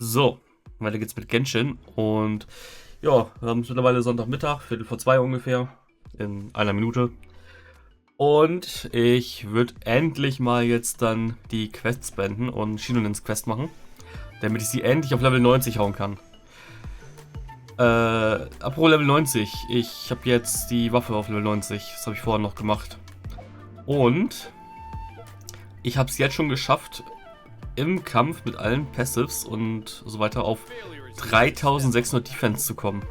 So, weiter geht's mit Genshin und ja, wir haben es mittlerweile Sonntagmittag, Viertel vor zwei ungefähr, in einer Minute. Und ich würde endlich mal jetzt dann die Quests beenden und Shinonens Quest machen, damit ich sie endlich auf Level 90 hauen kann. Apropos Level 90, ich habe jetzt die Waffe auf Level 90, das habe ich vorher noch gemacht. Und ich habe es jetzt schon geschafft, im Kampf mit allen Passives und so weiter auf 3600 Defense zu kommen.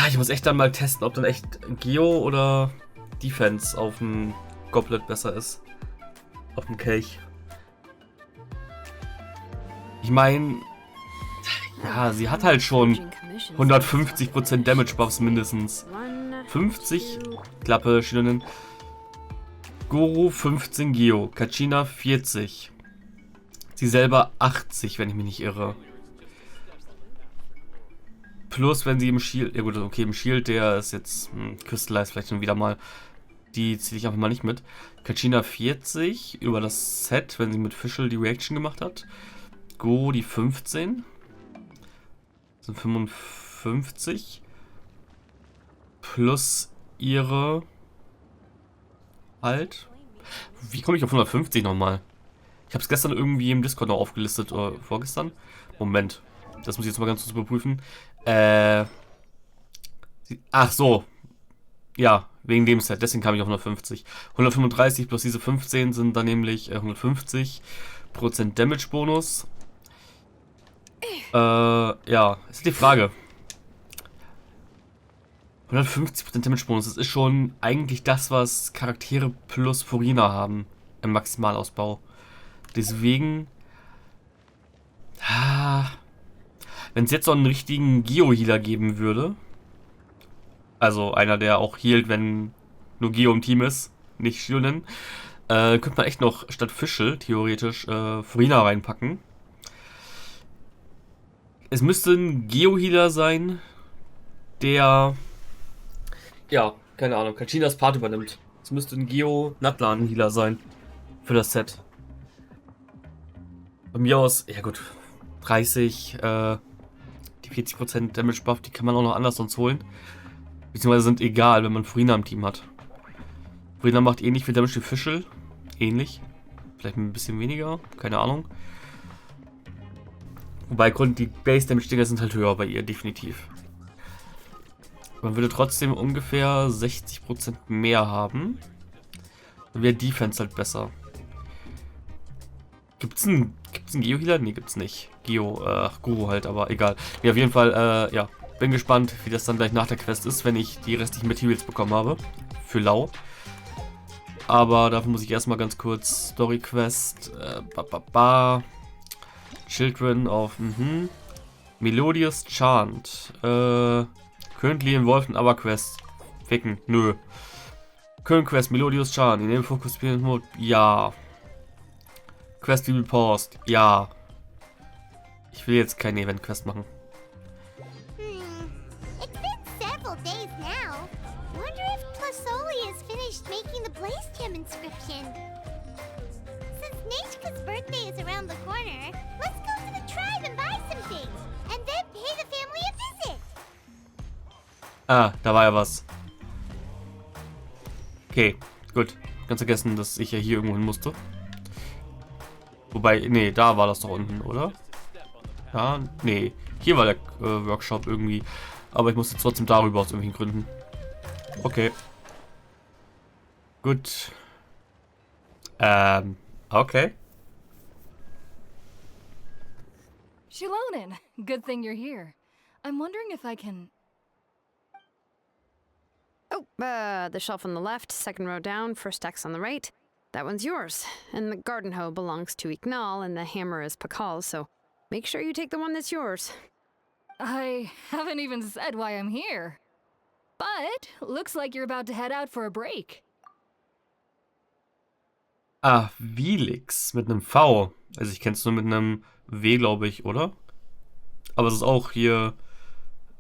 Ich muss echt dann mal testen, ob dann echt Geo oder Defense auf dem Goblet besser ist. Auf dem Kelch. Ich meine, ja, sie hat halt schon 150% Damage Buffs mindestens. 50 Klappe, Shinonen. Guru 15 Geo, Kachina 40. Sie selber 80, wenn ich mich nicht irre. Plus, wenn sie im Shield. Ja, gut, okay, im Shield, der ist jetzt Crystallize vielleicht schon wieder mal. Die ziehe ich einfach mal nicht mit. Kachina 40 über das Set, wenn sie mit Fischl die Reaction gemacht hat. Go die 15. Das sind 55. Plus ihre. Halt. Wie komme ich auf 150 nochmal? Ich habe es gestern irgendwie im Discord noch aufgelistet. Oder vorgestern? Moment. Das muss ich jetzt mal ganz kurz überprüfen. Ach so. Ja, wegen dem Set. Deswegen kam ich auf 150. 135 plus diese 15 sind dann nämlich 150% Damage Bonus. Ja, ist die Frage. 150% Damage Bonus, das ist schon eigentlich das, was Charaktere plus Furina haben im Maximalausbau. Deswegen, wenn es jetzt so einen richtigen Geo-Healer geben würde, also einer, der auch healt, wenn nur Geo im Team ist, nicht Shionen, könnte man echt noch statt Fischl theoretisch Furina reinpacken. Es müsste ein Geo-Healer sein, der, ja, keine Ahnung, Kachinas Part übernimmt. Es müsste ein Natlan-Healer sein für das Set. Bei mir aus, ja gut, 30, die 40% Damage Buff, die kann man auch noch anders sonst holen. Beziehungsweise sind egal, wenn man Furina im Team hat. Furina macht ähnlich viel Damage wie Fischl. Ähnlich. Vielleicht ein bisschen weniger, keine Ahnung. Wobei die Base Damage Dinger sind halt höher bei ihr, definitiv. Man würde trotzdem ungefähr 60% mehr haben. Dann wäre Defense halt besser. Gibt's einen Geo-Healer? Ne, gibt's nicht. Guru halt, aber egal. Ja, auf jeden Fall, ja. Bin gespannt, wie das dann gleich nach der Quest ist, wenn ich die restlichen Materials bekommen habe. Für Lau. Aber dafür muss ich erstmal ganz kurz Story Quest. Children of Melodious Chant. Currently involved in other Quest. Ficken. Nö. Current Quest Melodious Chant. In dem Focus Mode. Ja. Quest will be paused. Ja. Ich will jetzt keine Event Quest machen. Ah, da war ja was. Okay, gut. Ganz vergessen, dass ich ja hier irgendwo hin musste. Wobei, nee, da war das doch unten, oder? Ja, nee. Hier war der Workshop irgendwie. Aber ich musste trotzdem darüber aus irgendwelchen Gründen. Okay. Gut. Okay. Shilonen, good thing you're here. I'm wondering if I can... Oh, the shelf on the left, second row down, first X on the right. That one's yours. And the garden hoe belongs to Ignal, and the hammer is Pakal's, so make sure you take the one that's yours. I haven't even said why I'm here. But looks like you're about to head out for a break. Ah, Vilix mit einem V. Also ich kenne es nur mit einem W, glaube ich, oder? Aber es ist auch hier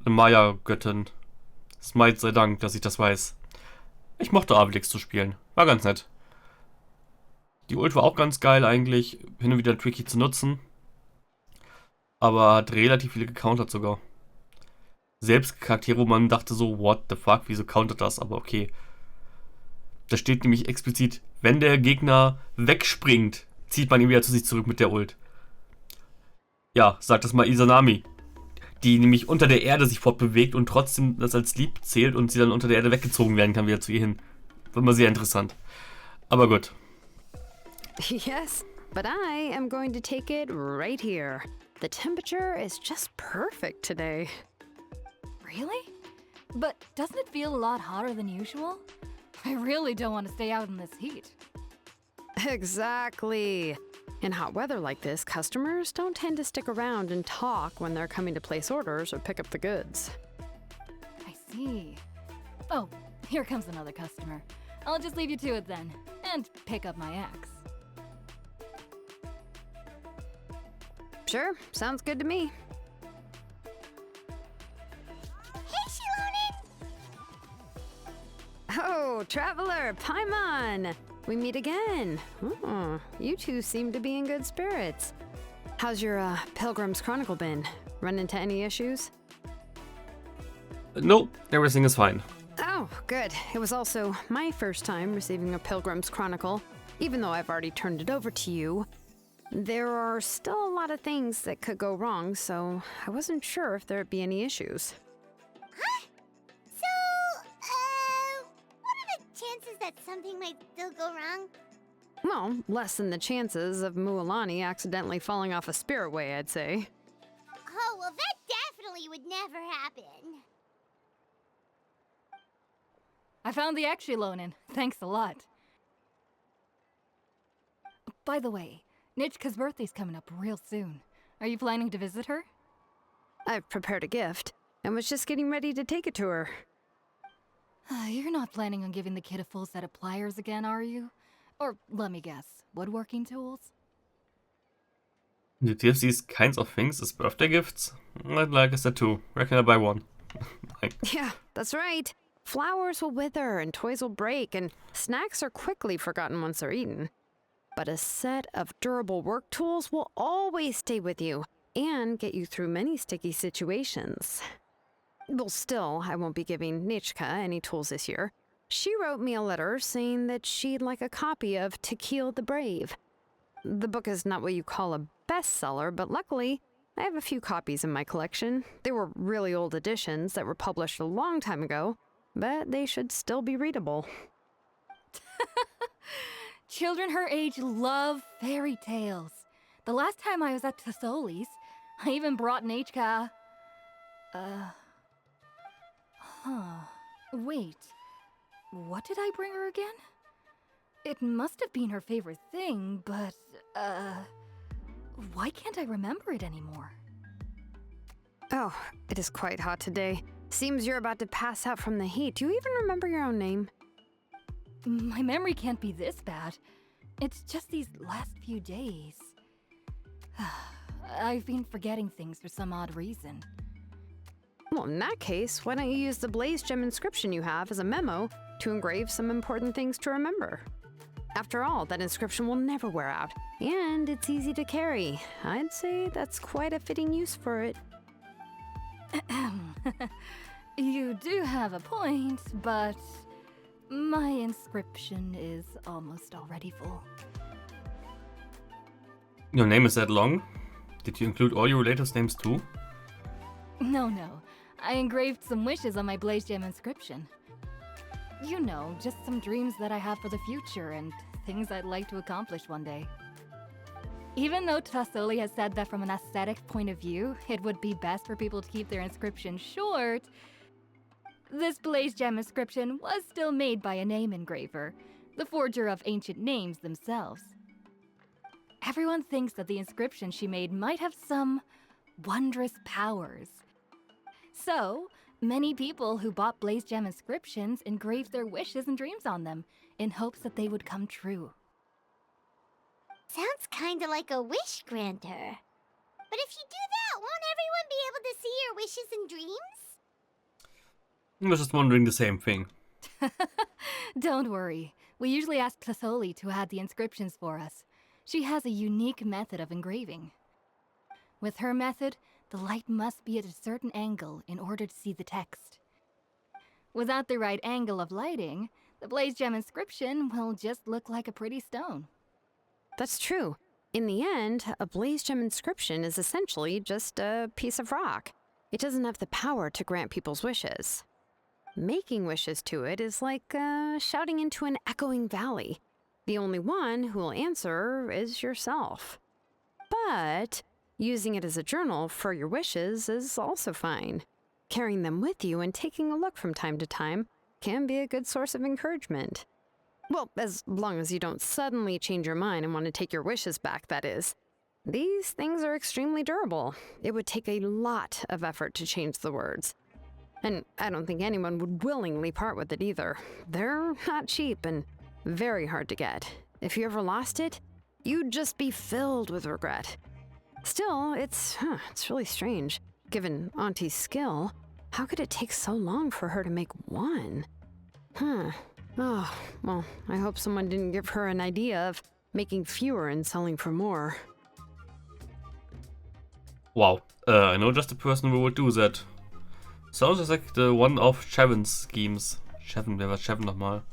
eine Maya-Göttin. Smite sei Dank, dass ich das weiß. Ich mochte Avilix zu spielen. War ganz nett. Die Ult war auch ganz geil eigentlich. Hin und wieder tricky zu nutzen. Aber hat relativ viele gecountert sogar. Selbst Charaktere, wo man dachte so, what the fuck, wieso countert das? Aber okay. Da steht nämlich explizit, wenn der Gegner wegspringt, zieht man ihn wieder zu sich zurück mit der Ult. Ja, sagt das mal Izanami. Die nämlich unter der Erde sich fortbewegt und trotzdem das als lieb zählt und sie dann unter der Erde weggezogen werden kann, wieder zu ihr hin. War immer sehr interessant. Aber gut. Yes, but I am going to take it right here. The temperature is just perfect today. Really? But doesn't it feel a lot hotter than usual? I really don't want to stay out in this heat. Exactly. In hot weather like this, customers don't tend to stick around and talk when they're coming to place orders or pick up the goods. I see. Oh, here comes another customer. I'll just leave you to it then, and pick up my axe. Sure, sounds good to me. Hey, Shilonen! Oh, Traveler, Paimon! We meet again. Oh, you two seem to be in good spirits. How's your Pilgrim's Chronicle been? Run into any issues? Nope, everything is fine. Oh, good. It was also my first time receiving a Pilgrim's Chronicle, even though I've already turned it over to you. There are still a lot of things that could go wrong, so I wasn't sure if there'd be any issues. Huh? So, what are the chances that something might still go wrong? Well, less than the chances of Mualani accidentally falling off a spirit way, I'd say. Oh, well, that definitely would never happen. I found the axe, Shilonen. Thanks a lot. By the way, Nitchka's birthday's coming up real soon. Are you planning to visit her? I've prepared a gift and was just getting ready to take it to her. You're not planning on giving the kid a full set of pliers again, are you? Or, let me guess, woodworking tools? You give these kinds of things as birthday gifts? I'd like a set too. Reckon I buy one. Yeah, that's right. Flowers will wither and toys will break, and snacks are quickly forgotten once they're eaten. But a set of durable work tools will always stay with you and get you through many sticky situations. Well, still, I won't be giving Nichka any tools this year. She wrote me a letter saying that she'd like a copy of To Kill the Brave. The book is not what you call a bestseller, but luckily, I have a few copies in my collection. They were really old editions that were published a long time ago, but they should still be readable. Children her age love fairy tales. The last time I was at Tassoli's, I even brought an HK. Wait. What did I bring her again? It must have been her favorite thing, but, why can't I remember it anymore? Oh, it is quite hot today. Seems you're about to pass out from the heat. Do you even remember your own name? My memory can't be this bad. It's just these last few days. I've been forgetting things for some odd reason. Well, in that case, why don't you use the Blaze Gem inscription you have as a memo to engrave some important things to remember? After all, that inscription will never wear out, and it's easy to carry. I'd say that's quite a fitting use for it. You do have a point, but my inscription is almost already full. Your name is that long? Did you include all your relatives' names too? No. I engraved some wishes on my Blaze Gem inscription. You know, just some dreams that I have for the future and things I'd like to accomplish one day. Even though Tassoli has said that from an aesthetic point of view, it would be best for people to keep their inscription short, this Blaze Gem inscription was still made by a name engraver, the forger of ancient names themselves. Everyone thinks that the inscription she made might have some wondrous powers. So, many people who bought Blaze Gem inscriptions engraved their wishes and dreams on them, in hopes that they would come true. Sounds kinda like a wish granter. But if you do that, won't everyone be able to see your wishes and dreams? I was just wondering the same thing. Don't worry. We usually ask Tassoli to add the inscriptions for us. She has a unique method of engraving. With her method, the light must be at a certain angle in order to see the text. Without the right angle of lighting, the blaze gem inscription will just look like a pretty stone. That's true. In the end, a blaze gem inscription is essentially just a piece of rock. It doesn't have the power to grant people's wishes. Making wishes to it is like shouting into an echoing valley. The only one who will answer is yourself. But using it as a journal for your wishes is also fine. Carrying them with you and taking a look from time to time can be a good source of encouragement. Well, as long as you don't suddenly change your mind and want to take your wishes back, that is. These things are extremely durable. It would take a lot of effort to change the words. And I don't think anyone would willingly part with it either. They're not cheap and very hard to get. If you ever lost it, you'd just be filled with regret. Still, it's really strange. Given Auntie's skill, how could it take so long for her to make one? Oh, well, I hope someone didn't give her an idea of making fewer and selling for more. Wow, I know just a person who would do that. Sounds just like the one of Cheven's schemes. Cheven, wer war Cheven nochmal?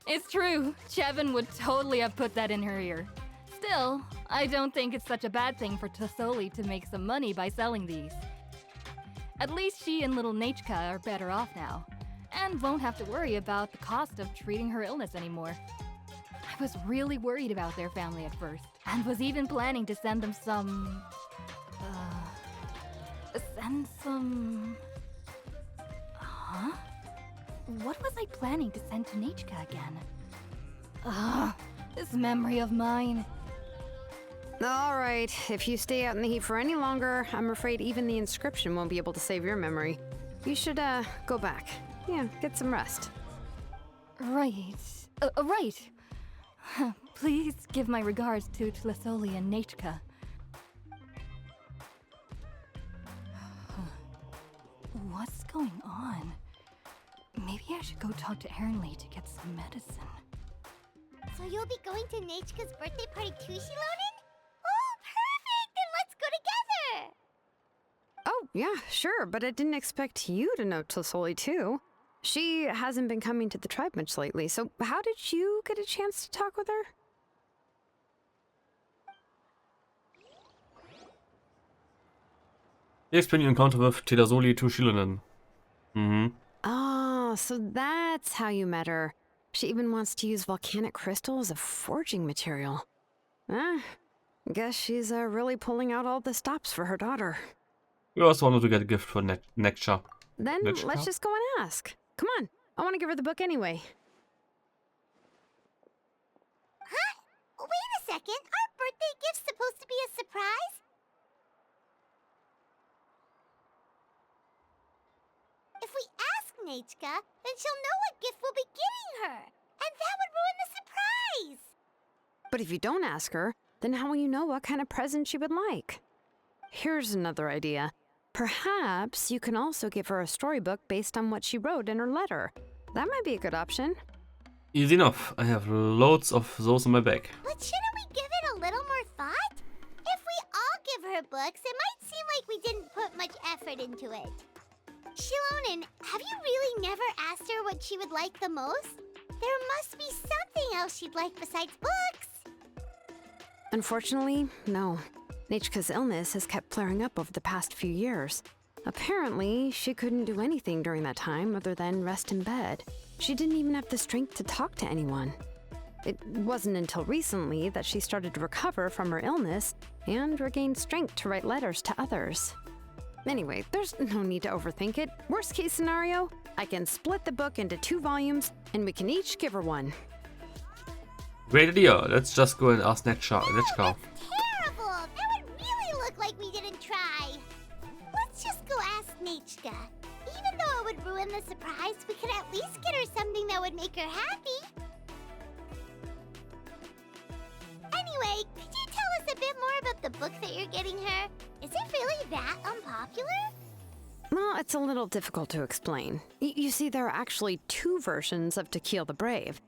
It's true. Cheven would totally have put that in her ear. Still, I don't think it's such a bad thing for Tosoli to make some money by selling these. At least she and little Nachka are better off now, and won't have to worry about the cost of treating her illness anymore. I was really worried about their family at first, and was even planning to send them some... Huh? What was I planning to send to Nachka again? This memory of mine. All right, if you stay out in the heat for any longer, I'm afraid even the inscription won't be able to save your memory. You should, go back. Yeah, get some rest. Right. Right. Please give my regards to Tlesoli and Nachka. What's going on? Maybe I should go talk to Ernly to get some medicine. So you'll be going to Nachka's birthday party too, Shilonen? Oh, perfect! Then let's go together! Oh, yeah, sure, but I didn't expect you to know Tlesoli too. She hasn't been coming to the tribe much lately, so how did you get a chance to talk with her? You explain your encounter with Tedasoli to Shilonen. Oh, so that's how you met her. She even wants to use volcanic crystal as a forging material. Guess she's really pulling out all the stops for her daughter. We also wanted to get a gift for Nectar. Then Nachka? let's just go and ask. Come on, I want to give her the book anyway. Huh? Wait a second, our birthday gift's supposed to be a surprise? If we ask Nachka, then she'll know what gift we'll be getting her, and that would ruin the surprise! But if you don't ask her, then how will you know what kind of present she would like? Here's another idea. Perhaps you can also give her a storybook based on what she wrote in her letter. That might be a good option. Easy enough. I have loads of those in my bag. But shouldn't we give it a little more thought? If we all give her books, it might seem like we didn't put much effort into it. Shilonen, have you really never asked her what she would like the most? There must be something else she'd like besides books. Unfortunately, no. Nachka's illness has kept flaring up over the past few years. Apparently, she couldn't do anything during that time other than rest in bed. She didn't even have the strength to talk to anyone. It wasn't until recently that she started to recover from her illness and regained strength to write letters to others. Anyway, there's no need to overthink it. Worst case scenario, I can split the book into 2 volumes and we can each give her one. Great idea. Let's just go and ask Nectar. That's terrible! That would really look like we didn't try. Let's just go ask Nachka. Even though it would ruin the surprise, we could at least get her something that would make her happy. Anyway, could you tell us a bit more about the book that you're getting her? Is it really that unpopular? Well, it's a little difficult to explain. You see, there are actually 2 versions of To Kill the Brave.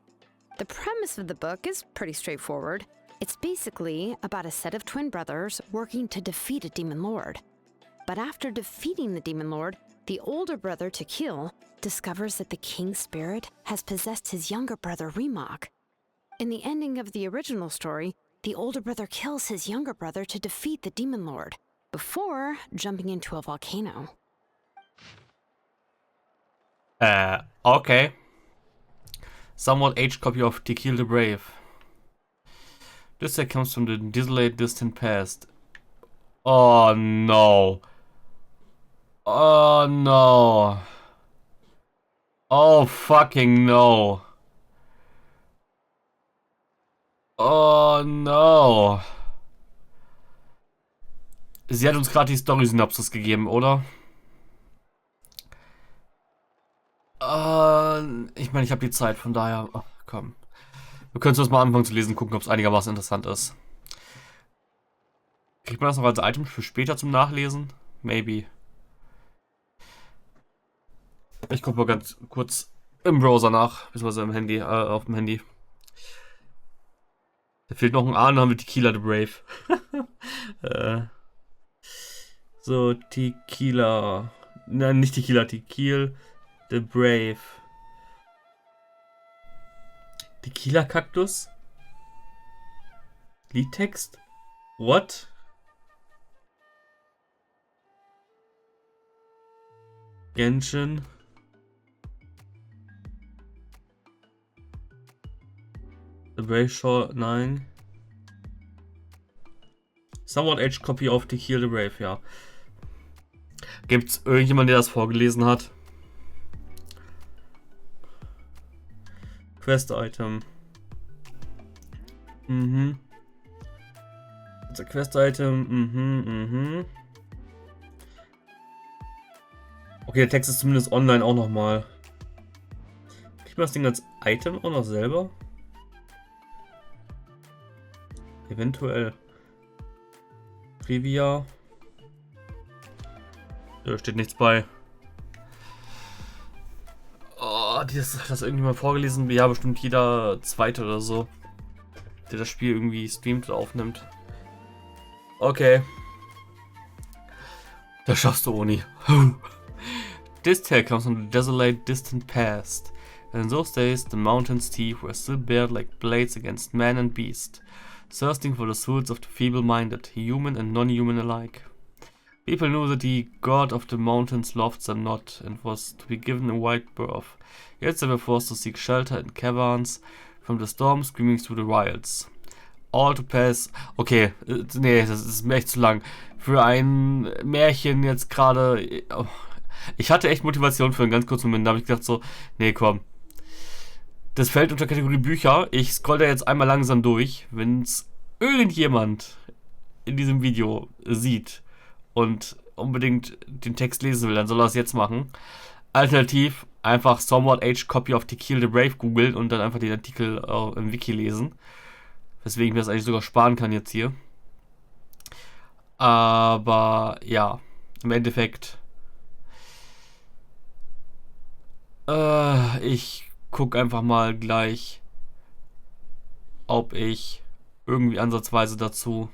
The premise of the book is pretty straightforward. It's basically about a set of twin brothers working to defeat a demon lord. But after defeating the demon lord, the older brother, Tequil, discovers that the king's spirit has possessed his younger brother, Remak. In the ending of the original story, the older brother kills his younger brother to defeat the demon lord, before jumping into a volcano. Okay. Somewhat aged copy of Tequil the Brave. This set comes from the desolate distant past. Oh no. Oh no. Oh fucking no. Oh no. Sie hat uns gerade die Story-Synopsis gegeben, oder? Ich meine, ich habe die Zeit, von daher... Oh, komm. Wir können es mal anfangen zu lesen, gucken, ob es einigermaßen interessant ist. Kriegt man das noch als Item für später zum Nachlesen? Maybe. Ich gucke mal ganz kurz im Browser nach, beziehungsweise im Handy, auf dem Handy. Da fehlt noch ein A, dann haben wir Tequila the Brave. So, Tequila. Nein, nicht Tequila, Tequil the Brave. Tequila Kaktus? Liedtext? What? Genshin? The Brave Short 9. Somewhat aged copy of Tequila the Brave, ja. Gibt's irgendjemand, der das vorgelesen hat? Quest-Item. Also Quest-Item. Okay, der Text ist zumindest online auch nochmal. Kriegt man das Ding als Item auch noch selber? Eventuell. Trivia. Da steht nichts bei. Oh, das irgendjemand vorgelesen? Ja, bestimmt jeder Zweite oder so, der das Spiel irgendwie streamt oder aufnimmt. Okay. Das schaffst du, Oni. This tale comes from the desolate distant past. And in those days, the mountain's teeth were still bared like blades against man and beast, thirsting for the souls of the feeble-minded, human and non-human alike. People knew that the god of the mountains loved them not, and was to be given a wide berth. Yet they were forced to seek shelter in caverns from the storm screaming through the wilds. All to pass... Okay, nee, das ist mir echt zu lang. Für ein Märchen jetzt gerade... Oh, ich hatte echt Motivation für einen ganz kurzen Moment, da habe ich gedacht so, nee, komm. Das fällt unter Kategorie Bücher. Ich scroll da jetzt einmal langsam durch. Wenn es irgendjemand in diesem Video sieht und unbedingt den Text lesen will, dann soll er es jetzt machen. Alternativ einfach Somewhat Aged Copy of Tequila the Brave googeln und dann einfach den Artikel im Wiki lesen. Weswegen ich mir das eigentlich sogar sparen kann jetzt hier. Aber ja, im Endeffekt ich gucke einfach mal gleich, ob ich irgendwie ansatzweise dazu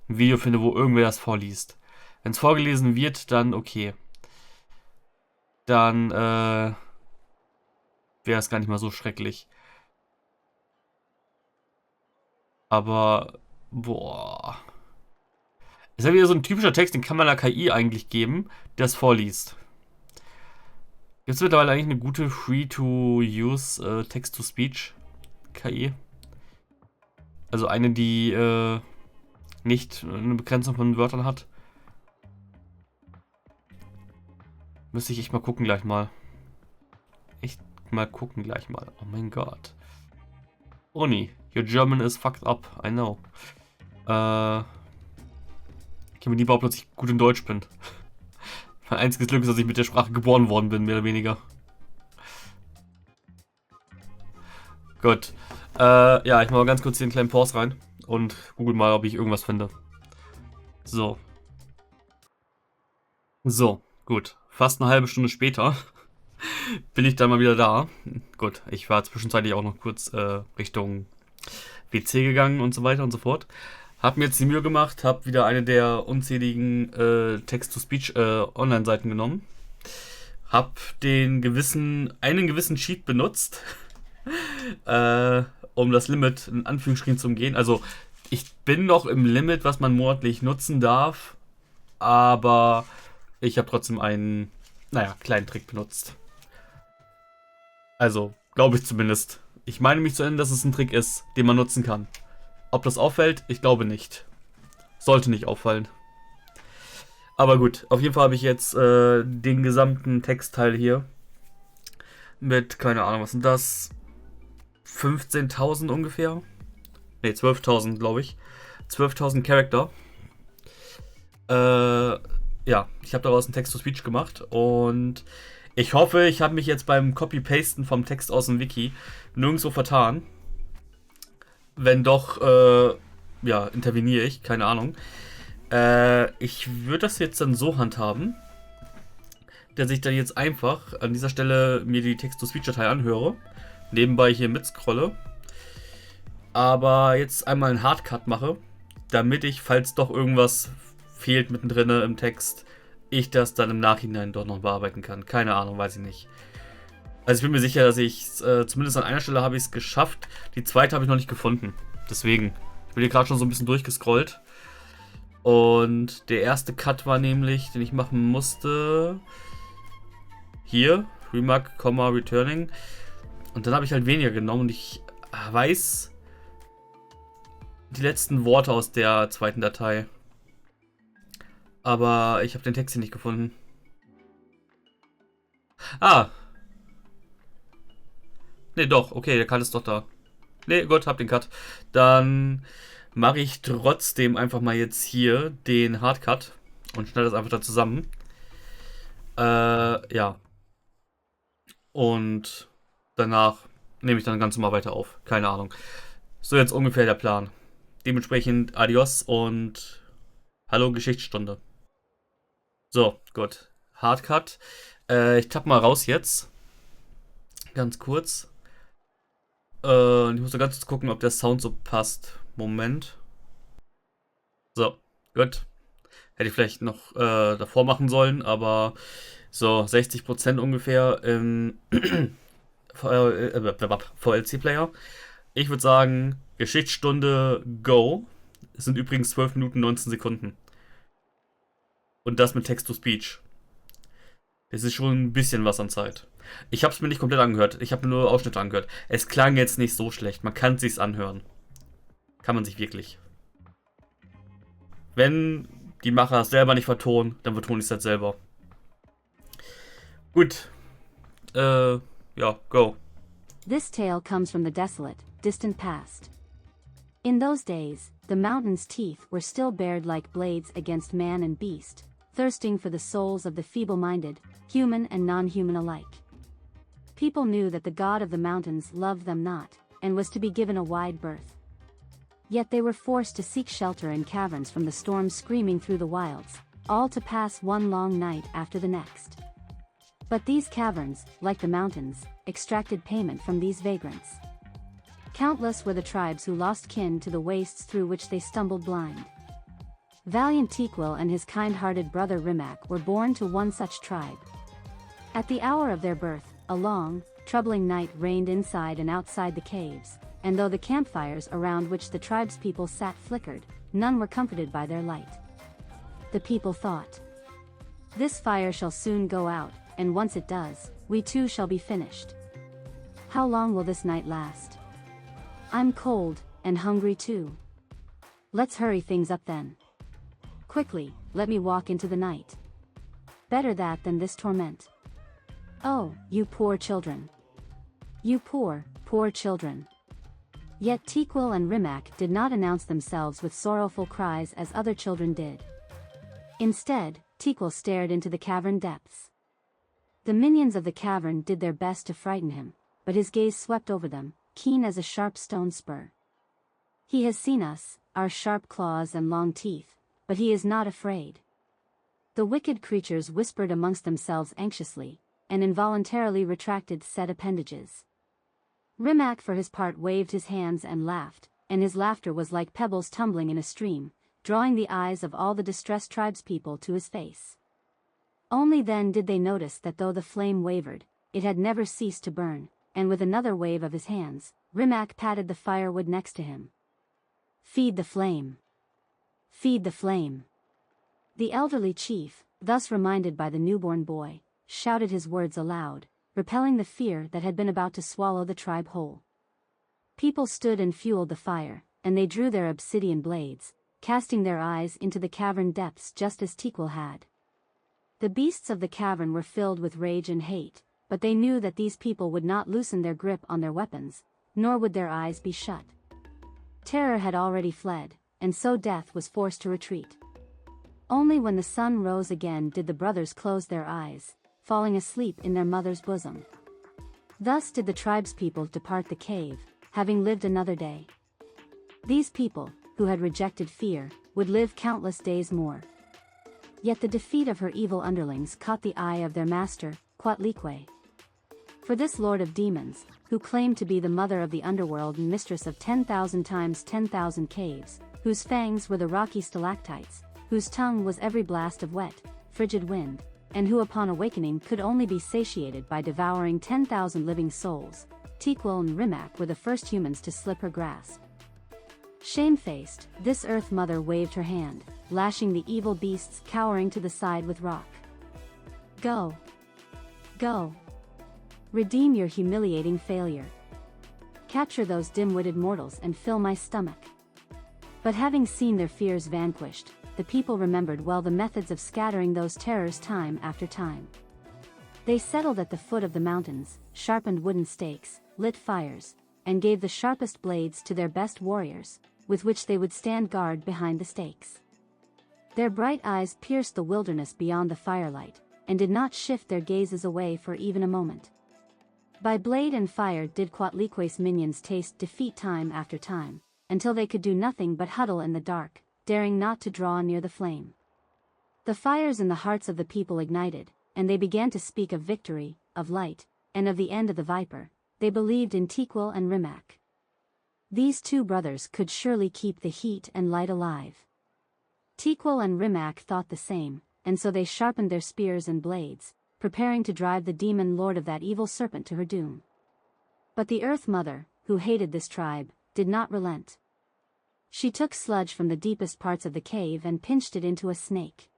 ein Video finde, wo irgendwer das vorliest. Wenn es vorgelesen wird, dann okay. Dann wäre es gar nicht mal so schrecklich. Aber, boah. Ist ja wieder so ein typischer Text, den kann man der KI eigentlich geben, der es vorliest. Gibt es mittlerweile eigentlich eine gute Free-to-Use Text-to-Speech-KI? Also eine, die nicht eine Begrenzung von Wörtern hat. Müsste ich echt mal gucken gleich mal. Oh mein Gott. Oni, your German is fucked up, I know. Ich kann mir lieber, dass ich gut in Deutsch bin. Mein einziges Glück ist, dass ich mit der Sprache geboren worden bin, mehr oder weniger. Gut. Ja, ich mache mal ganz kurz hier einen kleinen Pause rein und google mal, ob ich irgendwas finde. So. So, gut. Fast eine halbe Stunde später bin ich dann mal wieder da. Gut, ich war zwischenzeitlich auch noch kurz Richtung WC gegangen und so weiter und so fort. Hab mir jetzt die Mühe gemacht, hab wieder eine der unzähligen Text-to-Speech Online-Seiten genommen. Hab einen gewissen Cheat benutzt, um das Limit in Anführungsstrichen zu umgehen. Also ich bin noch im Limit, was man monatlich nutzen darf, aber ich habe trotzdem einen, kleinen Trick benutzt. Also, glaube ich zumindest. Ich meine mich zu erinnern, dass es ein Trick ist, den man nutzen kann. Ob das auffällt? Ich glaube nicht. Sollte nicht auffallen. Aber gut, auf jeden Fall habe ich jetzt den gesamten Textteil hier. Mit, keine Ahnung, was sind das? 15.000 ungefähr? Ne, 12.000 glaube ich. 12.000 Charakter. Ja, ich habe daraus einen Text-to-Speech gemacht. Und ich hoffe, ich habe mich jetzt beim Copy-Pasten vom Text aus dem Wiki nirgendwo vertan. Wenn doch, interveniere ich, keine Ahnung. Ich würde das jetzt dann so handhaben, dass ich dann jetzt einfach an dieser Stelle mir die Text-to-Speech-Datei anhöre, nebenbei hier mitscrolle, aber jetzt einmal einen Hardcut mache, damit ich, falls doch irgendwas fehlt mittendrin im Text, ich das dann im Nachhinein doch noch bearbeiten kann. Keine Ahnung, weiß ich nicht. Also ich bin mir sicher, dass ich zumindest an einer Stelle habe ich es geschafft. Die zweite habe ich noch nicht gefunden. Deswegen, ich bin hier gerade schon so ein bisschen durchgescrollt. Und der erste Cut war nämlich, den ich machen musste, hier, Remark, Returning. Und dann habe ich halt weniger genommen und ich weiß die letzten Worte aus der zweiten Datei. Aber ich habe den Text hier nicht gefunden. Ah! Ne, doch, okay, der Cut ist doch da. Ne, gut, hab den Cut. Dann mache ich trotzdem einfach mal jetzt hier den Hardcut und schneide das einfach da zusammen. Ja. Und danach nehme ich dann ganz normal weiter auf. Keine Ahnung. So jetzt ungefähr der Plan. Dementsprechend adios und hallo Geschichtsstunde. So, gut. Hardcut. Ich tapp mal raus jetzt. Ganz kurz. Ich muss so ganz kurz gucken, ob der Sound so passt. Moment. So, gut. Hätte ich vielleicht noch davor machen sollen, aber so 60% ungefähr im VLC-Player. Ich würde sagen, Geschichtsstunde Go. Es sind übrigens 12 Minuten 19 Sekunden. Und das mit Text-to-Speech. Das ist schon ein bisschen was an Zeit. Ich habe es mir nicht komplett angehört. Ich habe mir nur Ausschnitte angehört. Es klang jetzt nicht so schlecht. Man kann es sich anhören. Kann man sich wirklich. Wenn die Macher es selber nicht vertonen, dann vertone ich es halt selber. Gut. Ja, go. This tale comes from the desolate, distant past. In those days, the mountain's teeth were still bared like blades against man and beast, thirsting for the souls of the feeble-minded, human and non-human alike. People knew that the god of the mountains loved them not, and was to be given a wide berth. Yet they were forced to seek shelter in caverns from the storms screaming through the wilds, all to pass one long night after the next. But these caverns, like the mountains, extracted payment from these vagrants. Countless were the tribes who lost kin to the wastes through which they stumbled blind. Valiant Tequil and his kind-hearted brother Rimac were born to one such tribe. At the hour of their birth, a long, troubling night reigned inside and outside the caves, and though the campfires around which the tribespeople sat flickered, none were comforted by their light. The people thought, "This fire shall soon go out, and once it does, we too shall be finished. How long will this night last? I'm cold, and hungry too. Let's hurry things up then. Quickly, let me walk into the night. Better that than this torment. Oh, you poor children. You poor, poor children." Yet Tequil and Rimac did not announce themselves with sorrowful cries as other children did. Instead, Tequil stared into the cavern depths. The minions of the cavern did their best to frighten him, but his gaze swept over them, keen as a sharp stone spur. He has seen us, our sharp claws and long teeth, but he is not afraid. The wicked creatures whispered amongst themselves anxiously, and involuntarily retracted said appendages. Rimac for his part waved his hands and laughed, and his laughter was like pebbles tumbling in a stream, drawing the eyes of all the distressed tribespeople to his face. Only then did they notice that though the flame wavered, it had never ceased to burn, and with another wave of his hands, Rimac patted the firewood next to him. "Feed the flame! Feed the flame!" The elderly chief, thus reminded by the newborn boy, shouted his words aloud, repelling the fear that had been about to swallow the tribe whole. People stood and fueled the fire, and they drew their obsidian blades, casting their eyes into the cavern depths just as Tequil had. The beasts of the cavern were filled with rage and hate, but they knew that these people would not loosen their grip on their weapons, nor would their eyes be shut. Terror had already fled, and so death was forced to retreat. Only when the sun rose again did the brothers close their eyes, falling asleep in their mother's bosom. Thus did the tribespeople depart the cave, having lived another day. These people, who had rejected fear, would live countless days more. Yet the defeat of her evil underlings caught the eye of their master, Quatlique. For this lord of demons, who claimed to be the mother of the underworld and mistress of 10,000 times 10,000 caves, whose fangs were the rocky stalactites, whose tongue was every blast of wet, frigid wind, and who upon awakening could only be satiated by devouring 10,000 living souls, Tequil and Rimac were the first humans to slip her grasp. Shamefaced, this Earth Mother waved her hand, lashing the evil beasts cowering to the side with rock. "Go! Go! Redeem your humiliating failure. Capture those dim-witted mortals and fill my stomach." But having seen their fears vanquished, the people remembered well the methods of scattering those terrors time after time. They settled at the foot of the mountains, sharpened wooden stakes, lit fires, and gave the sharpest blades to their best warriors, with which they would stand guard behind the stakes. Their bright eyes pierced the wilderness beyond the firelight, and did not shift their gazes away for even a moment. By blade and fire did Quatlique's minions taste defeat time after time, until they could do nothing but huddle in the dark, daring not to draw near the flame. The fires in the hearts of the people ignited, and they began to speak of victory, of light, and of the end of the viper. They believed in Tequil and Rimac. These two brothers could surely keep the heat and light alive. Tequil and Rimac thought the same, and so they sharpened their spears and blades, preparing to drive the demon lord of that evil serpent to her doom. But the Earth Mother, who hated this tribe, did not relent. She took sludge from the deepest parts of the cave and pinched it into a snake.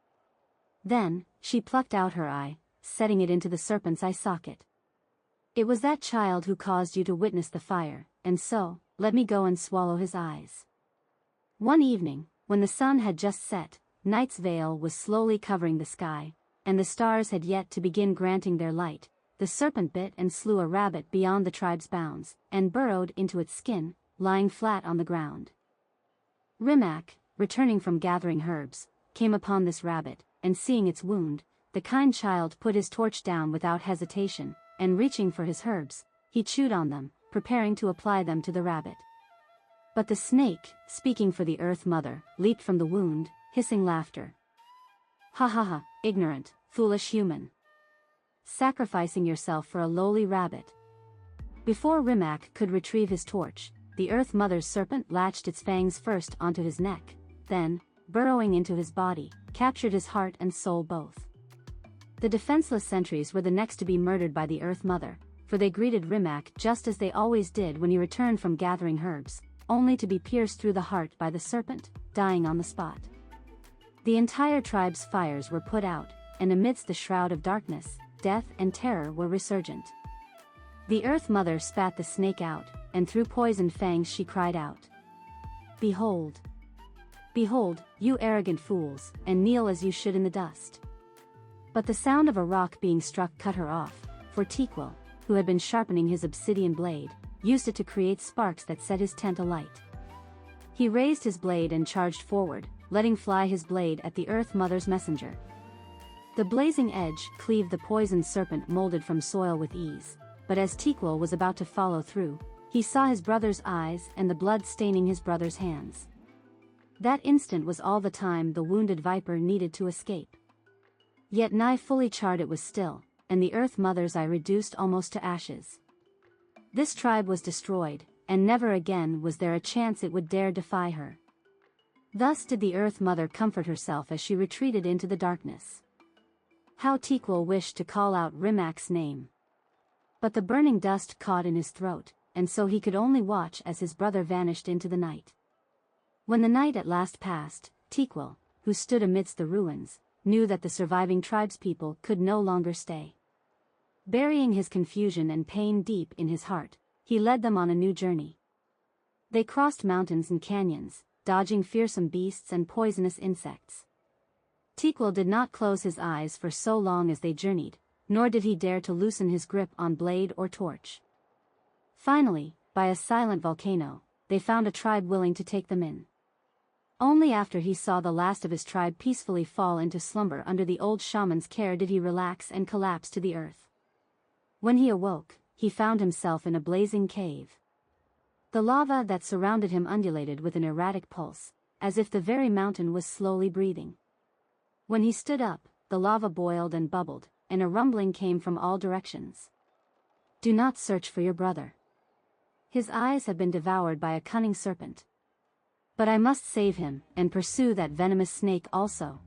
Then, she plucked out her eye, setting it into the serpent's eye socket. "It was that child who caused you to witness the fire, and so, let me go and swallow his eyes." One evening, when the sun had just set, night's veil was slowly covering the sky, and the stars had yet to begin granting their light, the serpent bit and slew a rabbit beyond the tribe's bounds, and burrowed into its skin, lying flat on the ground. Rimac, returning from gathering herbs, came upon this rabbit, and seeing its wound, the kind child put his torch down without hesitation, and reaching for his herbs, he chewed on them, preparing to apply them to the rabbit. But the snake, speaking for the Earth Mother, leaped from the wound, hissing laughter. "Ha ha ha, ignorant, foolish human. Sacrificing yourself for a lowly rabbit." Before Rimac could retrieve his torch, the Earth Mother's serpent latched its fangs first onto his neck, then, burrowing into his body, captured his heart and soul both. The defenseless sentries were the next to be murdered by the Earth Mother, for they greeted Rimac just as they always did when he returned from gathering herbs, only to be pierced through the heart by the serpent, dying on the spot. The entire tribe's fires were put out, and amidst the shroud of darkness, death and terror were resurgent. The Earth Mother spat the snake out, and through poisoned fangs she cried out, "Behold! Behold, you arrogant fools, and kneel as you should in the dust." But the sound of a rock being struck cut her off, for Tequil, who had been sharpening his obsidian blade, used it to create sparks that set his tent alight. He raised his blade and charged forward, letting fly his blade at the Earth Mother's messenger. The blazing edge cleaved the poisoned serpent molded from soil with ease, but as Tequil was about to follow through, he saw his brother's eyes and the blood staining his brother's hands. That instant was all the time the wounded viper needed to escape. Yet nigh fully charred it was still, and the Earth Mother's eye reduced almost to ashes. This tribe was destroyed, and never again was there a chance it would dare defy her. Thus did the Earth Mother comfort herself as she retreated into the darkness. How Tequil wished to call out Rimak's name. But the burning dust caught in his throat, and so he could only watch as his brother vanished into the night. When the night at last passed, Tequil, who stood amidst the ruins, knew that the surviving tribespeople could no longer stay. Burying his confusion and pain deep in his heart, he led them on a new journey. They crossed mountains and canyons, dodging fearsome beasts and poisonous insects. Tequil did not close his eyes for so long as they journeyed, nor did he dare to loosen his grip on blade or torch. Finally, by a silent volcano, they found a tribe willing to take them in. Only after he saw the last of his tribe peacefully fall into slumber under the old shaman's care did he relax and collapse to the earth. When he awoke, he found himself in a blazing cave. The lava that surrounded him undulated with an erratic pulse, as if the very mountain was slowly breathing. When he stood up, the lava boiled and bubbled, and a rumbling came from all directions. Do not search for your brother. His eyes have been devoured by a cunning serpent. But I must save him, and pursue that venomous snake also.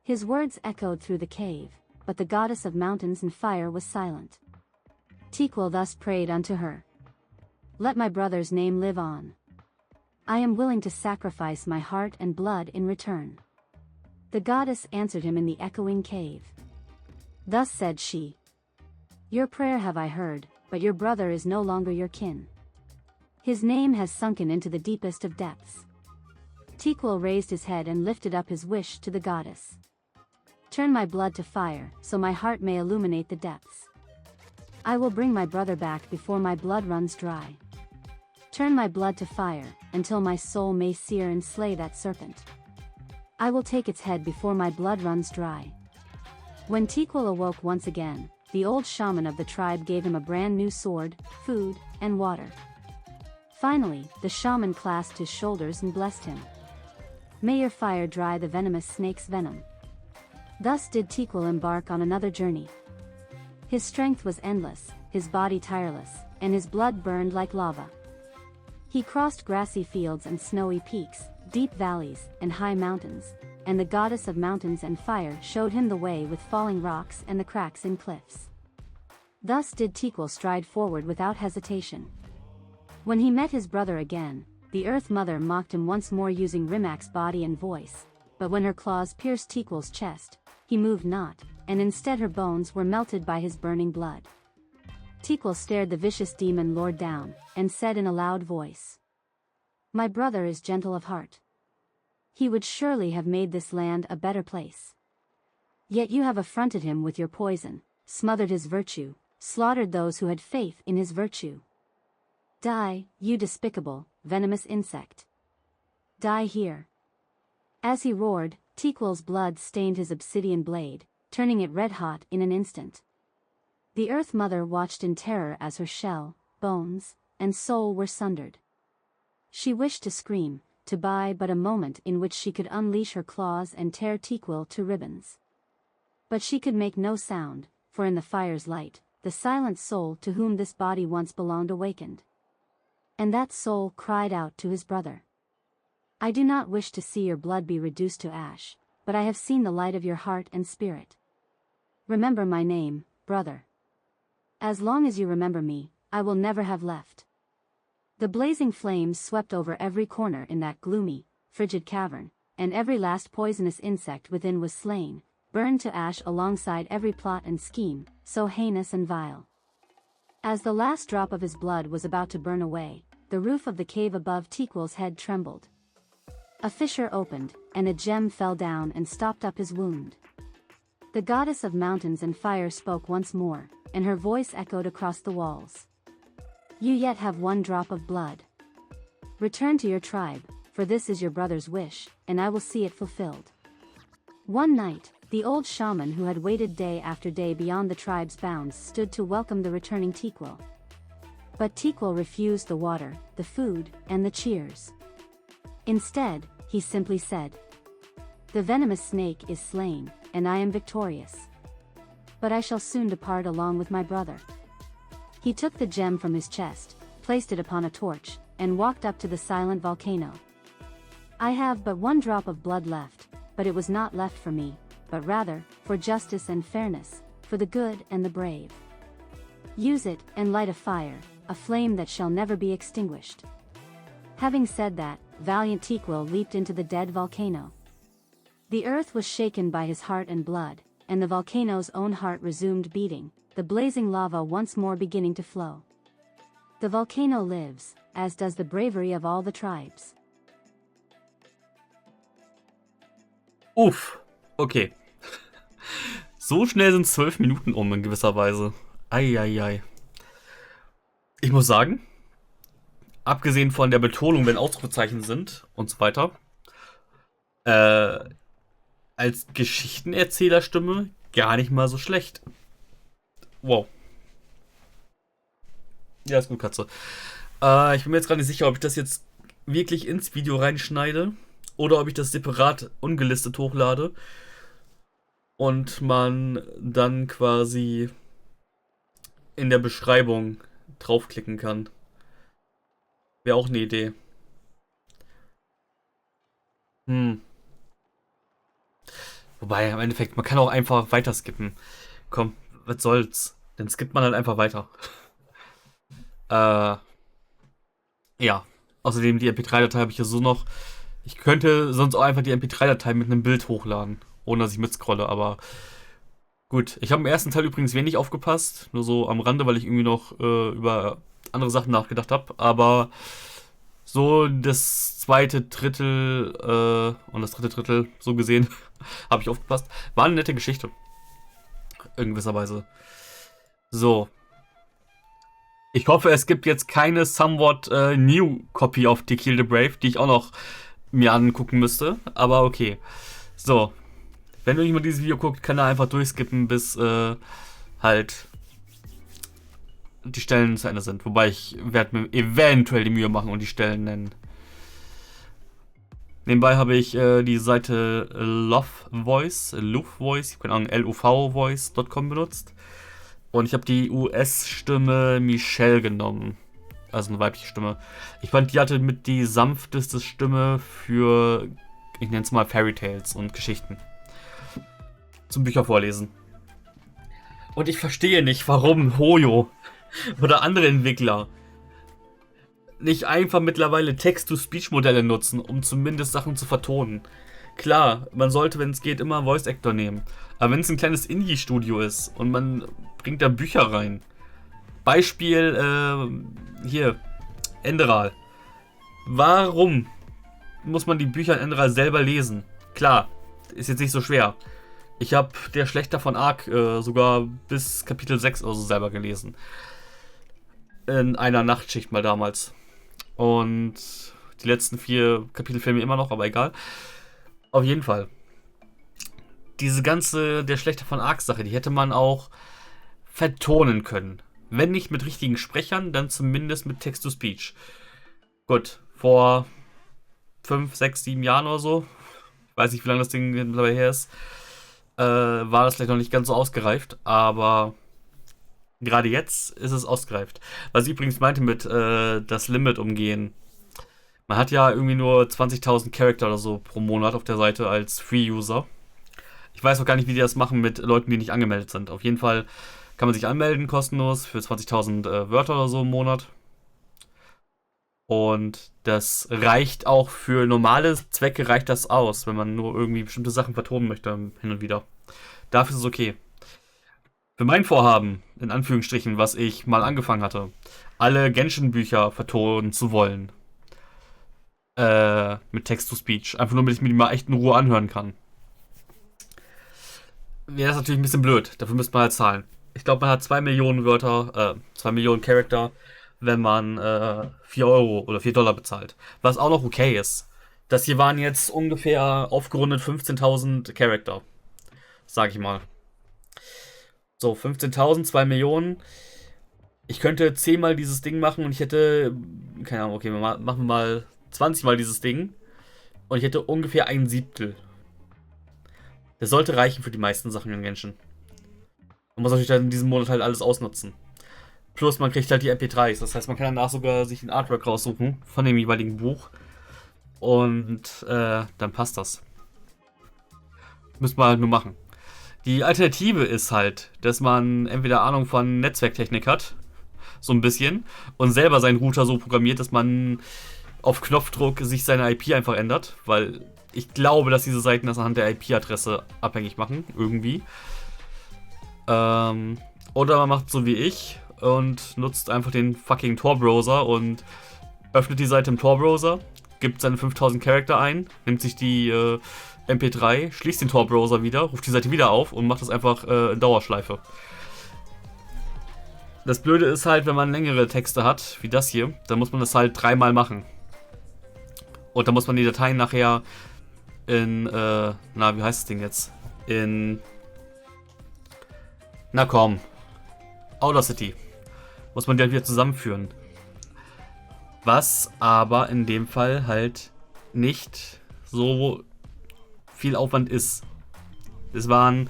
His words echoed through the cave, but the goddess of mountains and fire was silent. Tequil thus prayed unto her. Let my brother's name live on. I am willing to sacrifice my heart and blood in return. The goddess answered him in the echoing cave. Thus said she. Your prayer have I heard, but your brother is no longer your kin. His name has sunken into the deepest of depths. Tequil raised his head and lifted up his wish to the goddess. Turn my blood to fire, so my heart may illuminate the depths. I will bring my brother back before my blood runs dry. Turn my blood to fire, until my soul may sear and slay that serpent. I will take its head before my blood runs dry. When Tequil awoke once again, the old shaman of the tribe gave him a brand new sword, food, and water. Finally, the shaman clasped his shoulders and blessed him. May your fire dry the venomous snake's venom. Thus did Tequil embark on another journey. His strength was endless, his body tireless, and his blood burned like lava. He crossed grassy fields and snowy peaks, deep valleys, and high mountains, and the goddess of mountains and fire showed him the way with falling rocks and the cracks in cliffs. Thus did Tequil stride forward without hesitation. When he met his brother again, the Earth Mother mocked him once more using Rimak's body and voice, but when her claws pierced Tequil's chest, he moved not, and instead her bones were melted by his burning blood. Tequil stared the vicious demon lord down, and said in a loud voice, My brother is gentle of heart. He would surely have made this land a better place. Yet you have affronted him with your poison, smothered his virtue, slaughtered those who had faith in his virtue. Die, you despicable, venomous insect. Die here. As he roared, Tequil's blood stained his obsidian blade, turning it red-hot in an instant. The Earth Mother watched in terror as her shell, bones, and soul were sundered. She wished to scream, to buy but a moment in which she could unleash her claws and tear Tequil to ribbons. But she could make no sound, for in the fire's light, the silent soul to whom this body once belonged awakened. And that soul cried out to his brother. I do not wish to see your blood be reduced to ash, but I have seen the light of your heart and spirit. Remember my name, brother. As long as you remember me, I will never have left. The blazing flames swept over every corner in that gloomy, frigid cavern, and every last poisonous insect within was slain, burned to ash alongside every plot and scheme, so heinous and vile. As the last drop of his blood was about to burn away, the roof of the cave above Tequil's head trembled. A fissure opened, and a gem fell down and stopped up his wound. The goddess of mountains and fire spoke once more, and her voice echoed across the walls. You yet have one drop of blood. Return to your tribe, for this is your brother's wish, and I will see it fulfilled. One night, the old shaman who had waited day after day beyond the tribe's bounds stood to welcome the returning Tequil. But Tequil refused the water, the food, and the cheers. Instead, he simply said, The venomous snake is slain, and I am victorious. But I shall soon depart along with my brother. He took the gem from his chest, placed it upon a torch, and walked up to the silent volcano. I have but one drop of blood left, but it was not left for me, but rather, for justice and fairness, for the good and the brave. Use it, and light a fire, a flame that shall never be extinguished. Having said that, valiant Tequil leaped into the dead volcano. The earth was shaken by his heart and blood, and the volcano's own heart resumed beating, the blazing lava once more beginning to flow. The volcano lives, as does the bravery of all the tribes. Uff, okay. So schnell sind 12 Minuten um in gewisser Weise. Eieiei. Ich muss sagen, abgesehen von der Betonung, wenn Ausrufezeichen sind und so weiter, als Geschichtenerzählerstimme gar nicht mal so schlecht. Wow. Ja, ist gut, Katze. Ich bin mir jetzt gerade nicht sicher, ob ich das jetzt wirklich ins Video reinschneide oder ob ich das separat ungelistet hochlade und man dann quasi in der Beschreibung draufklicken kann. Wäre auch eine Idee. Wobei, im Endeffekt, man kann auch einfach weiter skippen. Komm, was soll's? Dann skippt man halt einfach weiter. Ja. Außerdem, die MP3-Datei habe ich ja so noch. Ich könnte sonst auch einfach die MP3-Datei mit einem Bild hochladen, ohne dass ich mitscrolle, aber gut. Ich habe im ersten Teil übrigens wenig aufgepasst, nur so am Rande, weil ich irgendwie noch über andere Sachen nachgedacht habe, aber so das zweite Drittel und das dritte Drittel, so gesehen, habe ich aufgepasst. War eine nette Geschichte. In gewisser Weise. So. Ich hoffe, es gibt jetzt keine somewhat new Copy of To Kill the Brave, die ich auch noch mir angucken müsste. Aber okay. So. Wenn du nicht mal dieses Video guckt, kann er einfach durchskippen, bis halt die Stellen zu Ende sind. Wobei ich werde mir eventuell die Mühe machen und die Stellen nennen. Nebenbei habe ich die Seite Love Voice, keine Ahnung, LUVvoice.com benutzt. Und ich habe die US-Stimme Michelle genommen. Also eine weibliche Stimme. Ich fand, die hatte mit die sanfteste Stimme für, ich nenne es mal Fairy Tales und Geschichten. Zum Bücher vorlesen. Und ich verstehe nicht, warum Hoyo oder andere Entwickler nicht einfach mittlerweile Text-to-Speech-Modelle nutzen, um zumindest Sachen zu vertonen. Klar, man sollte, wenn es geht, immer Voice-Actor nehmen. Aber wenn es ein kleines Indie-Studio ist und man bringt da Bücher rein. Beispiel, hier, Enderal. Warum muss man die Bücher in Enderal selber lesen? Klar, ist jetzt nicht so schwer. Ich habe Der Schlechter von Ark sogar bis Kapitel 6 oder so selber gelesen. In einer Nachtschicht mal damals. Und die letzten 4 Kapitel fehlen mir immer noch, aber egal. Auf jeden Fall. Diese ganze Der Schlechter von Ark-Sache, die hätte man auch vertonen können. Wenn nicht mit richtigen Sprechern, dann zumindest mit Text-to-Speech. Gut, vor 5, 6, 7 Jahren oder so, ich weiß nicht, wie lange das Ding mittlerweile her ist, war das vielleicht noch nicht ganz so ausgereift, aber gerade jetzt ist es ausgereift. Was ich übrigens meinte mit das Limit umgehen. Man hat ja irgendwie nur 20.000 Charakter oder so pro Monat auf der Seite als Free-User. Ich weiß auch gar nicht, wie die das machen mit Leuten, die nicht angemeldet sind. Auf jeden Fall kann man sich anmelden, kostenlos, für 20.000 Wörter oder so im Monat. Und das reicht auch für normale Zwecke, reicht das aus, wenn man nur irgendwie bestimmte Sachen vertonen möchte, hin und wieder. Dafür ist es okay. Für mein Vorhaben, in Anführungsstrichen, was ich mal angefangen hatte, alle Genshin-Bücher vertonen zu wollen, mit Text-to-Speech, einfach nur, damit ich mir die mal echt in Ruhe anhören kann, wäre das natürlich ein bisschen blöd. Dafür müsste man halt zahlen. Ich glaube, man hat 2 Millionen Wörter, 2 Millionen Charakter, wenn man 4 Euro oder $4 bezahlt. Was auch noch okay ist. Das hier waren jetzt ungefähr aufgerundet 15.000 Charakter. Sag ich mal. So, 15.000, 2 Millionen. Ich könnte 10 mal dieses Ding machen und ich hätte, keine Ahnung, okay, machen wir mal 20 mal dieses Ding. Und ich hätte ungefähr 1/7. Das sollte reichen für die meisten Sachen in Genshin. Man muss natürlich dann in diesem Monat halt alles ausnutzen. Plus man kriegt halt die MP3s. Das heißt, man kann danach sogar sich ein Artwork raussuchen von dem jeweiligen Buch. Und dann passt das. Müssen wir halt nur machen. Die Alternative ist halt, dass man entweder Ahnung von Netzwerktechnik hat, so ein bisschen, und selber seinen Router so programmiert, dass man auf Knopfdruck sich seine IP einfach ändert, weil ich glaube, dass diese Seiten das anhand der IP-Adresse abhängig machen, irgendwie. Oder man macht so wie ich und nutzt einfach den fucking Tor-Browser und öffnet die Seite im Tor-Browser, gibt seine 5000 Charakter ein, nimmt sich die MP3, schließt den Tor-Browser wieder, ruft die Seite wieder auf und macht das einfach in Dauerschleife. Das Blöde ist halt, wenn man längere Texte hat, wie das hier, dann muss man das halt 3-mal machen. Und dann muss man die Dateien nachher in, wie heißt das Ding jetzt? Na komm, Audacity. Muss man die halt wieder zusammenführen. Was aber in dem Fall halt nicht so viel Aufwand ist. Es waren,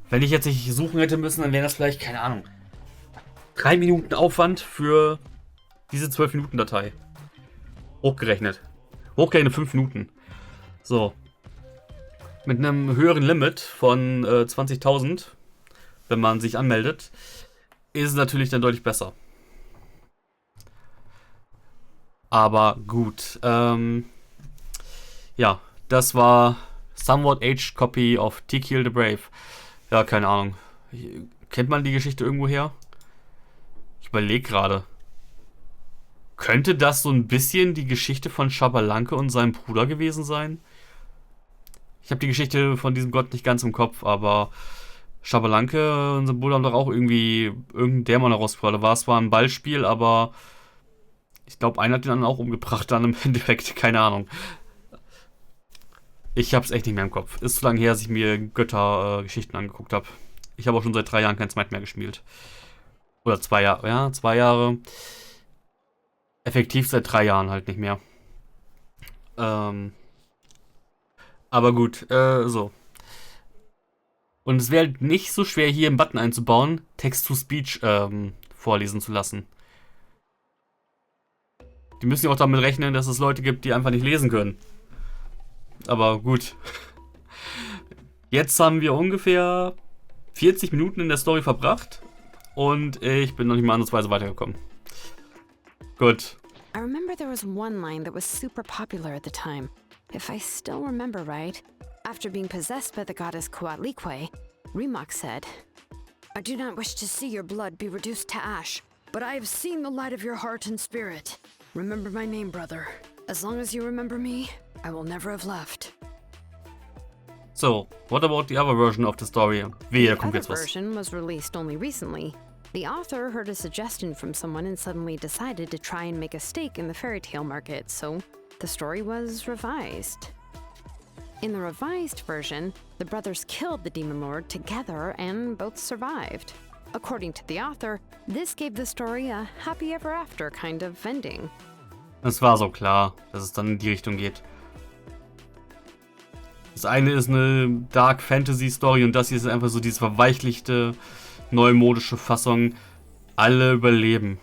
wenn ich jetzt nicht suchen hätte müssen, dann wären das vielleicht, keine Ahnung, 3 Minuten Aufwand für diese 12-Minuten-Datei. Hochgerechnet. Hochgerechnet 5 Minuten. So. Mit einem höheren Limit von 20.000, wenn man sich anmeldet, ist es natürlich dann deutlich besser. Aber gut. Ja, das war Somewhat Aged Copy of Tikil the Brave. Ja, keine Ahnung. Kennt man die Geschichte irgendwo her? Ich überlege gerade. Könnte das so ein bisschen die Geschichte von Schabalanke und seinem Bruder gewesen sein? Ich habe die Geschichte von diesem Gott nicht ganz im Kopf, aber Schabalanke und sein Bruder haben doch auch irgendwie irgendeinen Dämon herausgefordert. War zwar ein Ballspiel, aber ich glaube, einer hat den anderen auch umgebracht dann im Endeffekt. Keine Ahnung. Ich hab's echt nicht mehr im Kopf. Ist so lange her, dass ich mir Götter-Geschichten angeguckt habe. Ich habe auch schon seit 3 Jahren kein Smite mehr gespielt. Oder 2 Jahre. Ja, 2 Jahre. Effektiv seit 3 Jahren halt nicht mehr. Aber gut, so. Und es wäre halt nicht so schwer, hier einen Button einzubauen, Text-to-Speech vorlesen zu lassen. Die müssen ja auch damit rechnen, dass es Leute gibt, die einfach nicht lesen können. Aber gut. Jetzt haben wir ungefähr 40 Minuten in der Story verbracht. Und ich bin noch nicht mal ansatzweise weitergekommen. Gut. I remember there was one line that was super popular at the time. If I still remember right, after being possessed by the goddess Coatlicue, Rimac said, "I do not wish to see your blood be reduced to ash, but I have seen the light of your heart and spirit. Remember my name, brother. As long as you remember me, I will never have left." So, what about the other version of the story? Wehe, da The kommt other jetzt was. version was released only recently. The author heard a suggestion from someone and suddenly decided to try and make a stake in the fairy tale market, so the story was revised. In the revised version, the brothers killed the demon lord together and both survived. According to the author, this gave the story a happy ever after kind of ending. Es war so klar, dass es dann in die Richtung geht. Das eine ist eine Dark Fantasy Story und das hier ist einfach so diese verweichlichte, neumodische Fassung. Alle überleben.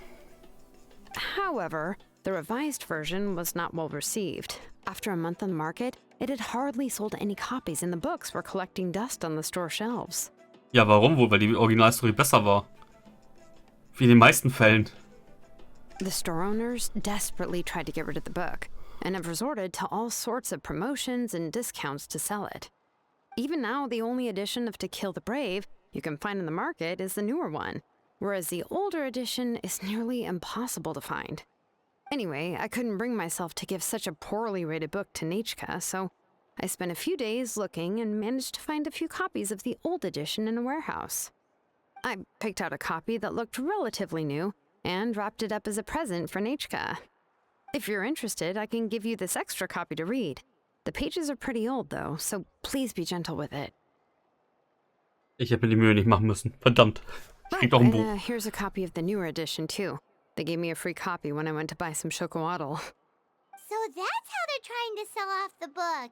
However, the revised version was not well received. After a month on the market, it had hardly sold any copies and the books were collecting dust on the store shelves. Ja, warum wohl? Weil die Originalstory besser war. Wie in den meisten Fällen. The store owners desperately tried to get rid of the book and have resorted to all sorts of promotions and discounts to sell it. Even now, the only edition of To Kill the Brave you can find in the market is the newer one, whereas the older edition is nearly impossible to find. Anyway, I couldn't bring myself to give such a poorly rated book to Nechka, so I spent a few days looking and managed to find a few copies of the old edition in a warehouse. I picked out a copy that looked relatively new and wrapped it up as a present for Nechka. If you're interested, I can give you this extra copy to read. The pages are pretty old though, so please be gentle with it. Ich hätte mir die Mühe nicht machen müssen. Verdammt. Ich krieg doch ein Buch. Here's a copy of the newer edition too. They gave me a free copy when I went to buy some chocolatl. So that's how they're trying to sell off the book.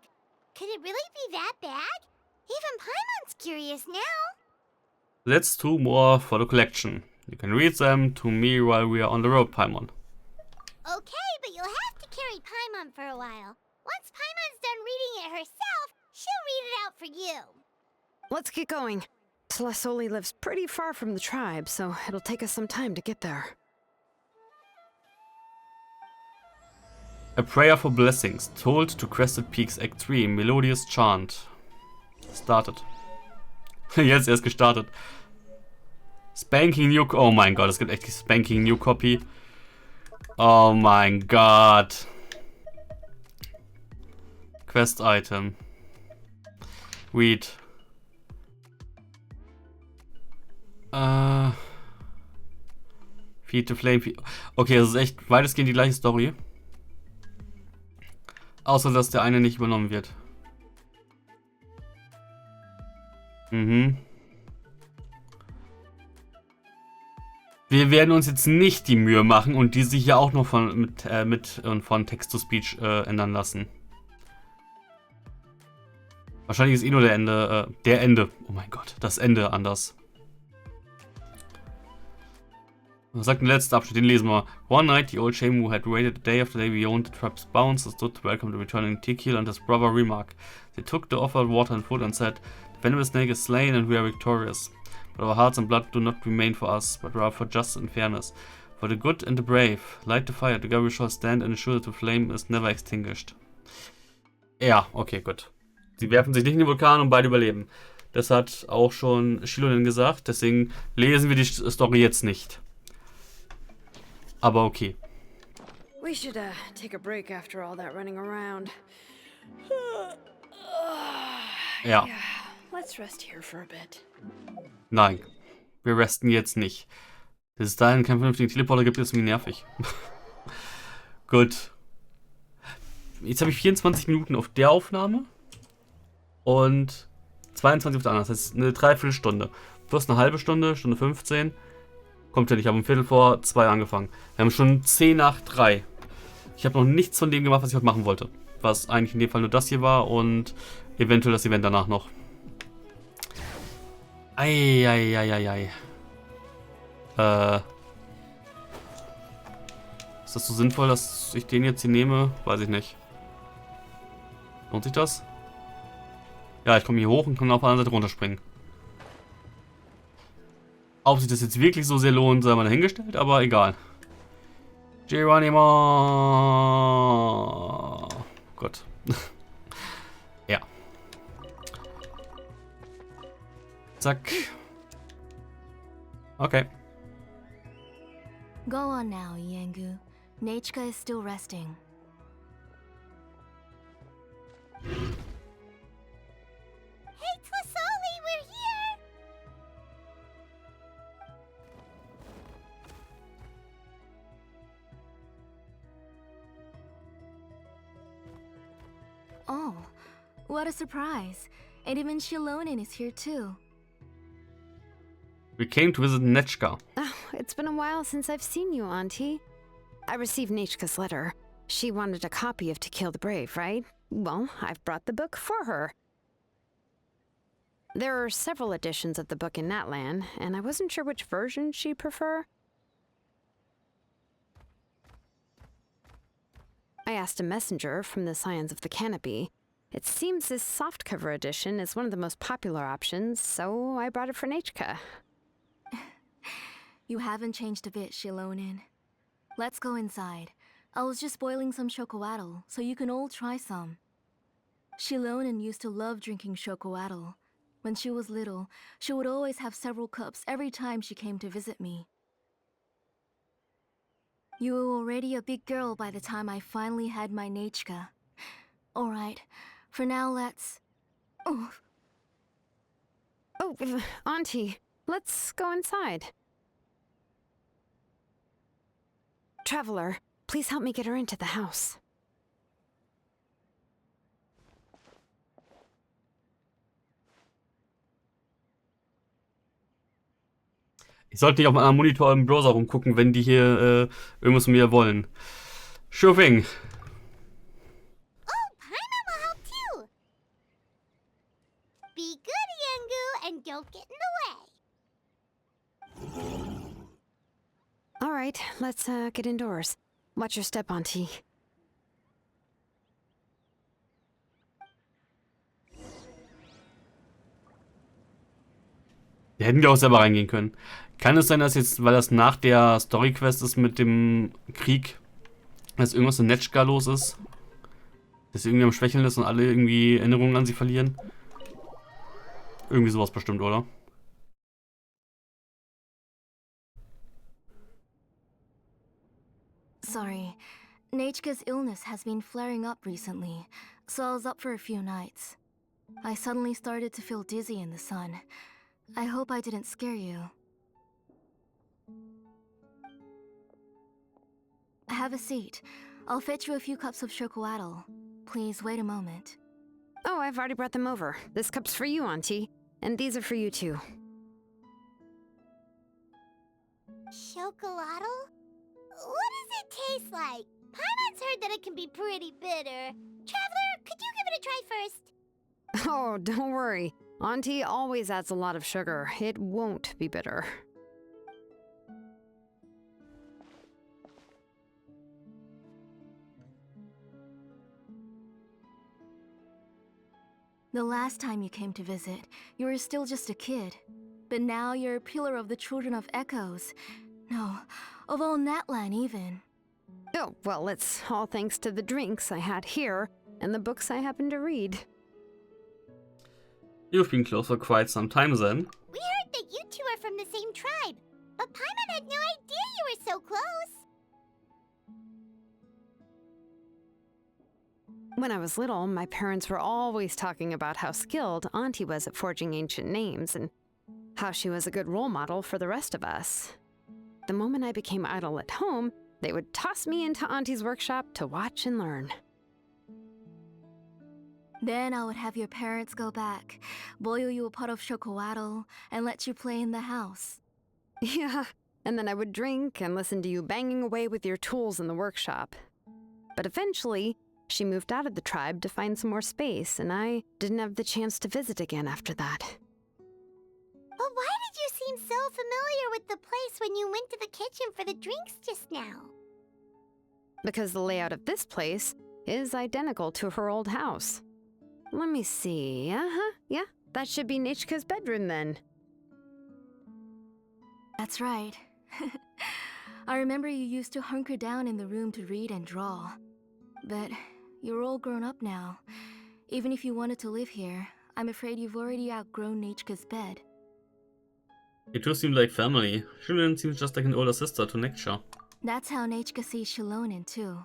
Could it really be that bad? Even Paimon's curious now. Let's do more for the collection. You can read them to me while we are on the road, Paimon. Okay, but you'll have to carry Paimon for a while. Once Paimon's done reading it herself, she'll read it out for you. Let's get going. Celesoli lives pretty far from the tribe, so it'll take us some time to get there. A prayer for blessings, told to Crested Peaks Act 3, melodious chant. Started. Jetzt erst gestartet. Spanking New... Oh mein Gott, es gibt echt die Spanking New Copy. Oh mein Gott. Quest Item. Read. Feed to Flame. Okay, das ist echt weitestgehend die gleiche Story. Außer, dass der eine nicht übernommen wird. Wir werden uns jetzt nicht die Mühe machen und die sich ja auch noch von Text-to-Speech ändern lassen. Wahrscheinlich ist eh nur der Ende. Oh mein Gott, das Ende anders. Was sagt der letzte Abschnitt? Den lesen wir. One night, the old shaman who had waited a day after day beyond the tribe's bounds stood to welcome the returning Tikil and his brother remark. They took the offered water and food and said, the venomous snake is slain and we are victorious. But our hearts and blood do not remain for us, but rather for justice and fairness. For the good and the brave, light the fire, together we shall stand and ensure that the flame is never extinguished. Ja, okay, gut. Sie werfen sich nicht in den Vulkan und beide überleben. Das hat auch schon Shilonen gesagt, deswegen lesen wir die Story jetzt nicht. Aber okay. We should take a break after all that running around. Ja. Let's rest here for a bit. Nein, wir resten jetzt nicht. Bis es dahin keinen vernünftigen Teleporter gibt, ist mir nervig. Gut. Jetzt habe ich 24 Minuten auf der Aufnahme und 22 auf der anderen. Das heißt eine Dreiviertelstunde. Plus eine halbe Stunde, Stunde 15. Kommt ja nicht, ich habe um 1:45 angefangen. Wir haben schon 2:50. Ich habe noch nichts von dem gemacht, was ich heute machen wollte. Was eigentlich in dem Fall nur das hier war und eventuell das Event danach noch. Eieieiei. Ist das so sinnvoll, dass ich den jetzt hier nehme? Weiß ich nicht. Lohnt sich das? Ja, ich komme hier hoch und kann auf der anderen Seite runterspringen. Ob sich das jetzt wirklich so sehr lohnt, sei mal dahingestellt, aber egal. Geronimo! Gut. Ja. Zack. Okay. Go on now, Yengu. Nachika is still resting. Hey, Tlasoli, we're here! Oh, what a surprise. And even Shilonen is here too. We came to visit Nechka. Oh, it's been a while since I've seen you, Auntie. I received Nachika's letter. She wanted a copy of To Kill the Brave, right? Well, I've brought the book for her. There are several editions of the book in Natlan, and I wasn't sure which version she'd prefer. I asked a messenger from the Scions of the Canopy. It seems this softcover edition is one of the most popular options, so I brought it for Nachika. You haven't changed a bit, Shilonen. Let's go inside. I was just boiling some chocoatl, so you can all try some. Shilonen used to love drinking chocoatl. When she was little, she would always have several cups every time she came to visit me. You were already a big girl by the time I finally had my Nachika. Alright, for now let's... Oh, Auntie, let's go inside. Traveler, please help me get her into the house. Ich sollte nicht auf meinem Monitor im Browser rumgucken, wenn die hier irgendwas von mir wollen. Sure thing. Oh, Paimon will help too! Be good, Yengu, and don't get in the way. right, let's get indoors. Watch your step, Auntie. Da hätten wir auch selber reingehen können. Kann es sein, dass jetzt, weil das nach der Story-Quest ist mit dem Krieg, dass irgendwas in Netschka los ist? Dass sie irgendwie am Schwächeln ist und alle irgendwie Erinnerungen an sie verlieren? Irgendwie sowas bestimmt, oder? Sorry. Nechka's illness has been flaring up recently, so I was up for a few nights. I suddenly started to feel dizzy in the sun. I hope I didn't scare you. Have a seat. I'll fetch you a few cups of chocolatl. Please wait a moment. Oh, I've already brought them over. This cup's for you, Auntie. And these are for you, too. Chocolatl? What does it taste like? Paimon's heard that it can be pretty bitter. Traveler, could you give it a try first? Oh, don't worry. Auntie always adds a lot of sugar. It won't be bitter. The last time you came to visit, you were still just a kid. But now you're a pillar of the Children of Echoes. No, of all Natlan even. Oh, well, it's all thanks to the drinks I had here and the books I happen to read. You've been close for quite some time then. We heard that you two are from the same tribe, but Paimon had no idea you were so close. When I was little, my parents were always talking about how skilled Auntie was at forging ancient names and how she was a good role model for the rest of us. The moment I became idle at home, they would toss me into Auntie's workshop to watch and learn. Then I would have your parents go back, boil you a pot of chocolatl, and let you play in the house. Yeah, and then I would drink and listen to you banging away with your tools in the workshop. But eventually, she moved out of the tribe to find some more space, and I didn't have the chance to visit again after that. But why did you seem so familiar with the place when you went to the kitchen for the drinks just now? Because the layout of this place is identical to her old house. Let me see. Yeah, that should be Nechka's bedroom then. That's right. I remember you used to hunker down in the room to read and draw. But you're all grown up now. Even if you wanted to live here, I'm afraid you've already outgrown Nechka's bed. You two seem like family. Julian seems just like an older sister to Nekcha. That's how Nechka sees Shilonen too.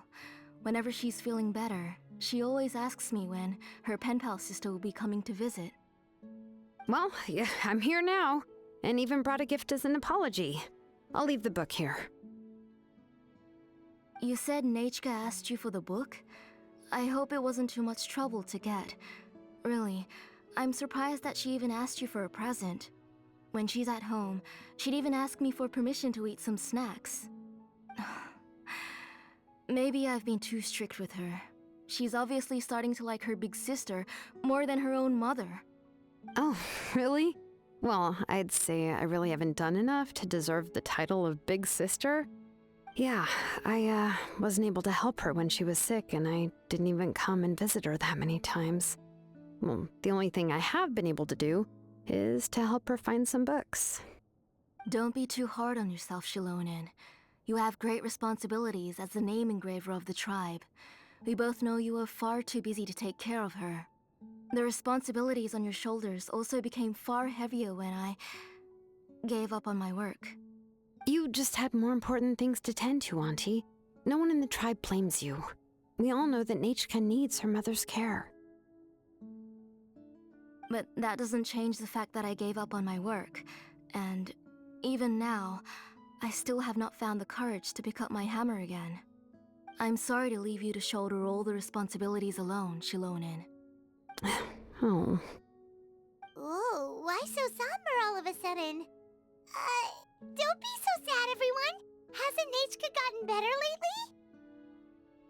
Whenever she's feeling better, she always asks me when her pen pal sister will be coming to visit. Well, yeah, I'm here now, and even brought a gift as an apology. I'll leave the book here. You said Nechka asked you for the book? I hope it wasn't too much trouble to get. Really, I'm surprised that she even asked you for a present. When she's at home, she'd even ask me for permission to eat some snacks. Maybe I've been too strict with her. She's obviously starting to like her big sister more than her own mother. Oh, really? Well, I'd say I really haven't done enough to deserve the title of big sister. Yeah, I wasn't able to help her when she was sick, and I didn't even come and visit her that many times. Well, the only thing I have been able to do is to help her find some books. Don't be too hard on yourself, Shilonen. You have great responsibilities as the name engraver of the tribe. We both know you are far too busy to take care of her. The responsibilities on your shoulders also became far heavier when I gave up on my work. You just had more important things to tend to, Auntie. No one in the tribe blames you. We all know that Nechka needs her mother's care. But that doesn't change the fact that I gave up on my work. And even now, I still have not found the courage to pick up my hammer again. I'm sorry to leave you to shoulder all the responsibilities alone, Shilonen. Oh. Ooh, why so somber all of a sudden? Don't be so sad, everyone. Hasn't Nechka gotten better lately?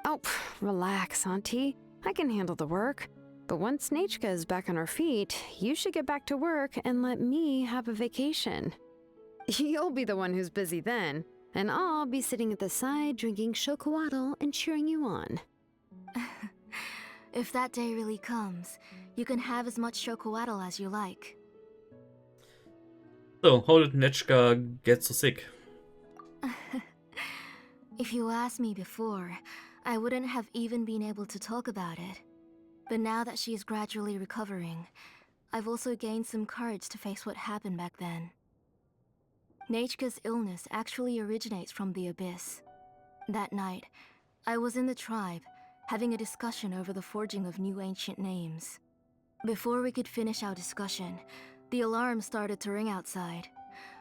Oh, relax, Auntie. I can handle the work. But once Nechka is back on her feet, you should get back to work and let me have a vacation. You'll be the one who's busy then. And I'll be sitting at the side drinking chocolatl and cheering you on. If that day really comes, you can have as much chocolatl as you like. So, how did Nechka get so sick? If you asked me before, I wouldn't have even been able to talk about it. But now that she is gradually recovering, I've also gained some courage to face what happened back then. Nechka's illness actually originates from the Abyss. That night, I was in the tribe, having a discussion over the forging of new ancient names. Before we could finish our discussion, the alarm started to ring outside.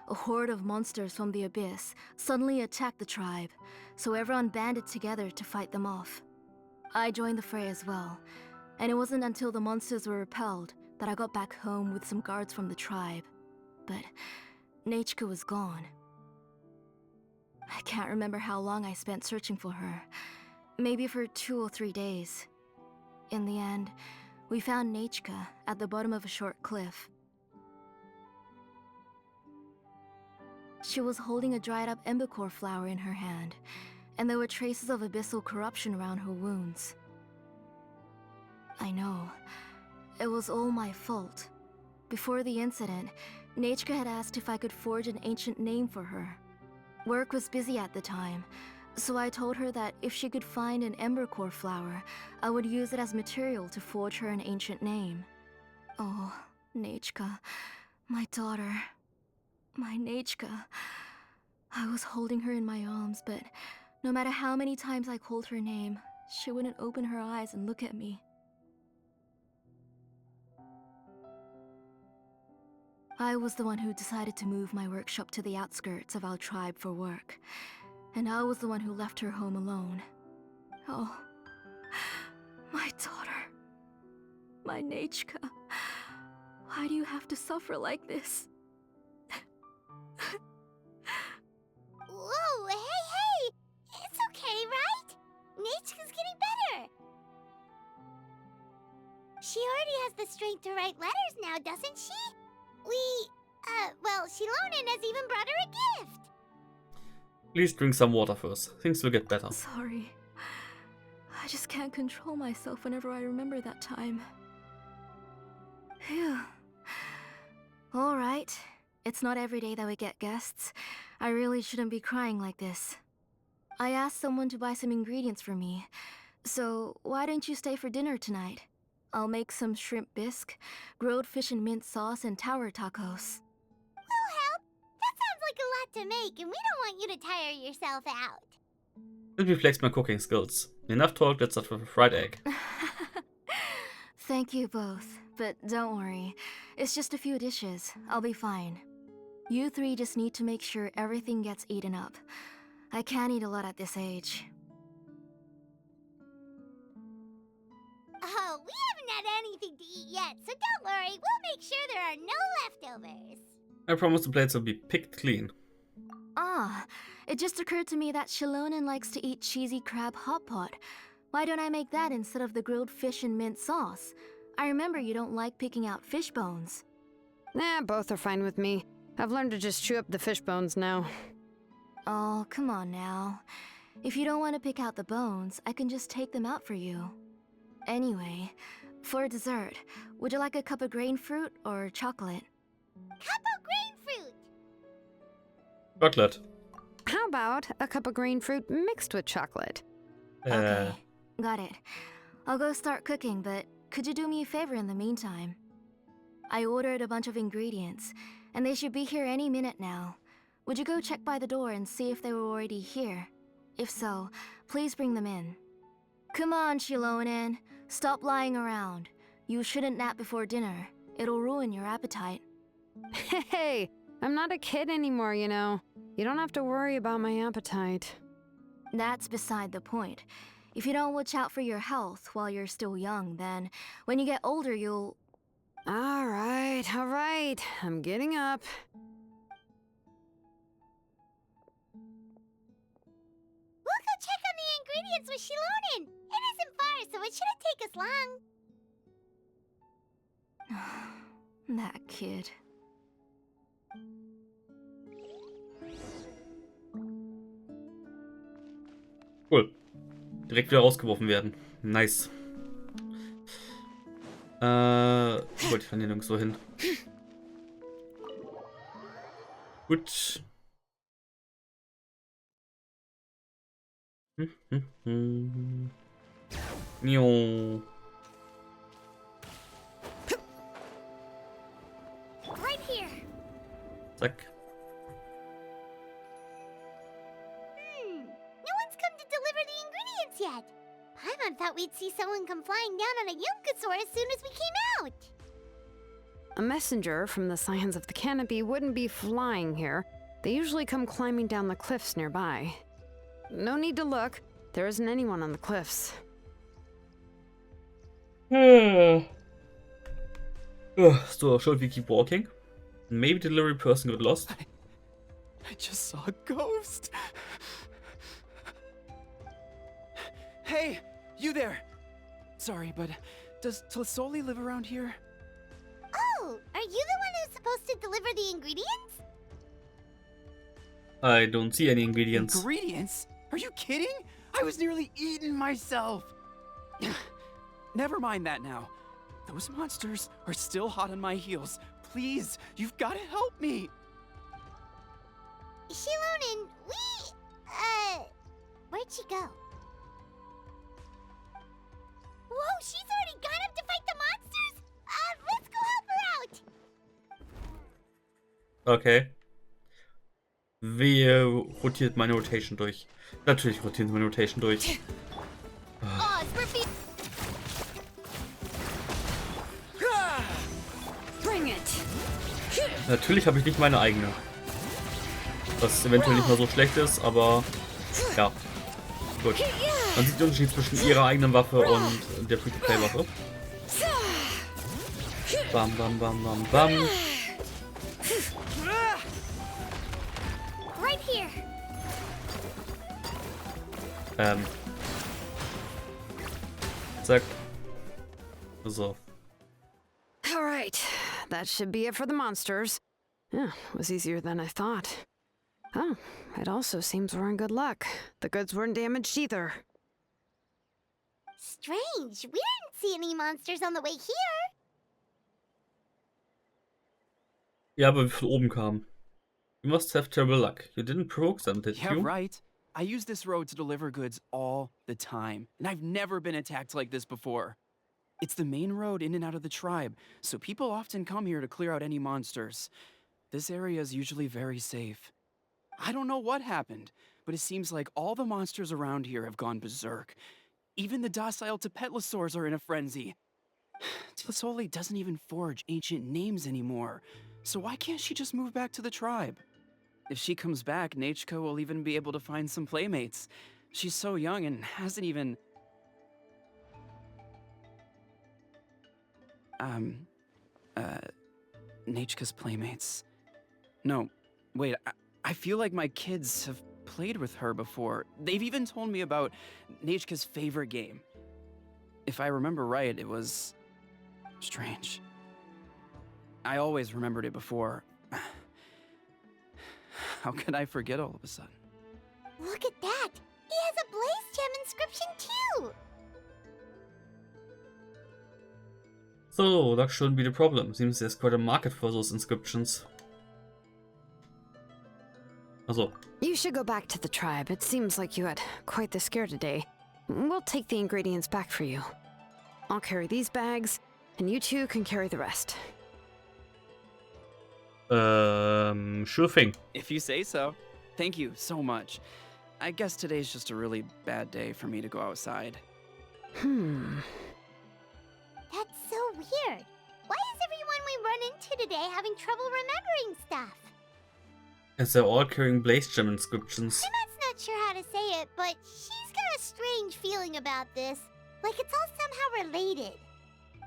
A horde of monsters from the Abyss suddenly attacked the tribe, so everyone banded together to fight them off. I joined the fray as well, and it wasn't until the monsters were repelled that I got back home with some guards from the tribe. But Nechka was gone. I can't remember how long I spent searching for her. Maybe for 2 or 3 days. In the end, we found Nechka at the bottom of a short cliff. She was holding a dried up embercore flower in her hand, and there were traces of abyssal corruption around her wounds. I know. It was all my fault. Before the incident, Nechka had asked if I could forge an ancient name for her. Work was busy at the time, so I told her that if she could find an embercore flower, I would use it as material to forge her an ancient name. Oh, Nechka, my daughter. My Nechka. I was holding her in my arms, but no matter how many times I called her name, she wouldn't open her eyes and look at me. I was the one who decided to move my workshop to the outskirts of our tribe for work, and I was the one who left her home alone. Oh, my daughter. My Nechka. Why do you have to suffer like this? Whoa, hey! It's okay, right? Nechka's getting better. She already has the strength to write letters now, doesn't she? Well, Shilonen has even brought her a gift. Please drink some water first. Things will get better. Sorry. I just can't control myself whenever I remember that time. Phew. Alright. It's not every day that we get guests. I really shouldn't be crying like this. I asked someone to buy some ingredients for me. So, why don't you stay for dinner tonight? I'll make some shrimp bisque, grilled fish and mint sauce, and tower tacos. We'll help. That sounds like a lot to make, and we don't want you to tire yourself out. Let me flex my cooking skills. Enough talk, let's start with a fried egg. Thank you both, but don't worry. It's just a few dishes. I'll be fine. You three just need to make sure everything gets eaten up. I can't eat a lot at this age. Oh, we haven't had anything to eat yet, so don't worry. We'll make sure there are no leftovers. I promise the plates will be picked clean. Ah, it just occurred to me that Shilonen likes to eat cheesy crab hot pot. Why don't I make that instead of the grilled fish and mint sauce? I remember you don't like picking out fish bones. Nah, both are fine with me. I've learned to just chew up the fish bones now. Oh, come on now. If you don't want to pick out the bones, I can just take them out for you. Anyway, for dessert, would you like a cup of grain fruit or chocolate? Cup of grain fruit. Chocolate. How about a cup of green fruit mixed with chocolate? Okay, got it. I'll go start cooking, but could you do me a favor in the meantime? I ordered a bunch of ingredients, and they should be here any minute now. Would you go check by the door and see if they were already here? If so, please bring them in. Come on, Shilonen. Stop lying around. You shouldn't nap before dinner. It'll ruin your appetite. Hey, I'm not a kid anymore, you know. You don't have to worry about my appetite. That's beside the point. If you don't watch out for your health while you're still young, then when you get older, you'll... All right. I'm getting up. We'll go check on the ingredients with Shilonen. It isn't far, so it shouldn't take us long. That kid. Cool. Direkt wieder rausgeworfen werden. Nice. Gut, ich kann hier nirgends so hin. Gut. Jo. Right here. Zack. No one's come to deliver the ingredients yet. Paimon thought we'd see someone come flying down on a Yunkasaur as soon as we came out. A messenger from the Scions of the Canopy wouldn't be flying here. They usually come climbing down the cliffs nearby. No need to look. There isn't anyone on the cliffs. So, should we keep walking? Maybe the delivery person got lost. I just saw a ghost. Hey, you there. Sorry, but does Tlisoli live around here? Oh, are you the one who's supposed to deliver the ingredients? I don't see any ingredients. Ingredients? Are you kidding? I was nearly eaten myself. Never mind that now. Those monsters are still hot on my heels. Please, you've got to help me. Shilonen, where'd she go? Whoa, she's already gone up to fight the monsters? Let's go help her out. Okay. Wer rotiert meine Rotation durch? Natürlich rotiert meine Rotation durch. Oh, Smurfy. Bring it! Natürlich habe ich nicht meine eigene. Was eventuell nicht mal so schlecht ist, aber ja. Gut. Man sieht den Unterschied zwischen ihrer eigenen Waffe und der Free-to-Play-Waffe. Bam, bam, bam, bam, bam. Right here. Zack. So. All right, that should be it for the monsters. Yeah, it was easier than I thought. Oh, it also seems we're in good luck. The goods weren't damaged either. Strange. We didn't see any monsters on the way here. Ja, aber wir von oben kamen. You must have terrible luck. You didn't provoke them, did Yeah, you? right. I use this road to deliver goods all the time, and I've never been attacked like this before. It's the main road in and out of the tribe, so people often come here to clear out any monsters. This area is usually very safe. I don't know what happened, but it seems like all the monsters around here have gone berserk. Even the docile Tepetlosaurs are in a frenzy. Tlisoli doesn't even forge ancient names anymore, so why can't she just move back to the tribe? If she comes back, Nachko will even be able to find some playmates. She's so young and hasn't even... Nachka's playmates. No, wait, I feel like my kids have played with her before. They've even told me about Nachka's favorite game. If I remember right, it was... strange. I always remembered it before. How could I forget all of a sudden? Look at that. He has a Blaze Gem inscription too. So, that shouldn't be the problem. Seems there's quite a market for those inscriptions. Also. You should go back to the tribe. It seems like you had quite the scare today. We'll take the ingredients back for you. I'll carry these bags, and you two can carry the rest. Sure thing. If you say so. Thank you so much. I guess today's just a really bad day for me to go outside. That's so weird. Why is everyone we run into today having trouble remembering stuff? As they're all carrying Blaze Gem inscriptions. Emma's not sure how to say it, but she's got a strange feeling about this. Like it's all somehow related.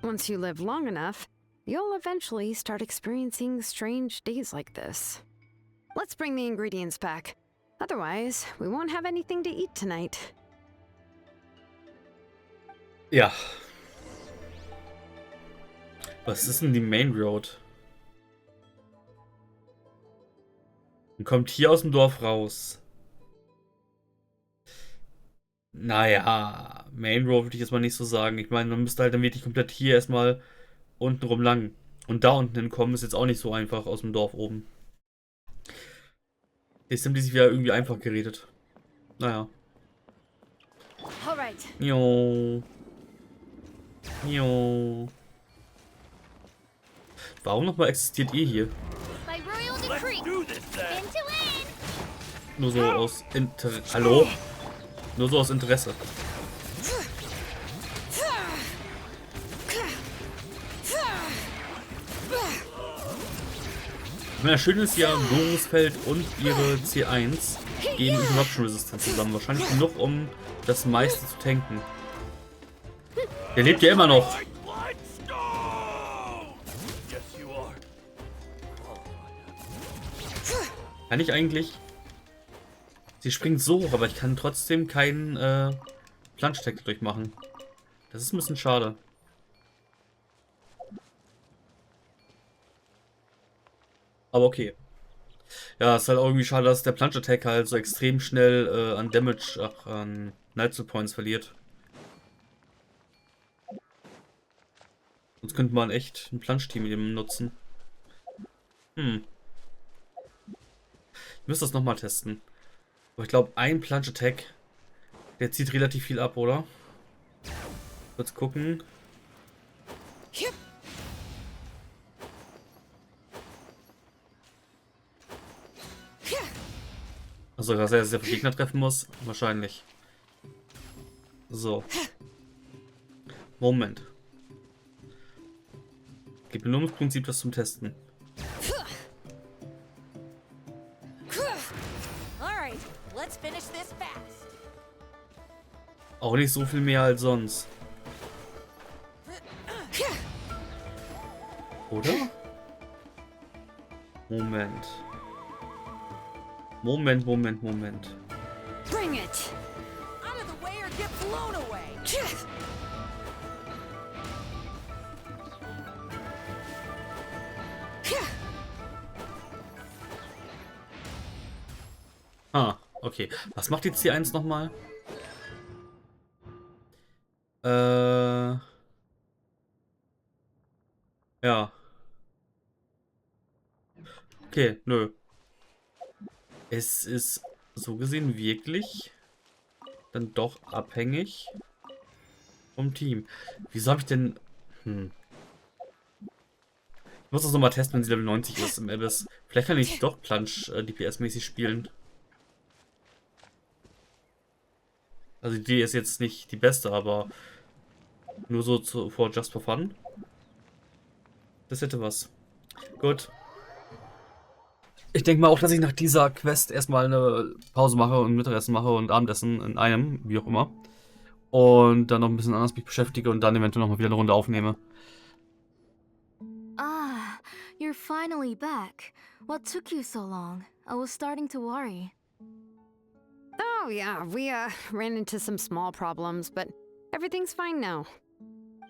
Once you live long enough, you'll eventually start experiencing strange days like this. Let's bring the ingredients back. Otherwise, we won't have anything to eat tonight. Ja. Was ist denn die Main Road? Und kommt hier aus dem Dorf raus. Naja, Main Road würde ich jetzt mal nicht so sagen. Ich meine, man müsste halt dann wirklich komplett hier erstmal unten rum lang. Und da unten hinkommen ist jetzt auch nicht so einfach aus dem Dorf oben. Jetzt haben die sich wieder irgendwie einfach geredet. Naja. Alright. Jo. Jo. Warum nochmal existiert ihr hier? By royal decree. Spin to win. Nur so aus Interesse. Hallo? Nur so aus Interesse. Ich meine, das Schöne ist ja, Borisfeld und ihre C1 gehen Interruption Resistance zusammen. Wahrscheinlich genug, um das meiste zu tanken. Der lebt ja immer noch. Kann ich eigentlich... Sie springt so hoch, aber ich kann trotzdem keinen Planschtext durchmachen. Das ist ein bisschen schade. Aber okay. Ja, ist halt auch irgendwie schade, dass der Plunge-Attack halt so extrem schnell an Damage, an Nightfall Points verliert. Sonst könnte man echt ein Plunge-Team mit dem nutzen. Ich müsste das nochmal testen. Aber ich glaube, ein Plunge-Attack, der zieht relativ viel ab, oder? Kurz gucken. Also, dass er jetzt auf Gegner treffen muss? Wahrscheinlich. So. Moment. Gib mir nur im Prinzip das zum Testen. Alright, let's finish this fast. Auch nicht so viel mehr als sonst. Oder? Moment. Moment. Bring it. Out of the way or get blown away. Ah, okay. Was macht die C1 nochmal? Ja. Okay, nö. Es ist so gesehen wirklich dann doch abhängig vom Team. Wieso habe ich denn... Ich muss das nochmal testen, wenn sie Level 90 ist im Abyss. Vielleicht kann ich doch Plunge DPS-mäßig spielen. Also die Idee ist jetzt nicht die beste, aber nur so for just for fun. Das hätte was. Gut. Ich denke mal auch, dass ich nach dieser Quest erstmal eine Pause mache und Mittagessen mache und Abendessen in einem, wie auch immer. Und dann noch ein bisschen anders mich beschäftige und dann eventuell nochmal wieder eine Runde aufnehme. Ah, you're finally back. What took you so long? I was starting to worry. Oh, yeah, we ran into some small problems, but everything's fine now.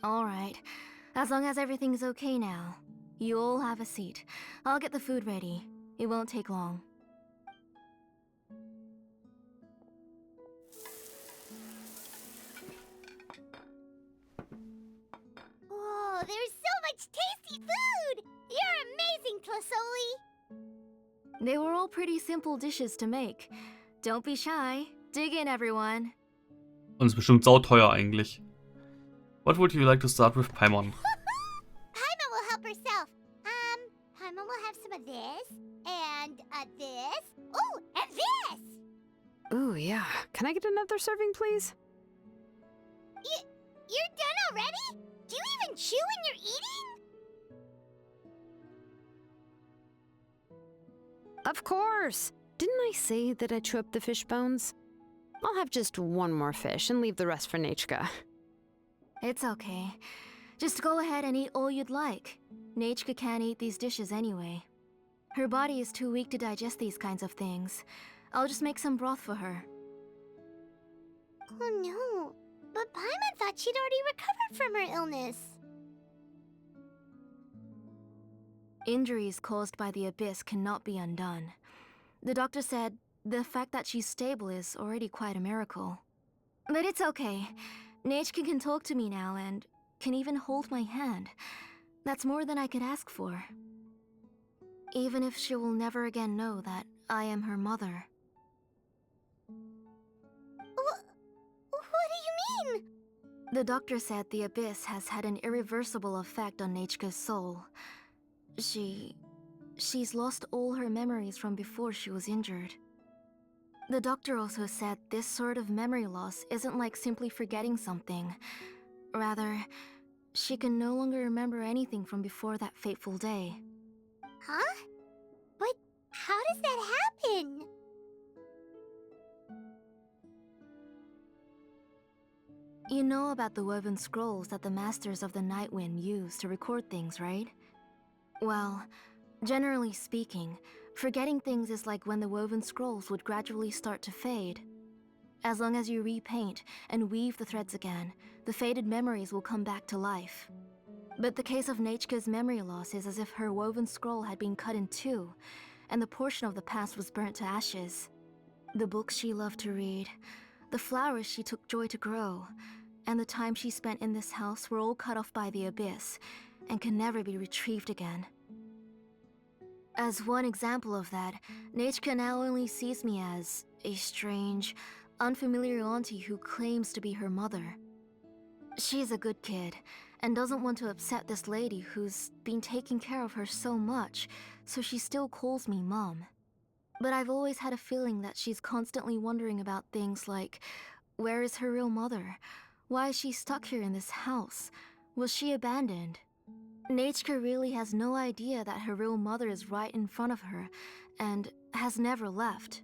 Alright, as long as everything's okay now. You all have a seat. I'll get the food ready. It won't take long. Whoa, there's so much tasty food! You're amazing, Closoli! They were all pretty simple dishes to make. Don't be shy. Dig in, everyone. Und ist bestimmt sauteuer eigentlich. What would you like to start with, Paimon? Paimon will help herself. Paimon will have some of this, and this. Oh, and this! Ooh, yeah. Can I get another serving, please? You're done already? Do you even chew when you're eating? Of course. Didn't I say that I chew up the fish bones? I'll have just one more fish and leave the rest for Nachka. It's okay. Just go ahead and eat all you'd like. Nachka can't eat these dishes anyway. Her body is too weak to digest these kinds of things. I'll just make some broth for her. Oh no, but Paimon thought she'd already recovered from her illness. Injuries caused by the abyss cannot be undone. The doctor said the fact that she's stable is already quite a miracle. But it's okay. Neitchka can talk to me now and can even hold my hand. That's more than I could ask for. Even if she will never again know that I am her mother. What do you mean? The doctor said the abyss has had an irreversible effect on Neitchka's soul. She's lost all her memories from before she was injured. The doctor also said this sort of memory loss isn't like simply forgetting something. Rather, she can no longer remember anything from before that fateful day. Huh? But how does that happen? You know about the woven scrolls that the Masters of the Night Wind use to record things, right? Well, generally speaking, forgetting things is like when the woven scrolls would gradually start to fade. As long as you repaint and weave the threads again, the faded memories will come back to life. But the case of Neitchka's memory loss is as if her woven scroll had been cut in two, and the portion of the past was burnt to ashes. The books she loved to read, the flowers she took joy to grow, and the time she spent in this house were all cut off by the abyss, and can never be retrieved again. As one example of that, Neitchka now only sees me as a strange, unfamiliar auntie who claims to be her mother. She's a good kid, and doesn't want to upset this lady who's been taking care of her so much, so she still calls me Mom. But I've always had a feeling that she's constantly wondering about things like, where is her real mother? Why is she stuck here in this house? Was she abandoned? Neitchka really has no idea that her real mother is right in front of her, and has never left.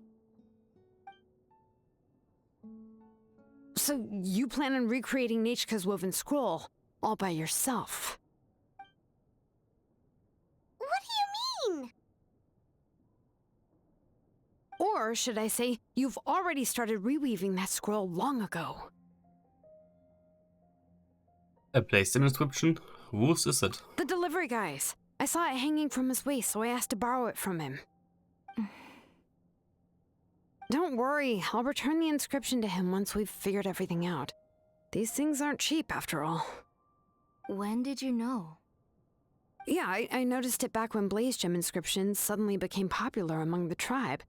So you plan on recreating Neitchka's woven scroll all by yourself? What do you mean? Or should I say, you've already started reweaving that scroll long ago? Placed in description. Whose is it? The delivery guy's. I saw it hanging from his waist, so I asked to borrow it from him. Don't worry, I'll return the inscription to him once we've figured everything out. These things aren't cheap, after all. When did you know? Yeah, I noticed it back when blaze gem inscriptions suddenly became popular among the tribe.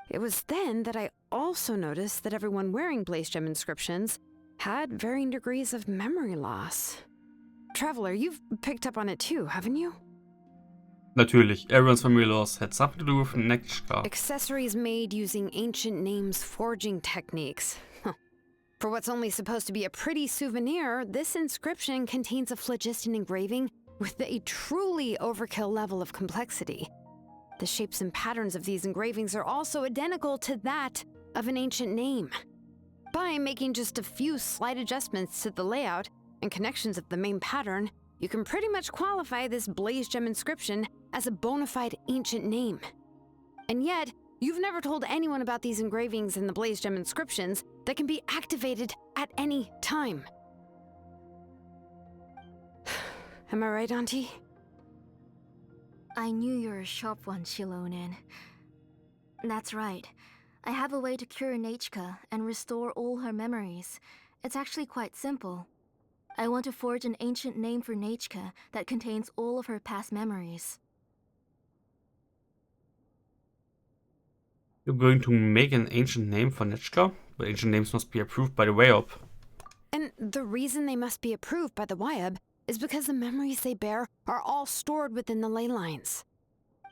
It was then that I also noticed that everyone wearing blaze gem inscriptions had varying degrees of memory loss. Traveler, you've picked up on it too, haven't you? Natürlich, everyone's memory loss had something to do with Neitchka. Accessories made using ancient names forging techniques. For what's only supposed to be a pretty souvenir, this inscription contains a phlogiston engraving with a truly overkill level of complexity. The shapes and patterns of these engravings are also identical to that of an ancient name. By making just a few slight adjustments to the layout and connections of the main pattern, you can pretty much qualify this blaze gem inscription as a bona fide ancient name. And yet, you've never told anyone about these engravings in the blaze gem inscriptions that can be activated at any time. Am I right, Auntie? I knew you were a sharp one, Shilonen. That's right. I have a way to cure Neitchka and restore all her memories. It's actually quite simple. I want to forge an ancient name for Neitchka that contains all of her past memories. You're going to make an ancient name for Neitchka? But ancient names must be approved by the way up. And the reason they must be approved by the Wyab is because the memories they bear are all stored within the ley lines.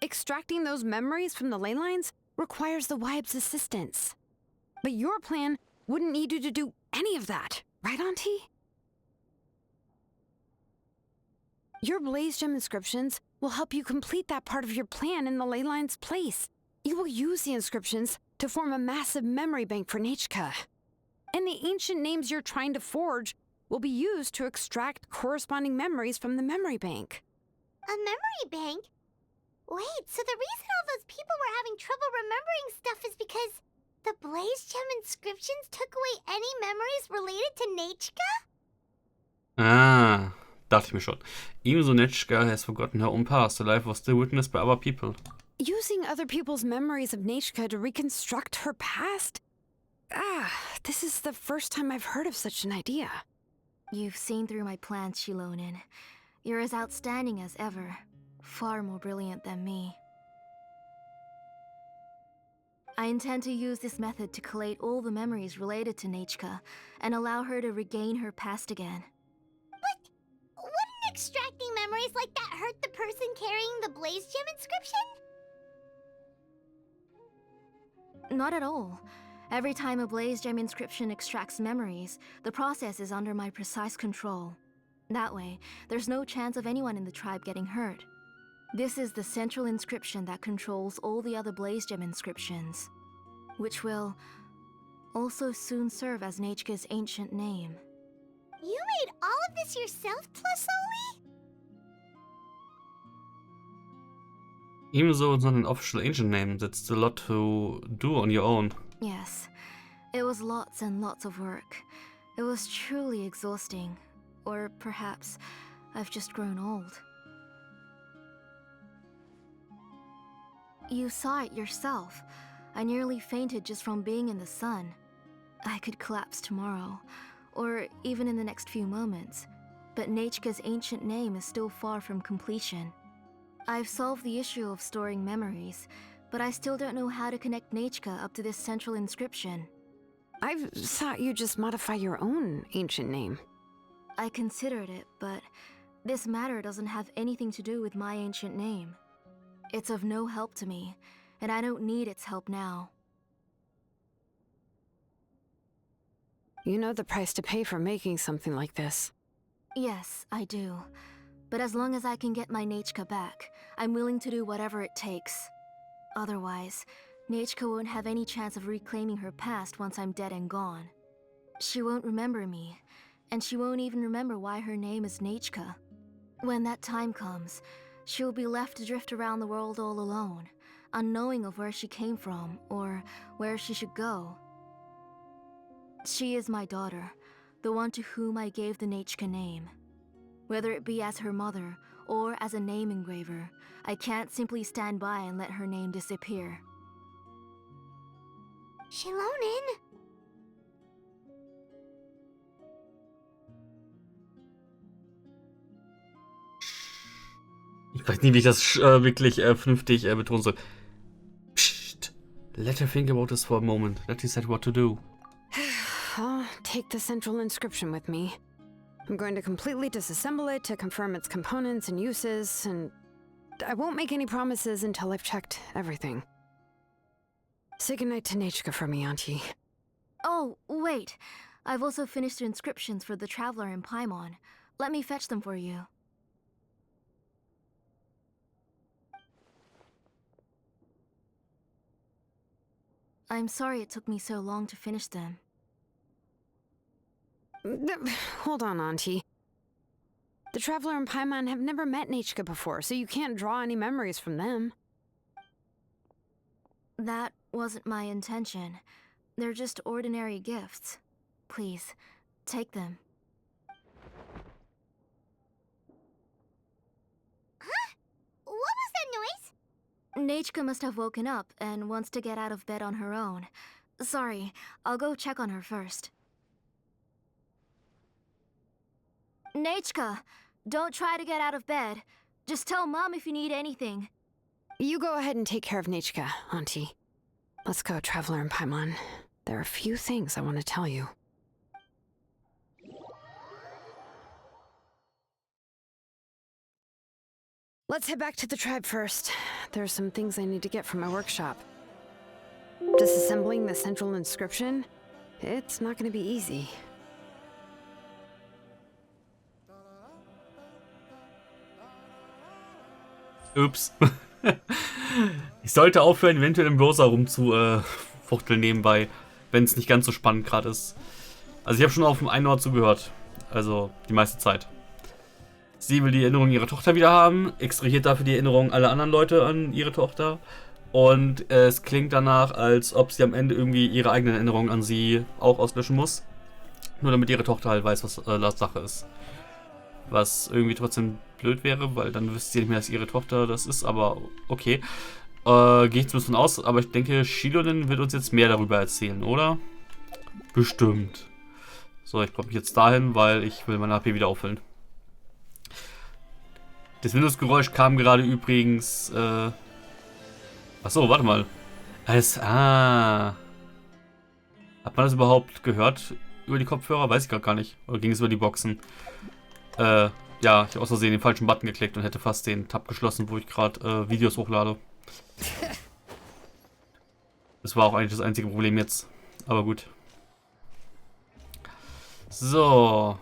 Extracting those memories from the ley lines requires the Wyab's assistance. But your plan wouldn't need you to do any of that, right, Auntie? Your blaze gem inscriptions will help you complete that part of your plan in the ley line's place. You will use the inscriptions to form a massive memory bank for Neitchka. And the ancient names you're trying to forge will be used to extract corresponding memories from the memory bank. A memory bank? Wait, so the reason all those people were having trouble remembering stuff is because the blaze gem inscriptions took away any memories related to Neitchka? Ah, dachte ich mir schon. Even though Neitchka has forgotten her own past, her life was still witnessed by other people. Using other people's memories of Neitchka to reconstruct her past? This is the first time I've heard of such an idea. You've seen through my plans, Shilonin. You're as outstanding as ever. Far more brilliant than me. I intend to use this method to collate all the memories related to Nechka and allow her to regain her past again. But wouldn't extracting memories like that hurt the person carrying the Blaze Gem inscription? Not at all. Every time a Blaze Gem inscription extracts memories, the process is under my precise control. That way, there's no chance of anyone in the tribe getting hurt. This is the central inscription that controls all the other Blaze Gem inscriptions, which will also soon serve as Nechka's ancient name. You made all of this yourself, Tlasoli? Even though it's not an official ancient name, that's still a lot to do on your own. Yes, it was lots and lots of work. It was truly exhausting. Or perhaps I've just grown old. You saw it yourself. I nearly fainted just from being in the sun. I could collapse tomorrow, or even in the next few moments. But Nechka's ancient name is still far from completion. I've solved the issue of storing memories, but I still don't know how to connect Nechka up to this central inscription. I thought you'd just modify your own ancient name. I considered it, but this matter doesn't have anything to do with my ancient name. It's of no help to me, and I don't need its help now. You know the price to pay for making something like this. Yes, I do. But as long as I can get my Nechka back, I'm willing to do whatever it takes. Otherwise, Nechka won't have any chance of reclaiming her past once I'm dead and gone. She won't remember me, and she won't even remember why her name is Nechka. When that time comes, she'll be left to drift around the world all alone, unknowing of where she came from or where she should go. She is my daughter, the one to whom I gave the Nechka name. Whether it be as her mother or as a name engraver, I can't simply stand by and let her name disappear. Shilonin? Ich weiß nie, wie ich das wirklich vernünftig betonen soll. Psst. Let her think about this for a moment. Let her decide what to do. I'll take the central inscription with me. I'm going to completely disassemble it to confirm its components and uses, and I won't make any promises until I've checked everything. Say goodnight to Nechka for me, Auntie. Oh, wait. I've also finished the inscriptions for the Traveler in Paimon. Let me fetch them for you. I'm sorry it took me so long to finish them. Hold on, Auntie. The Traveler and Paimon have never met Nechka before, so you can't draw any memories from them. That wasn't my intention. They're just ordinary gifts. Please, take them. Huh? What was that noise? Nechka must have woken up and wants to get out of bed on her own. Sorry, I'll go check on her first. Nechka, don't try to get out of bed. Just tell Mom if you need anything. You go ahead and take care of Nechka, Auntie. Let's go, Traveler and Paimon. There are a few things I want to tell you. Let's head back to the tribe first. There are some things I need to get from my workshop. Disassembling the central inscription? It's not going to be easy. Ups. Ich sollte aufhören, eventuell im Browser rumzufuchteln nebenbei, wenn es nicht ganz so spannend gerade ist. Also ich habe schon auf dem einen Ohr zugehört. Also die meiste Zeit. Sie will die Erinnerung ihrer Tochter wieder haben, extrahiert dafür die Erinnerung aller anderen Leute an ihre Tochter. Und es klingt danach, als ob sie am Ende irgendwie ihre eigenen Erinnerungen an sie auch auslöschen muss. Nur damit ihre Tochter halt weiß, was Sache ist. Was irgendwie trotzdem blöd wäre, weil dann wüsste sie nicht mehr, dass ihre Tochter das ist, aber okay. Gehe ich zumindest von aus, aber ich denke, Shilonin wird uns jetzt mehr darüber erzählen, oder? Bestimmt. So, ich komme jetzt dahin, weil ich will meine HP wieder auffüllen. Das Windows-Geräusch kam gerade übrigens, Achso, warte mal. Hat man das überhaupt gehört über die Kopfhörer? Weiß ich gerade gar nicht. Oder ging es über die Boxen? Ja, ich habe aus Versehen den falschen Button geklickt und hätte fast den Tab geschlossen, wo ich gerade Videos hochlade. Das war auch eigentlich das einzige Problem jetzt. Aber gut. So.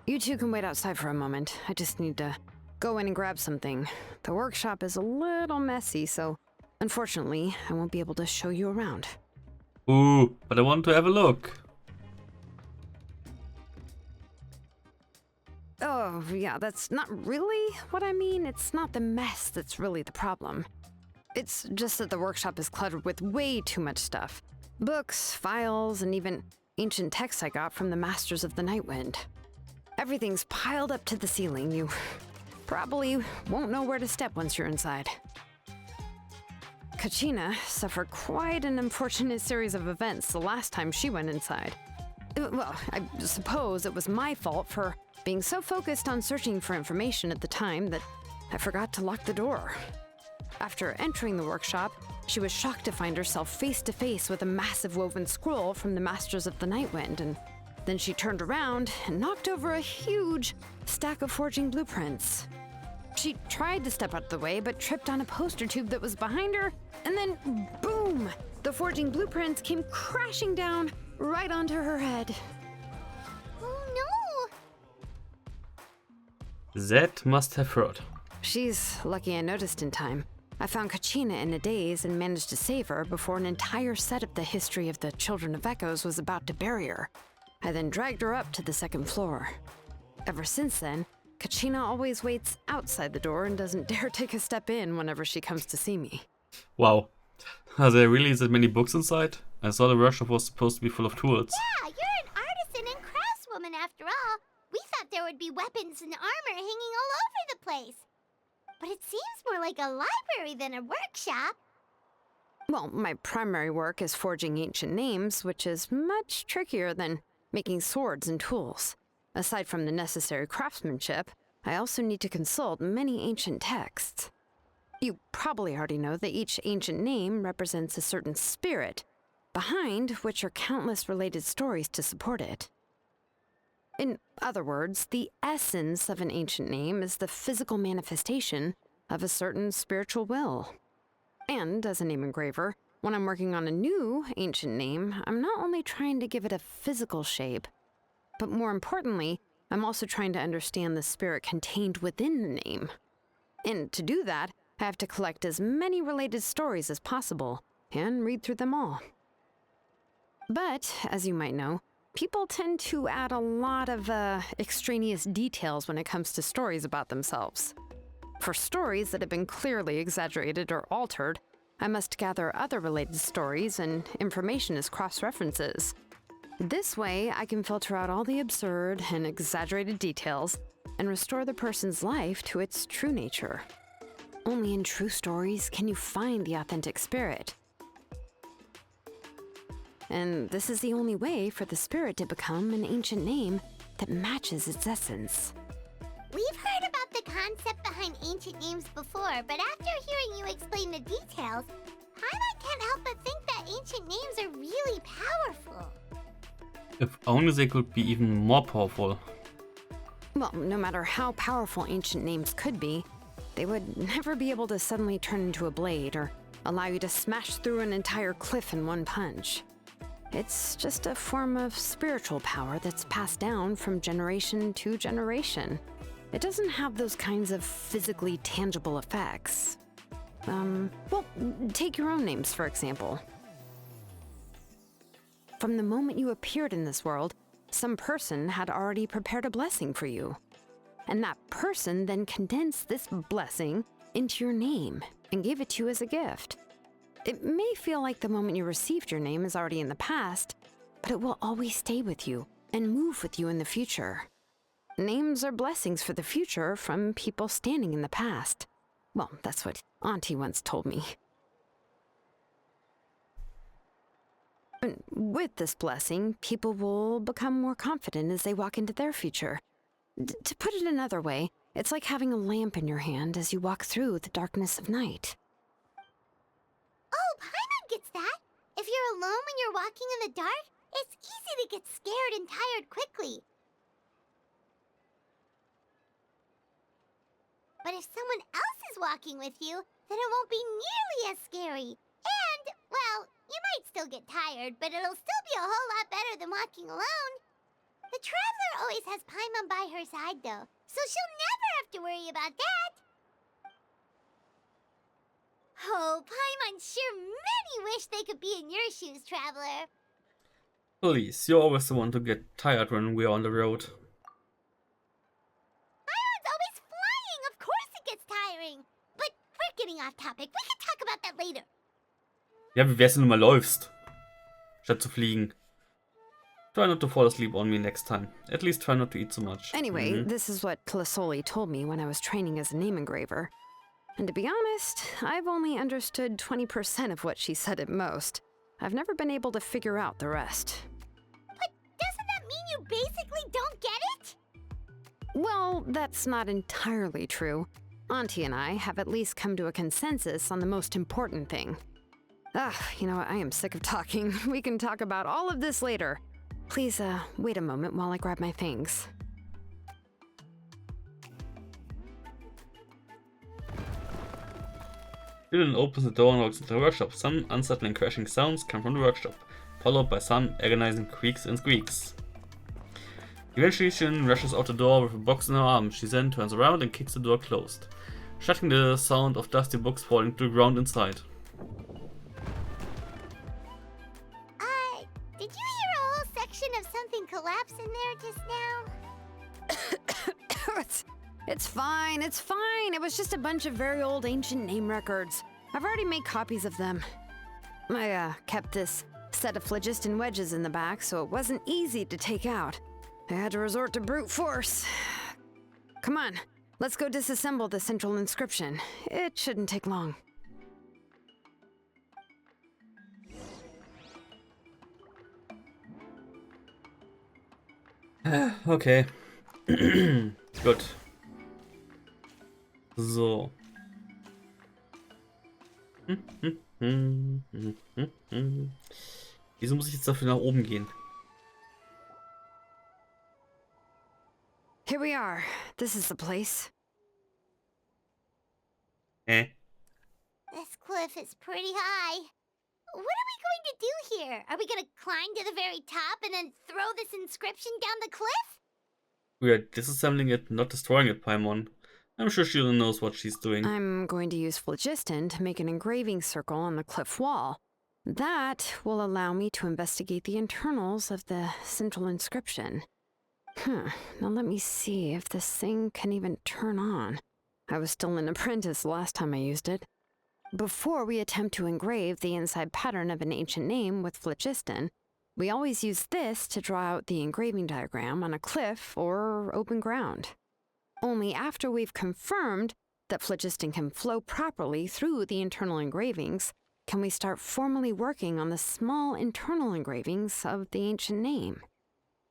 You two can wait outside for a moment. I just need to go in and grab something. The workshop is a little messy, so unfortunately, I won't be able to show you around. Ooh, but I want to have a look. Oh, yeah, that's not really what I mean. It's not the mess that's really the problem. It's just that the workshop is cluttered with way too much stuff. Books, files, and even ancient texts I got from the Masters of the Nightwind. Everything's piled up to the ceiling. You probably won't know where to step once you're inside. Kachina suffered quite an unfortunate series of events the last time she went inside. Well, I suppose it was my fault for being so focused on searching for information at the time that I forgot to lock the door. After entering the workshop, she was shocked to find herself face to face with a massive woven scroll from the Masters of the Nightwind, and then she turned around and knocked over a huge stack of forging blueprints. She tried to step out of the way, but tripped on a poster tube that was behind her, and then boom! The forging blueprints came crashing down right onto her head. Oh no! That must have hurt. She's lucky I noticed in time. I found Kachina in a daze and managed to save her before an entire set of the history of the Children of Echoes was about to bury her. I then dragged her up to the second floor. Ever since then, Kachina always waits outside the door and doesn't dare take a step in whenever she comes to see me. Wow. Are there really that many books inside? I thought the workshop was supposed to be full of tools. Yeah, you're an artisan and craftswoman after all. We thought there would be weapons and armor hanging all over the place. But it seems more like a library than a workshop. Well, my primary work is forging ancient names, which is much trickier than making swords and tools. Aside from the necessary craftsmanship, I also need to consult many ancient texts. You probably already know that each ancient name represents a certain spirit, behind which are countless related stories to support it. In other words, the essence of an ancient name is the physical manifestation of a certain spiritual will. And as a name engraver, when I'm working on a new ancient name, I'm not only trying to give it a physical shape, but more importantly, I'm also trying to understand the spirit contained within the name. And to do that, I have to collect as many related stories as possible and read through them all. But, as you might know, people tend to add a lot of extraneous details when it comes to stories about themselves. For stories that have been clearly exaggerated or altered, I must gather other related stories and information as cross-references. This way, I can filter out all the absurd and exaggerated details and restore the person's life to its true nature. Only in true stories can you find the authentic spirit. And this is the only way for the spirit to become an ancient name that matches its essence. We've heard about the concept behind ancient names before, but after hearing you explain the details, Paimon can't help but think that ancient names are really powerful. If only they could be even more powerful. Well, no matter how powerful ancient names could be, they would never be able to suddenly turn into a blade or allow you to smash through an entire cliff in one punch. It's just a form of spiritual power that's passed down from generation to generation. It doesn't have those kinds of physically tangible effects. Well, take your own names, for example. From the moment you appeared in this world, some person had already prepared a blessing for you. And that person then condensed this blessing into your name and gave it to you as a gift. It may feel like the moment you received your name is already in the past, but it will always stay with you and move with you in the future. Names are blessings for the future from people standing in the past. Well, that's what Auntie once told me. And with this blessing, people will become more confident as they walk into their future. To put it another way, it's like having a lamp in your hand as you walk through the darkness of night. Oh, Paimon gets that. If you're alone when you're walking in the dark, it's easy to get scared and tired quickly. But if someone else is walking with you, then it won't be nearly as scary. And, well, you might still get tired, but it'll still be a whole lot better than walking alone. The Traveler always has Paimon by her side, though, so she'll never have to worry about that. Oh, Paimon sure many wish they could be in your shoes, Traveler. Please, you're always the one to get tired when we're on the road. Paimon's always flying, of course it gets tiring. But we're getting off topic, we can talk about that later. Ja, wie wär's, wenn du mal läufst, statt zu fliegen? Try not to fall asleep on me next time. At least try not to eat so much. Anyway, this is what Clisoli told me when I was training as a name engraver. And to be honest, I've only understood 20% of what she said at most. I've never been able to figure out the rest. But doesn't that mean you basically don't get it? Well, that's not entirely true. Auntie and I have at least come to a consensus on the most important thing. You know, I am sick of talking. We can talk about all of this later. Please, wait a moment while I grab my things. Dylan opens the door and walks into the workshop. Some unsettling crashing sounds come from the workshop, followed by some agonizing creaks and squeaks. Eventually, Shin rushes out the door with a box in her arm. She then turns around and kicks the door closed, shutting the sound of dusty books falling to the ground inside. Did you hear a whole section of something collapse in there just now? It's fine, it's fine. It was just a bunch of very old ancient name records. I've already made copies of them. I kept this set of phlogiston wedges in the back, so it wasn't easy to take out. I had to resort to brute force. Come on, let's go disassemble the central inscription. It shouldn't take long. Okay. Gut. So. Wieso muss ich jetzt dafür nach oben gehen? Here we are. This is the place. This cliff is pretty high. What are we going to do here? Are we going to climb to the very top and then throw this inscription down the cliff? We are disassembling it, not destroying it, Paimon. I'm sure she knows what she's doing. I'm going to use phlogiston to make an engraving circle on the cliff wall. That will allow me to investigate the internals of the central inscription. Now let me see if this thing can even turn on. I was still an apprentice last time I used it. Before we attempt to engrave the inside pattern of an ancient name with phlogiston, we always use this to draw out the engraving diagram on a cliff or open ground. Only after we've confirmed that phlogiston can flow properly through the internal engravings can we start formally working on the small internal engravings of the ancient name.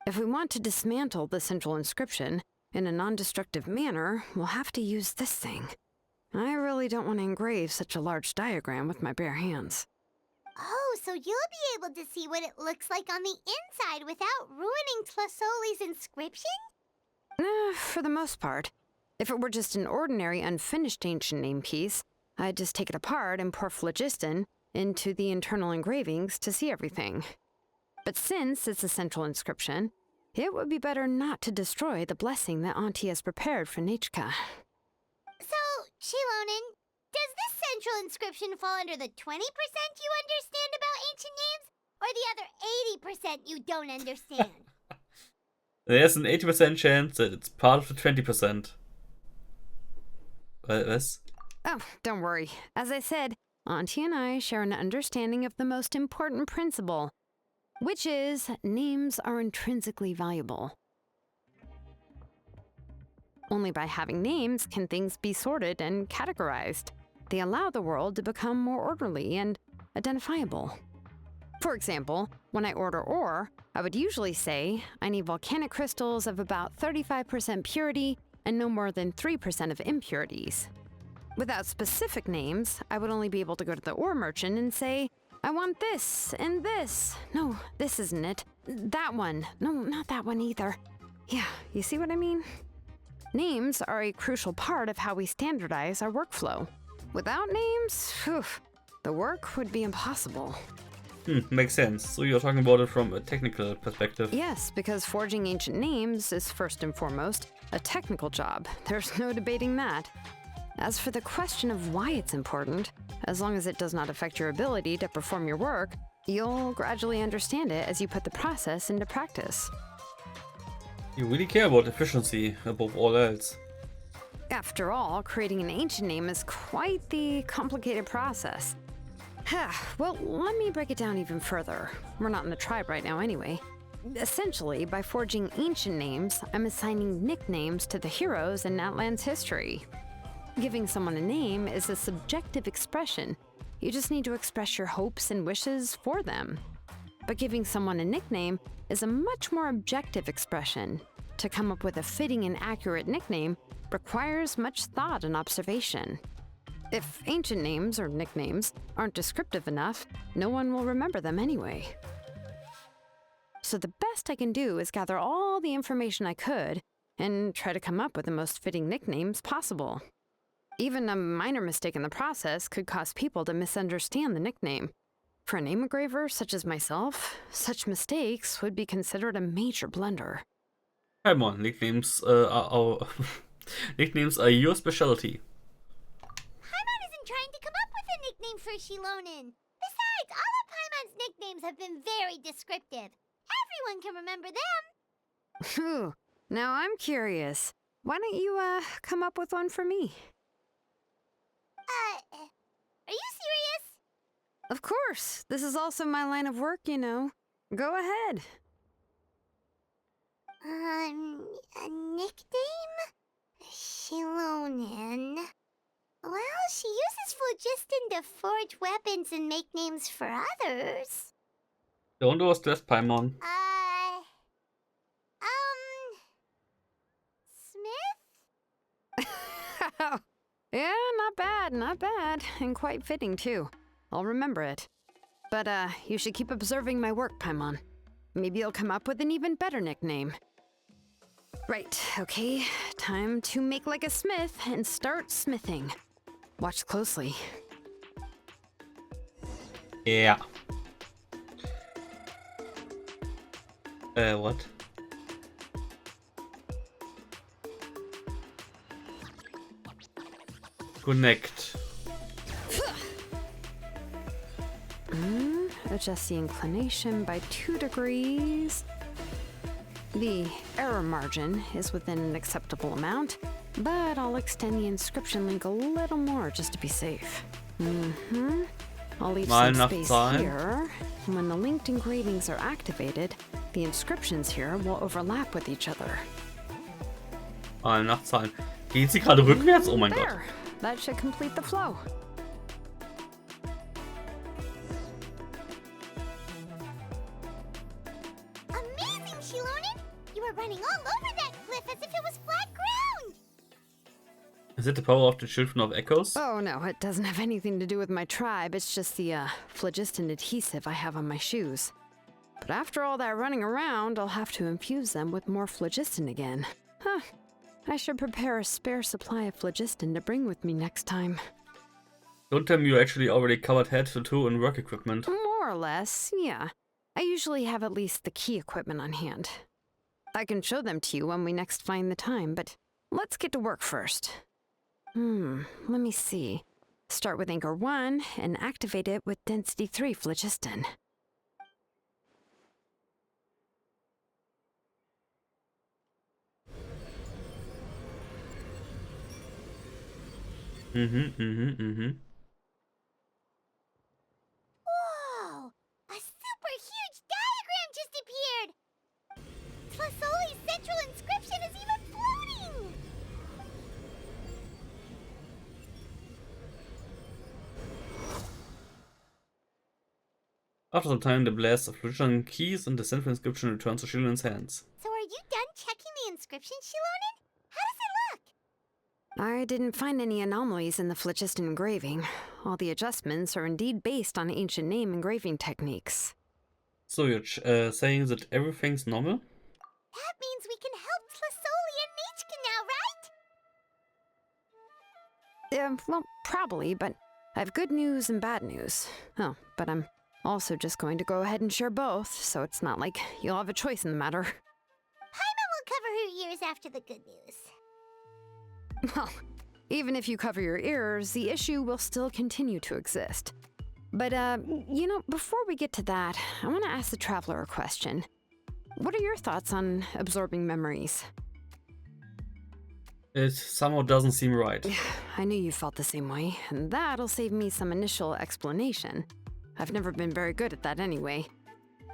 If we want to dismantle the central inscription in a non-destructive manner, we'll have to use this thing. I really don't want to engrave such a large diagram with my bare hands. Oh, so you'll be able to see what it looks like on the inside without ruining Tlasoli's inscription? For the most part. If it were just an ordinary unfinished ancient name piece, I'd just take it apart and pour phlogiston into the internal engravings to see everything. But since it's a central inscription, it would be better not to destroy the blessing that Auntie has prepared for Nechka. So, Shilonen, does this central inscription fall under the 20% you understand about ancient names, or the other 80% you don't understand? There's an 80% chance that it's part of the 20%. Was? Oh, don't worry. As I said, Auntie and I share an understanding of the most important principle, which is names are intrinsically valuable. Only by having names can things be sorted and categorized. They allow the world to become more orderly and identifiable. For example, when I order ore, I would usually say I need volcanic crystals of about 35% purity and no more than 3% of impurities. Without specific names, I would only be able to go to the ore merchant and say, I want this and this. No, this isn't it. That one. No, not that one either. Yeah, you see what I mean? Names are a crucial part of how we standardize our workflow. Without names, phew, the work would be impossible. Makes sense. So you're talking about it from a technical perspective. Yes, because forging ancient names is first and foremost a technical job. There's no debating that. As for the question of why it's important, as long as it does not affect your ability to perform your work, you'll gradually understand it as you put the process into practice. You really care about efficiency above all else. After all, creating an ancient name is quite the complicated process. Well, let me break it down even further. We're not in the tribe right now anyway. Essentially, by forging ancient names, I'm assigning nicknames to the heroes in Natlan's history. Giving someone a name is a subjective expression. You just need to express your hopes and wishes for them. But giving someone a nickname is a much more objective expression. To come up with a fitting and accurate nickname requires much thought and observation. If ancient names or nicknames aren't descriptive enough, no one will remember them anyway. So the best I can do is gather all the information I could and try to come up with the most fitting nicknames possible. Even a minor mistake in the process could cause people to misunderstand the nickname. For a name engraver such as myself, such mistakes would be considered a major blunder. Come on, nicknames nicknames are your specialty. Paimon isn't trying to come up with a nickname for Shilonen. Besides, all of Paimon's nicknames have been very descriptive. Everyone can remember them. Phew, now I'm curious. Why don't you, come up with one for me? Are you serious? Of course. This is also my line of work, you know. Go ahead. A nickname? Shilonen. Well, she uses phlogiston to forge weapons and make names for others. Don't overstress, Paimon. Smith? Yeah, not bad, and quite fitting too. I'll remember it. But, you should keep observing my work, Paimon. Maybe you'll come up with an even better nickname. Right, okay, time to make like a smith and start smithing. Watch closely. Yeah. What? Connect. Adjust the inclination by 2 degrees. The error margin is within an acceptable amount, but I'll extend the inscription link a little more just to be safe. I'll leave some space here. And when the linked engravings are activated, the inscriptions here will overlap with each other. Nachzahlen. Geht sie gerade rückwärts? Oh mein Gott. There. That should complete the flow. Amazing, Shilonen! You were running all over that cliff as if it was flat ground! Is it the power of the Children of Echoes? Oh no, it doesn't have anything to do with my tribe. It's just the, phlogiston adhesive I have on my shoes. But after all that running around, I'll have to infuse them with more phlogiston again. Huh. I should prepare a spare supply of phlogiston to bring with me next time. Don't tell me you actually already covered head to toe in work equipment. More or less, yeah. I usually have at least the key equipment on hand. I can show them to you when we next find the time, but let's get to work first. Let me see. Start with anchor 1 and activate it with density 3 phlogiston. Whoa! A super huge diagram just appeared! Tlasoli's central inscription is even floating! After some time, the blast of Lucian keys and the central inscription returns to Shilon's hands. So are you done checking the inscription, Shilonen? How does it look? I didn't find any anomalies in the Flichist engraving. All the adjustments are indeed based on ancient name engraving techniques. So you're saying that everything's normal? That means we can help Tlasoli and Nichka now, right? Well, probably, but I have good news and bad news. Oh, but I'm also just going to go ahead and share both, so it's not like you'll have a choice in the matter. Paimon will cover her ears after the good news. Well, even if you cover your ears, the issue will still continue to exist. But, before we get to that, I want to ask the Traveler a question. What are your thoughts on absorbing memories? It somehow doesn't seem right. I knew you felt the same way, and that'll save me some initial explanation. I've never been very good at that anyway.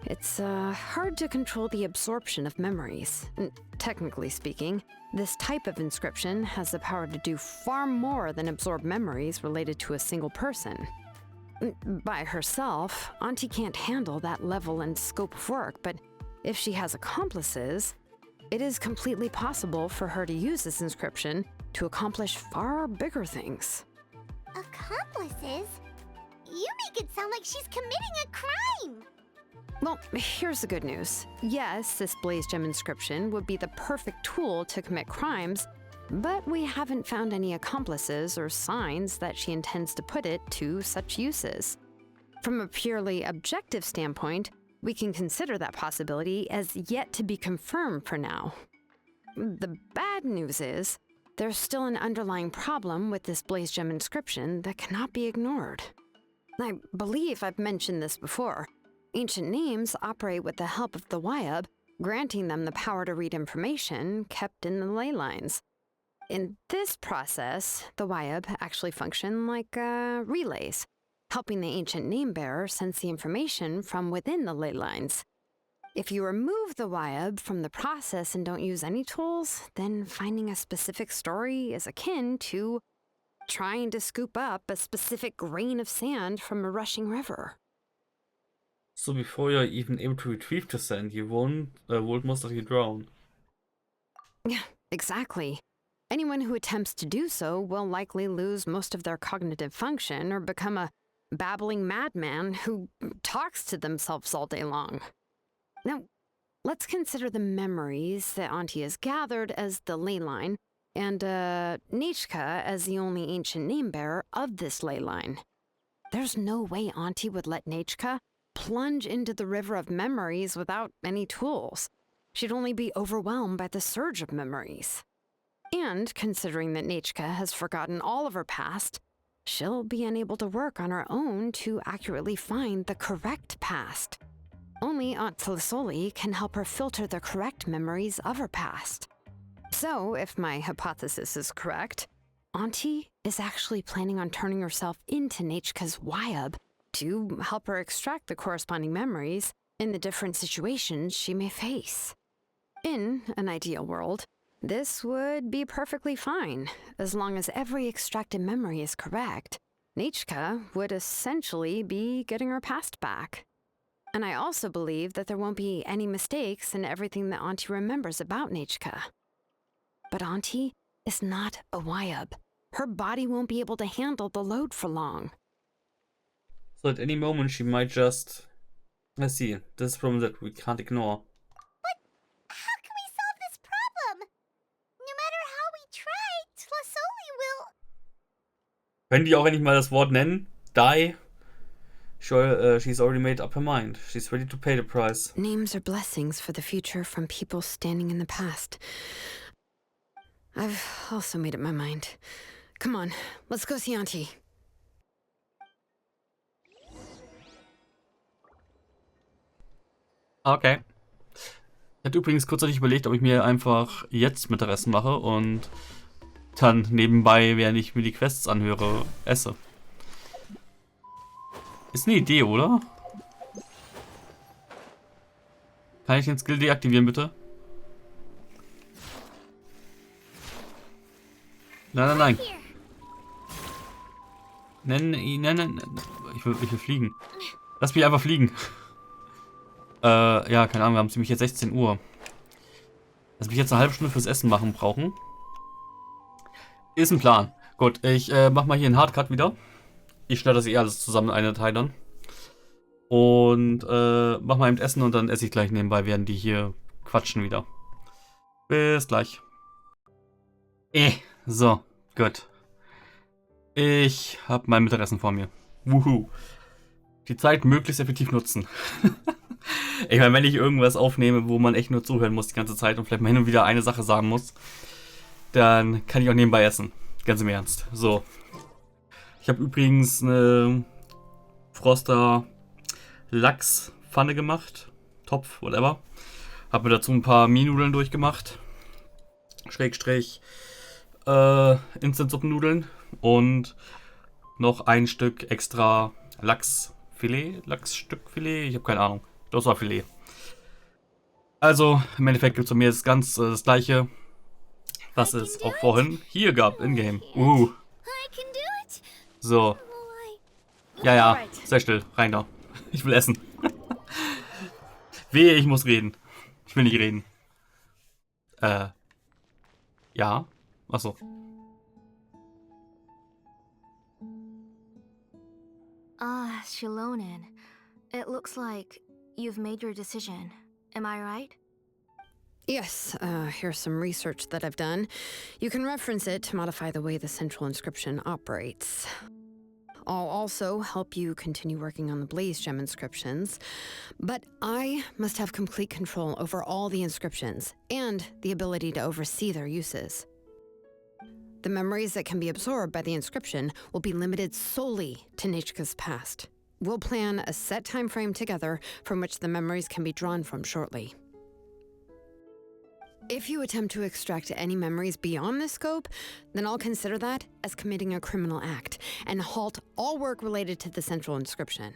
It's hard to control the absorption of memories. Technically speaking, this type of inscription has the power to do far more than absorb memories related to a single person. By herself, Auntie can't handle that level and scope of work, but if she has accomplices, it is completely possible for her to use this inscription to accomplish far bigger things. Accomplices? You make it sound like she's committing a crime! Well, here's the good news. Yes, this Blaze Gem inscription would be the perfect tool to commit crimes, but we haven't found any accomplices or signs that she intends to put it to such uses. From a purely objective standpoint, we can consider that possibility as yet to be confirmed for now. The bad news is, there's still an underlying problem with this Blaze Gem inscription that cannot be ignored. I believe I've mentioned this before. Ancient names operate with the help of the Wyab, granting them the power to read information kept in the ley lines. In this process, the Wyab actually function like relays, helping the ancient name bearer sense the information from within the ley lines. If you remove the Wyab from the process and don't use any tools, then finding a specific story is akin to trying to scoop up a specific grain of sand from a rushing river. So before you're even able to retrieve the sand, you won't most likely drown. Yeah, exactly. Anyone who attempts to do so will likely lose most of their cognitive function or become a babbling madman who talks to themselves all day long. Now, let's consider the memories that Auntie has gathered as the ley line, and Nichka as the only ancient name bearer of this ley line. There's no way Auntie would let Nichka plunge into the river of memories without any tools. She'd only be overwhelmed by the surge of memories. And considering that Nichka has forgotten all of her past, she'll be unable to work on her own to accurately find the correct past. Only Aunt Tlasoli can help her filter the correct memories of her past. So, if my hypothesis is correct, Auntie is actually planning on turning herself into Nichka's Wyab to help her extract the corresponding memories in the different situations she may face. In an ideal world, this would be perfectly fine, as long as every extracted memory is correct. Nichka would essentially be getting her past back. And I also believe that there won't be any mistakes in everything that Auntie remembers about Nichka. But Auntie is not a Wyab. Her body won't be able to handle the load for long. So at any moment she might just... I see, this is a problem that we can't ignore. But how can we solve this problem? No matter how we try, Tlasoli will... Können die auch endlich mal das Wort nennen? Die? Sure, she's already made up her mind. She's ready to pay the price. Names are blessings for the future from people standing in the past. I've also made up my mind. Come on, let's go see Auntie. Okay. Ich hatte übrigens kurzzeitig überlegt, ob ich mir einfach jetzt Mittagessen mache und dann nebenbei, während ich mir die Quests anhöre, esse. Ist eine Idee, oder? Kann ich den Skill deaktivieren, bitte? Nein, nein, nein. Nein. Ich will fliegen. Lass mich einfach fliegen. Ja, keine Ahnung, wir haben ziemlich jetzt 16 Uhr. Lass mich jetzt eine halbe Stunde fürs Essen machen brauchen. Ist ein Plan. Gut, ich mach mal hier einen Hardcut wieder. Ich schneide das eh alles zusammen in eine Datei dann. Und mach mal eben Essen und dann esse ich gleich nebenbei, während die hier quatschen wieder. Bis gleich. So, gut. Ich habe mein Mittagessen vor mir. Wuhu. Die Zeit möglichst effektiv nutzen. Ich meine, wenn ich irgendwas aufnehme, wo man echt nur zuhören muss die ganze Zeit und vielleicht mal hin und wieder eine Sache sagen muss, dann kann ich auch nebenbei essen. Ganz im Ernst. So. Ich habe übrigens eine Froster Lachspfanne gemacht. Topf, whatever. Habe mir dazu ein paar Mienudeln durchgemacht. Schrägstrich Instant-Suppennudeln. Und noch ein Stück extra Lachsstückfilet. Ich habe keine Ahnung. Das war Filet. Also, im Endeffekt gibt es bei mir jetzt ganz das gleiche, was es auch vorhin hier gab, in-game. I can do it. So. Ja, sehr still. Rein da. Ich will essen. Wehe, ich muss reden. Ich will nicht reden. Ja. Achso. Ah, Shilonen. It looks like you've made your decision. Am I right? Yes, here's some research that I've done. You can reference it to modify the way the central inscription operates. I'll also help you continue working on the Blaze Gem inscriptions, but I must have complete control over all the inscriptions and the ability to oversee their uses. The memories that can be absorbed by the inscription will be limited solely to Nichka's past. We'll plan a set time frame together from which the memories can be drawn from shortly. If you attempt to extract any memories beyond this scope, then I'll consider that as committing a criminal act and halt all work related to the central inscription.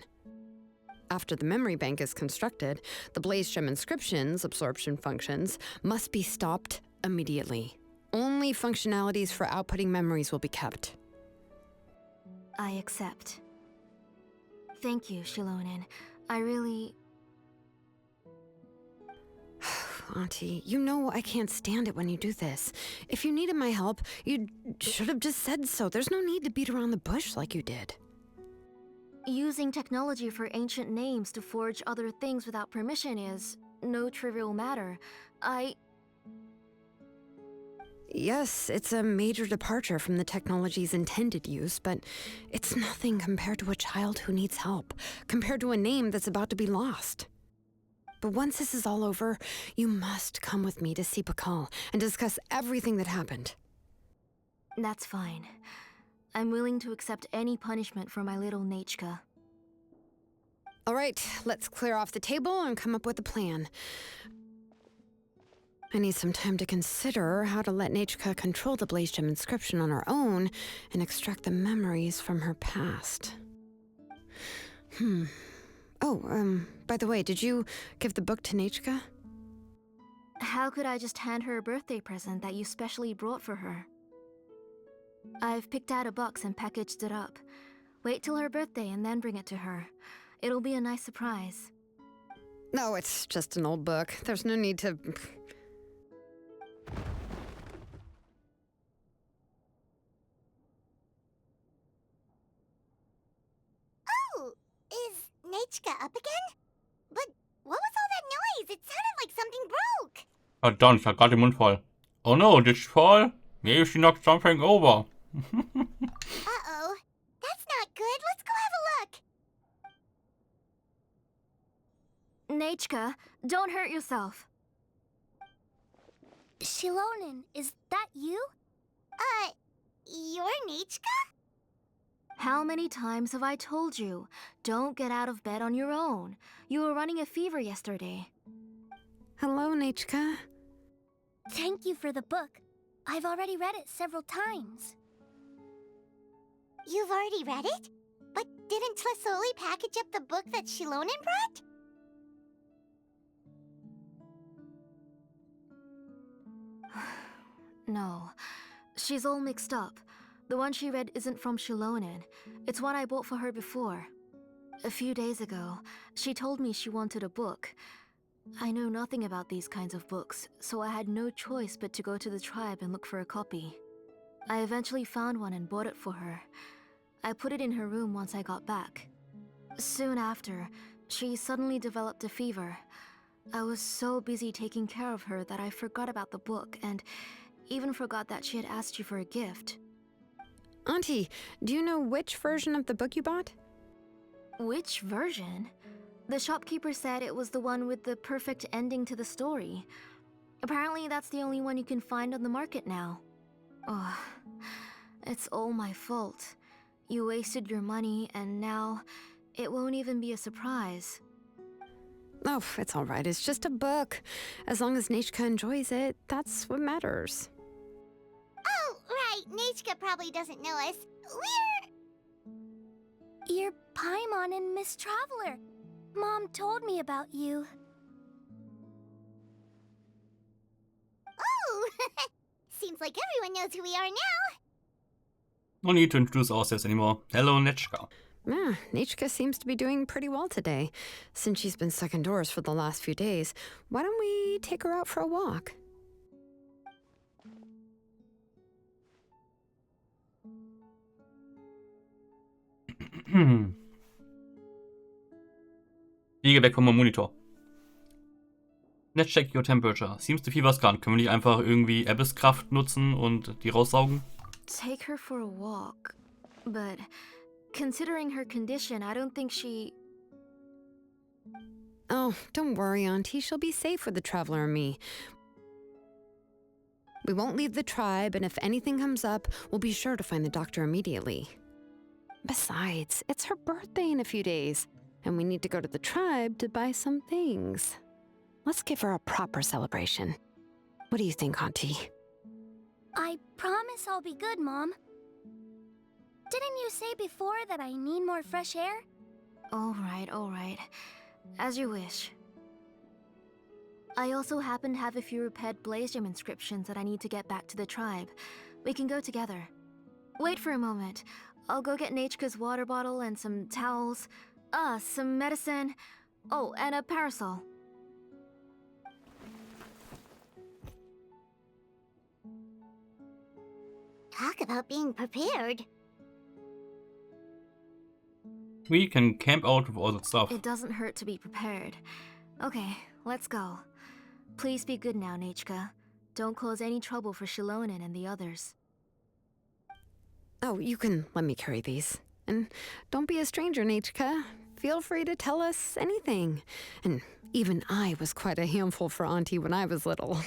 After the memory bank is constructed, the Blaze Gem inscription's absorption functions must be stopped immediately. Only functionalities for outputting memories will be kept. I accept. Thank you, Shilonen. I really... Auntie, you know I can't stand it when you do this. If you needed my help, you should have just said so. There's no need to beat around the bush like you did. Using technology for ancient names to forge other things without permission is no trivial matter. Yes, it's a major departure from the technology's intended use, but it's nothing compared to a child who needs help, compared to a name that's about to be lost. But once this is all over, you must come with me to see Pakal and discuss everything that happened. That's fine. I'm willing to accept any punishment for my little Nachka. All right, let's clear off the table and come up with a plan. I need some time to consider how to let Nachka control the Blaze Gem inscription on her own and extract the memories from her past. Oh, by the way, did you give the book to Nachka? How could I just hand her a birthday present that you specially brought for her? I've picked out a box and packaged it up. Wait till her birthday and then bring it to her. It'll be a nice surprise. No, it's just an old book. There's no need to... Oh, is Nachka up again? But what was all that noise? It sounded like something broke. Verdammt, ich hab gerade den Mund voll. Oh no, did she fall? Maybe she knocked something over. Uh-oh. That's not good. Let's go have a look. Nachka, don't hurt yourself. Shilonen, is that you? You're Nachka? How many times have I told you? Don't get out of bed on your own. You were running a fever yesterday. Hello, Nachka. Thank you for the book. I've already read it several times. You've already read it? But didn't Tlasoli package up the book that Shilonen brought? No, she's all mixed up. The one she read isn't from Shilonen. It's one I bought for her before. A few days ago, she told me she wanted a book. I know nothing about these kinds of books, so I had no choice but to go to the tribe and look for a copy. I eventually found one and bought it for her. I put it in her room once I got back. Soon after, she suddenly developed a fever. I was so busy taking care of her that I forgot about the book and even forgot that she had asked you for a gift. Auntie, do you know which version of the book you bought? Which version? The shopkeeper said it was the one with the perfect ending to the story. Apparently that's the only one you can find on the market now. Oh, it's all my fault. You wasted your money and now it won't even be a surprise. Oh, it's all right. It's just a book. As long as Nechka enjoys it, that's what matters. Oh, right. Nechka probably doesn't know us. You're Paimon and Miss Traveler. Mom told me about you. Oh! Seems like everyone knows who we are now. No need to introduce ourselves anymore. Hello, Netchka. Yeah, Nechka seems to be doing pretty well today. Since she's been stuck indoors for the last few days, why don't we take her out for a walk? Fliege weg von meinem Monitor. Let's check your temperature. Seems the fever's gone. Können wir nicht einfach irgendwie Abyss-Kraft nutzen und die raussaugen? Take her for a walk. But considering her condition, I don't think she... Oh, don't worry, Auntie. She'll be safe with the Traveler and me. We won't leave the tribe, and if anything comes up, we'll be sure to find the doctor immediately. Besides, it's her birthday in a few days, and we need to go to the tribe to buy some things. Let's give her a proper celebration. What do you think, Auntie? I promise I'll be good, Mom. Didn't you say before that I need more fresh air? All right. As you wish. I also happen to have a few repaired Blaze Gem inscriptions that I need to get back to the tribe. We can go together. Wait for a moment. I'll go get Nechka's water bottle and some towels. Some medicine. Oh, and a parasol. Talk about being prepared. We can camp out with all that stuff. It doesn't hurt to be prepared. Okay, let's go. Please be good now, Nechka. Don't cause any trouble for Shilonen and the others. Oh, you can let me carry these. And don't be a stranger, Nechka. Feel free to tell us anything. And even I was quite a handful for Auntie when I was little.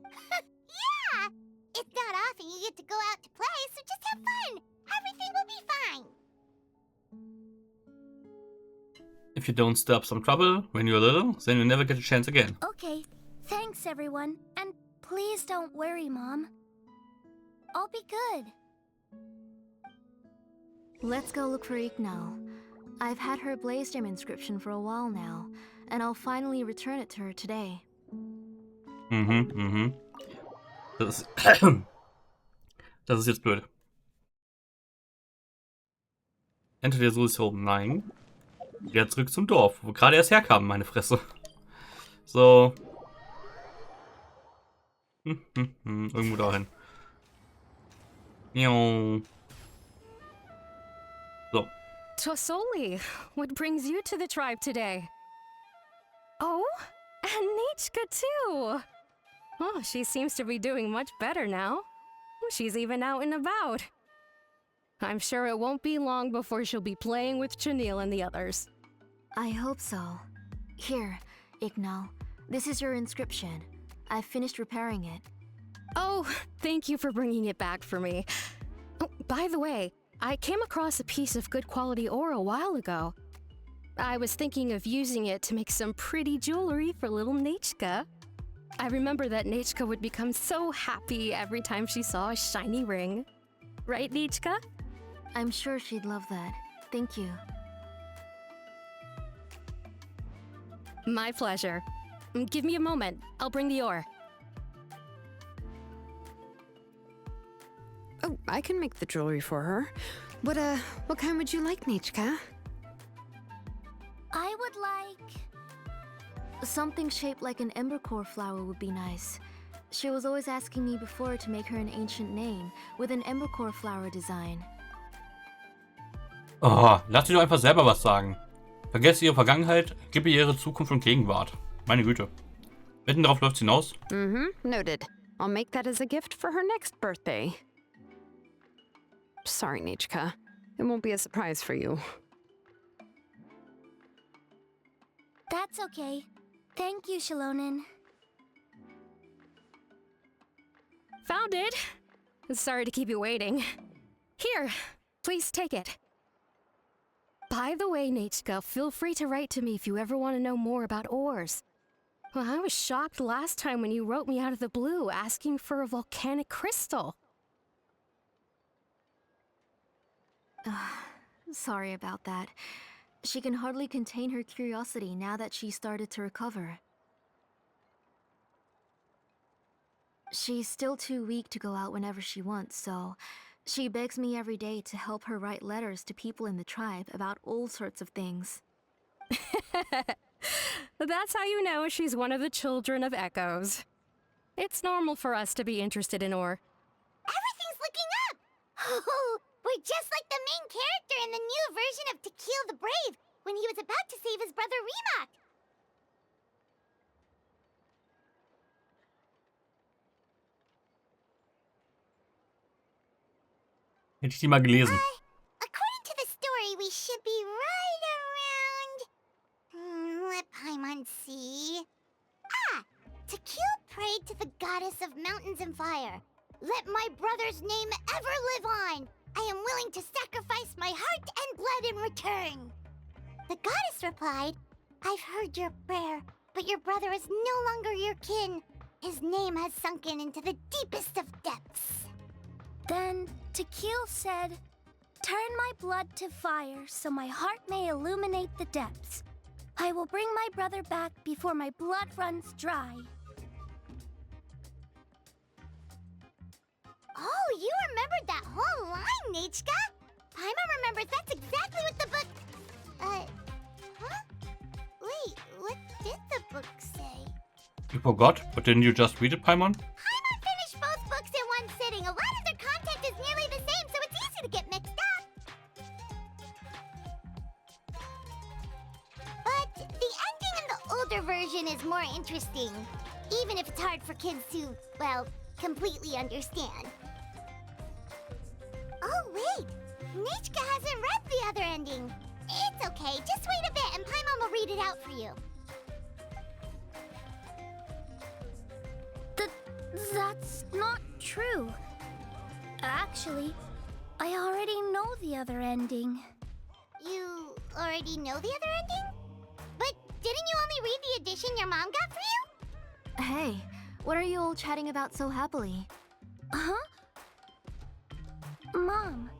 Yeah! It's not often you get to go out to play, so just have fun. Everything will be fine. If you don't stir up some trouble when you're little, then you never get a chance again. Okay, thanks everyone. And please don't worry, Mom. I'll be good. Let's go look for Ignal. I've had her Blaze Gem inscription for a while now, and I'll finally return it to her today. Das ist jetzt blöd. Enter der Soul Home. Nein. Wieder zurück zum Dorf, wo wir gerade erst herkamen, meine Fresse. So. Irgendwo dahin. So. Tosoli, what brings you to the tribe today? Oh, and Nechka too. Oh, she seems to be doing much better now. She's even out and about. I'm sure it won't be long before she'll be playing with Chanil and the others. I hope so. Here, Ignal. This is your inscription. I've finished repairing it. Oh, thank you for bringing it back for me. Oh, by the way, I came across a piece of good quality ore a while ago. I was thinking of using it to make some pretty jewelry for little Nechka. I remember that Nechka would become so happy every time she saw a shiny ring. Right, Nechka? I'm sure she'd love that. Thank you. My pleasure. Give me a moment. I'll bring the ore. Oh, I can make the jewelry for her. What kind would you like, Nichka? I would like... Something shaped like an embercore flower would be nice. She was always asking me before to make her an ancient name with an embercore flower design. Oh, lass sie doch einfach selber was sagen. Vergesst ihre Vergangenheit, gib ihr ihre Zukunft und Gegenwart. Meine Güte. Wetten, darauf läuft's hinaus? Noted. I'll make that as a gift for her next birthday. Sorry, Nichka. It won't be a surprise for you. That's okay. Thank you, Shilonen. Found it! Sorry to keep you waiting. Here, please take it. By the way, Nichka, feel free to write to me if you ever want to know more about ores. Well, I was shocked last time when you wrote me out of the blue asking for a volcanic crystal. Sorry about that. She can hardly contain her curiosity now that she started to recover. She's still too weak to go out whenever she wants, so she begs me every day to help her write letters to people in the tribe about all sorts of things. That's how you know she's one of the children of echoes. It's normal for us to be interested in ore. Everything's looking up! Oh, we're just like the main character in the new version of To Kill the Brave, when he was about to save his brother Rimac. Hätte ich die mal gelesen. According to the story, we should be right around... let Paimon see... Ah! To kill prayed to the goddess of mountains and fire. Let my brother's name ever live on! I am willing to sacrifice my heart and blood in return! The goddess replied, I've heard your prayer, but your brother is no longer your kin. His name has sunken into the deepest of depths. Then Tequil said, turn my blood to fire so my heart may illuminate the depths. I will bring my brother back before my blood runs dry. Oh, you remembered that whole line, Nichka! Paimon remembers that's exactly what the book... huh? Wait, what did the book say? You forgot? But didn't you just read it, Paimon? Paimon finished both books in one sitting. A lot of their content is nearly the same, so it's easy to get mixed up. But the ending in the older version is more interesting, even if it's hard for kids to, well, completely understand. Oh, wait! Nichka hasn't read the other ending. It's okay, just wait a bit and Paimon will read it out for you. That's not true. Actually, I already know the other ending. You already know the other ending? But didn't you only read the edition your mom got for you? Hey, what are you all chatting about so happily? Huh? Mom,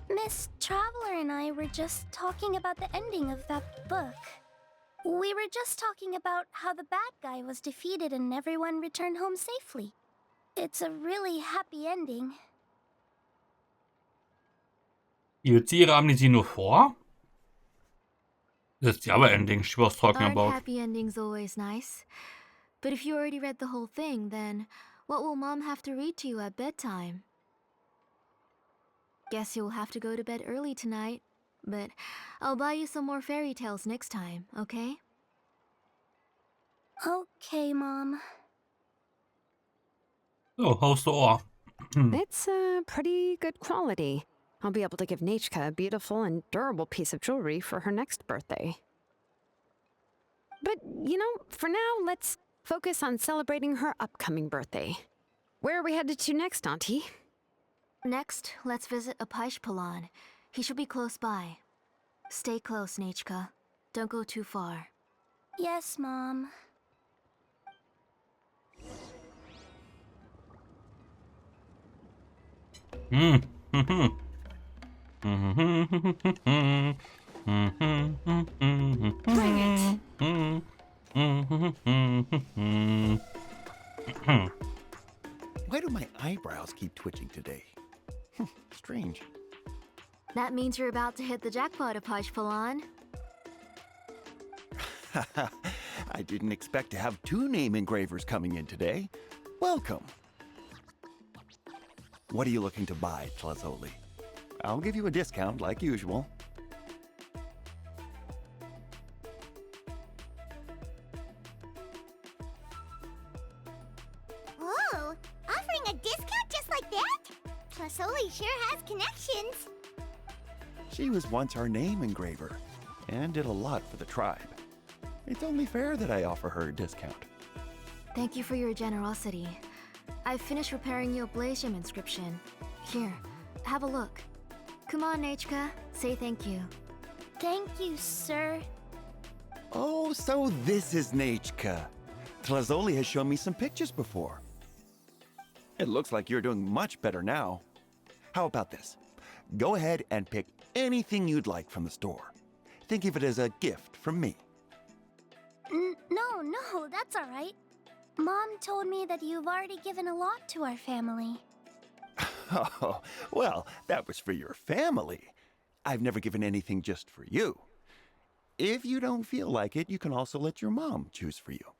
Miss Traveler and I were just talking about the ending of that book. We were just talking about how the bad guy was defeated and everyone returned home safely. It's a really happy ending. Hielt sie ihre Amnesie nur vor? That's the other ending she was talking Aren't about. happy endings always nice? But if you already read the whole thing, then what will Mom have to read to you at bedtime? Guess you'll have to go to bed early tonight. But I'll buy you some more fairy tales next time, okay? Okay, Mom. So, how's the ore? It's pretty good quality. I'll be able to give Nichka a beautiful and durable piece of jewelry for her next birthday. But, for now, let's focus on celebrating her upcoming birthday. Where are we headed to next, Auntie? Next, let's visit Apaish-Palan. He should be close by. Stay close, Nichka. Don't go too far. Yes, Mom. Bring it. Why do my eyebrows keep twitching today? Strange. That means you're about to hit the jackpot, Apaj. I didn't expect to have 2 name engravers coming in today. Welcome. What are you looking to buy, Tlazoli? I'll give you a discount like usual. Whoa! Offering a discount just like that? Tlasoli sure has connections. She was once our name engraver and did a lot for the tribe. It's only fair that I offer her a discount. Thank you for your generosity. I've finished preparing your Blaze Gem inscription. Here, have a look. Come on, Nechka, say thank you. Thank you, sir. Oh, so this is Nechka. Tlazoli has shown me some pictures before. It looks like you're doing much better now. How about this? Go ahead and pick anything you'd like from the store. Think of it as a gift from me. No, that's all right. Mom told me that you've already given a lot to our family. Oh, well, that was for your family. I've never given anything just for you. If you don't feel like it, you can also let your mom choose for you.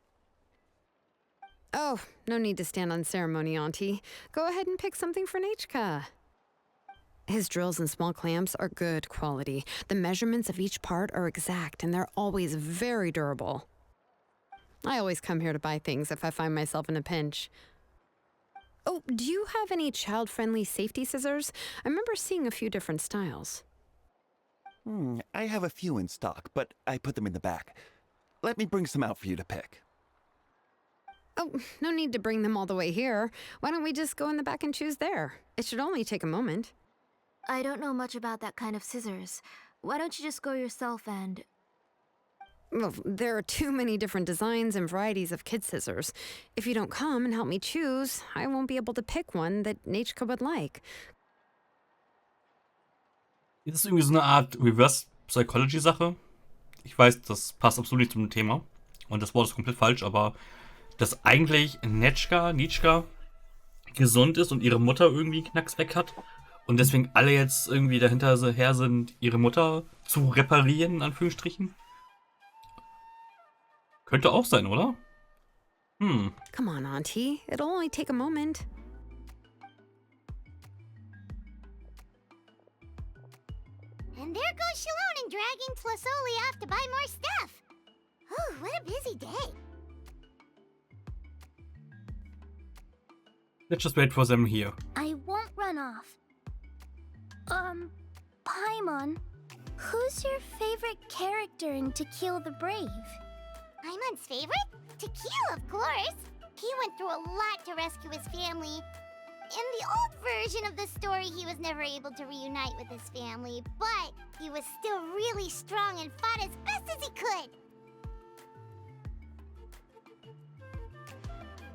Oh, no need to stand on ceremony, Auntie. Go ahead and pick something for Nechka. His drills and small clamps are good quality. The measurements of each part are exact, and they're always very durable. I always come here to buy things if I find myself in a pinch. Oh, do you have any child-friendly safety scissors? I remember seeing a few different styles. I have a few in stock, but I put them in the back. Let me bring some out for you to pick. Oh, no need to bring them all the way here. Why don't we just go in the back and choose there? It should only take a moment. I don't know much about that kind of scissors. Why don't you just go yourself and... Well, there are too many different designs and varieties of kid scissors. If you don't come and help me choose, I won't be able to pick one that Nechka would like. Das ist irgendwie so eine Art Reverse-Psychology-Sache. Ich weiß, das passt absolut nicht zum Thema. Und das Wort ist komplett falsch, aber dass eigentlich Nechka gesund ist und ihre Mutter irgendwie einen Knacks weg hat. Und deswegen alle jetzt irgendwie dahinter her sind, ihre Mutter zu reparieren, in Anführungsstrichen. Könnte auch sein, oder? Come on, Auntie. It'll only take a moment. And there goes Shalon dragging Tlasoli off to buy more stuff. Oh, what a busy day. Let's just wait for them here. I won't run off. Paimon, who's your favorite character in To Kill the Brave? Paimon's favorite? To Kill, of course. He went through a lot to rescue his family. In the old version of the story, he was never able to reunite with his family, but he was still really strong and fought as best as he could.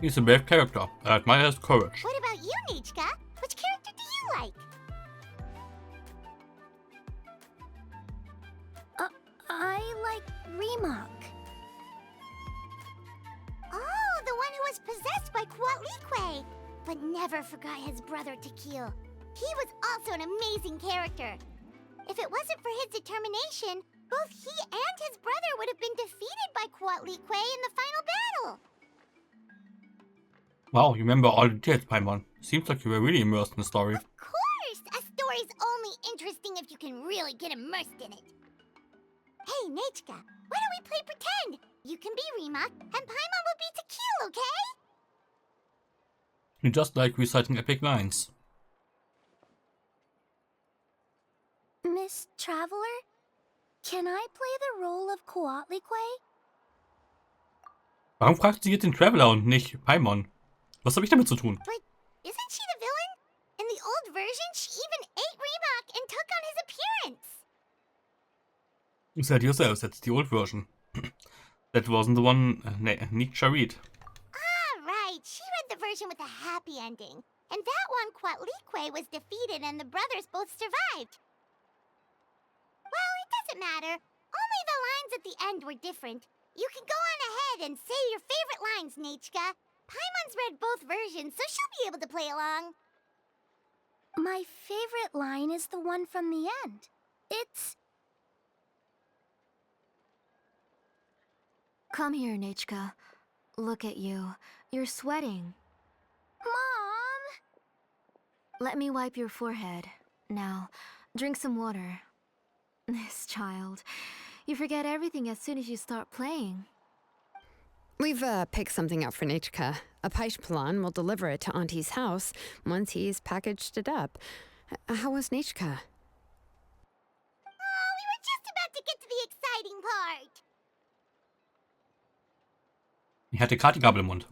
He's a brave character. I admire his courage. What about you, Nechka? Which character do you like? I like Remak. Oh, the one who was possessed by Kuatlique, but never forgot his brother Tequil. He was also an amazing character. If it wasn't for his determination, both he and his brother would have been defeated by Kuatlique in the final battle. Wow, you remember all the details, Paimon. Seems like you were really immersed in the story. Of course! A story's only interesting if you can really get immersed in it. Hey, Nechka, why don't we play pretend? You can be Remak, and Paimon will be Tequil, okay? You just like reciting epic lines. Miss Traveler, can I play the role of Kuatlique? Warum fragt sie jetzt den Traveler und nicht Paimon? Was habe ich damit zu tun? But isn't she the villain? In the old version, she even ate Remak and took on his appearance. You said yourself, that's the old version. That wasn't the one Nechka read. Ah, right. She read the version with a happy ending. And that one, Kuatlique was defeated and the brothers both survived. Well, it doesn't matter. Only the lines at the end were different. You can go on ahead and say your favorite lines, Nechka. Paimon's read both versions, so she'll be able to play along. My favorite line is the one from the end. It's... Come here, Nechka. Look at you. You're sweating. Mom! Let me wipe your forehead. Now, drink some water. This child. You forget everything as soon as you start playing. We've picked something out for Nechka. A Paishpalan will deliver it to Auntie's house once he's packaged it up. How was Nechka? Oh, we were just about to get to the exciting part. Ich hatte gerade die Gabel im Mund.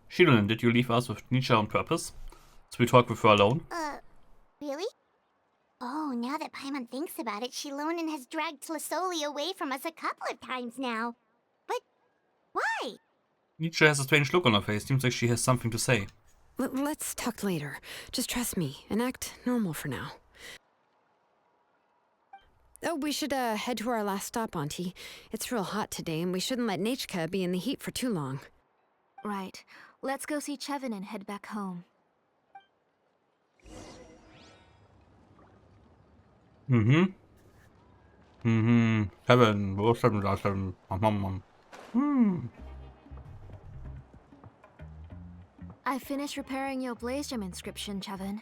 Shilonen, did you leave us with Nietzsche on purpose? So we talk with her alone? Really? Oh, now that Paimon thinks about it, Shilonen has dragged Tlasoli away from us a couple of times now. But why? Nietzsche has a strange look on her face. Seems like she has something to say. Let's talk later. Just trust me and act normal for now. Oh, we should head to our last stop, Auntie. It's real hot today, and we shouldn't let Nechka be in the heat for too long. Right. Let's go see Chevin and head back home. Kevin, wo ist denn das denn? I finished repairing your Blaze Gem inscription, Chevin.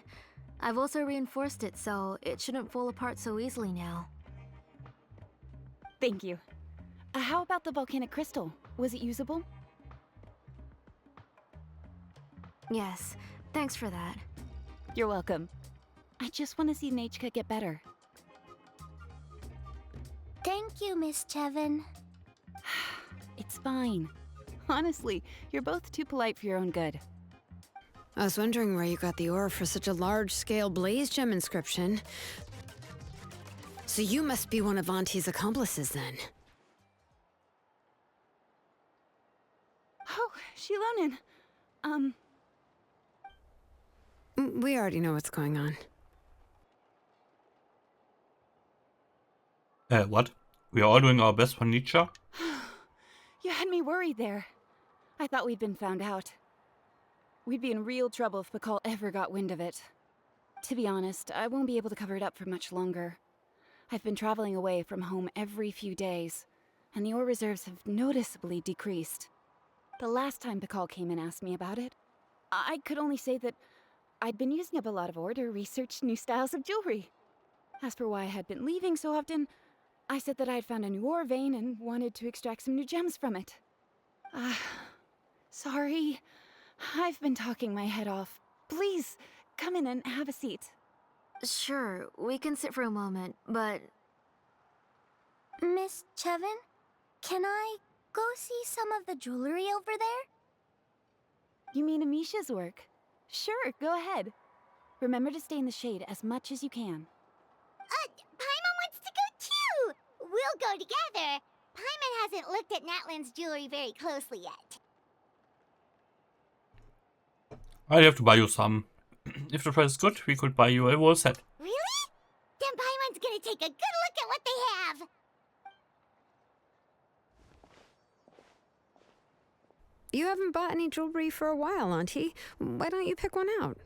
I've also reinforced it so it shouldn't fall apart so easily now. Thank you. How about the volcanic crystal? Was it usable? Yes, thanks for that. You're welcome. I just want to see Nechka get better. Thank you, Miss Chevin. It's fine. Honestly, you're both too polite for your own good. I was wondering where you got the ore for such a large-scale Blaze Gem inscription. So you must be one of Auntie's accomplices, then. Oh, Shilonen. We already know what's going on. What? We are all doing our best for Nietzsche? You had me worried there. I thought we'd been found out. We'd be in real trouble if Bakal ever got wind of it. To be honest, I won't be able to cover it up for much longer. I've been traveling away from home every few days, and the ore reserves have noticeably decreased. The last time Bakal came and asked me about it, I could only say that I'd been using up a lot of ore to research new styles of jewelry. As for why I had been leaving so often, I said that I had found a new ore vein and wanted to extract some new gems from it. Sorry. I've been talking my head off. Please, come in and have a seat. Sure, we can sit for a moment, but... Miss Chevin, can I go see some of the jewelry over there? You mean Amisha's work? Sure, go ahead. Remember to stay in the shade as much as you can. Paimon wants to go too! We'll go together. Paimon hasn't looked at Natlan's jewelry very closely yet. I have to buy you some. If the price is good, we could buy you a whole set. Really? Then Paimon's gonna take a good look at what they have! You haven't bought any jewelry for a while, Auntie. Why don't you pick one out?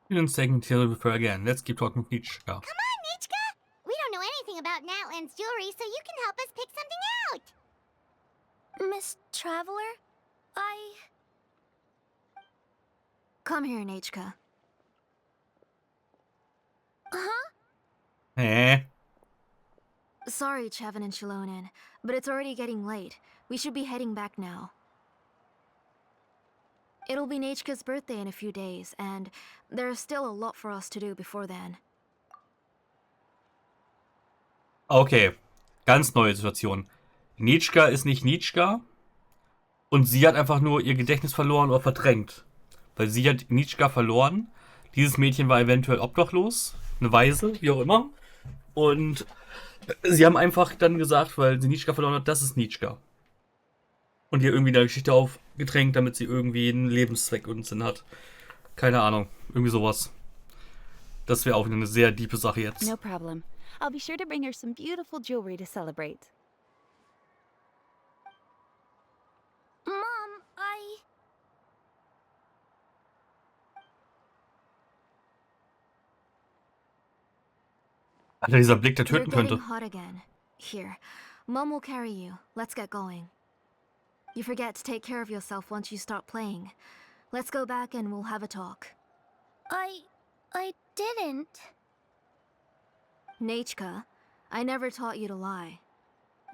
We didn't stay until with her again. Let's keep talking with Nietzsche. Come on, Nechka! We don't know anything about Natlan's jewelry, so you can help us pick something out! Miss Traveler, Come here, Nechka. Huh? Sorry, Chevin and Shilonen, but it's already getting late. We should be heading back now. It'll be Nechka's birthday in a few days, and there's still a lot for us to do before then. Okay, ganz neue Situation. Nietzsche ist nicht Nietzsche und sie hat einfach nur ihr Gedächtnis verloren oder verdrängt. Weil sie hat Nietzsche verloren. Dieses Mädchen war eventuell obdachlos, eine Waise, wie auch immer. Und sie haben einfach dann gesagt, weil sie Nietzsche verloren hat, das ist Nietzsche. Und ihr irgendwie eine Geschichte aufgedrängt, damit sie irgendwie einen Lebenszweck und Sinn hat. Keine Ahnung, irgendwie sowas. Das wäre auch eine sehr tiefe Sache jetzt. No problem. I'll be sure to bring her some beautiful jewelry to celebrate. Mom, Alter, dieser Blick, der You're töten getting könnte. hot again. Here, Mom will carry you. Let's get going. You forget to take care of yourself once you start playing. Let's go back and we'll have a talk. I didn't. Nachka, I never taught you to lie.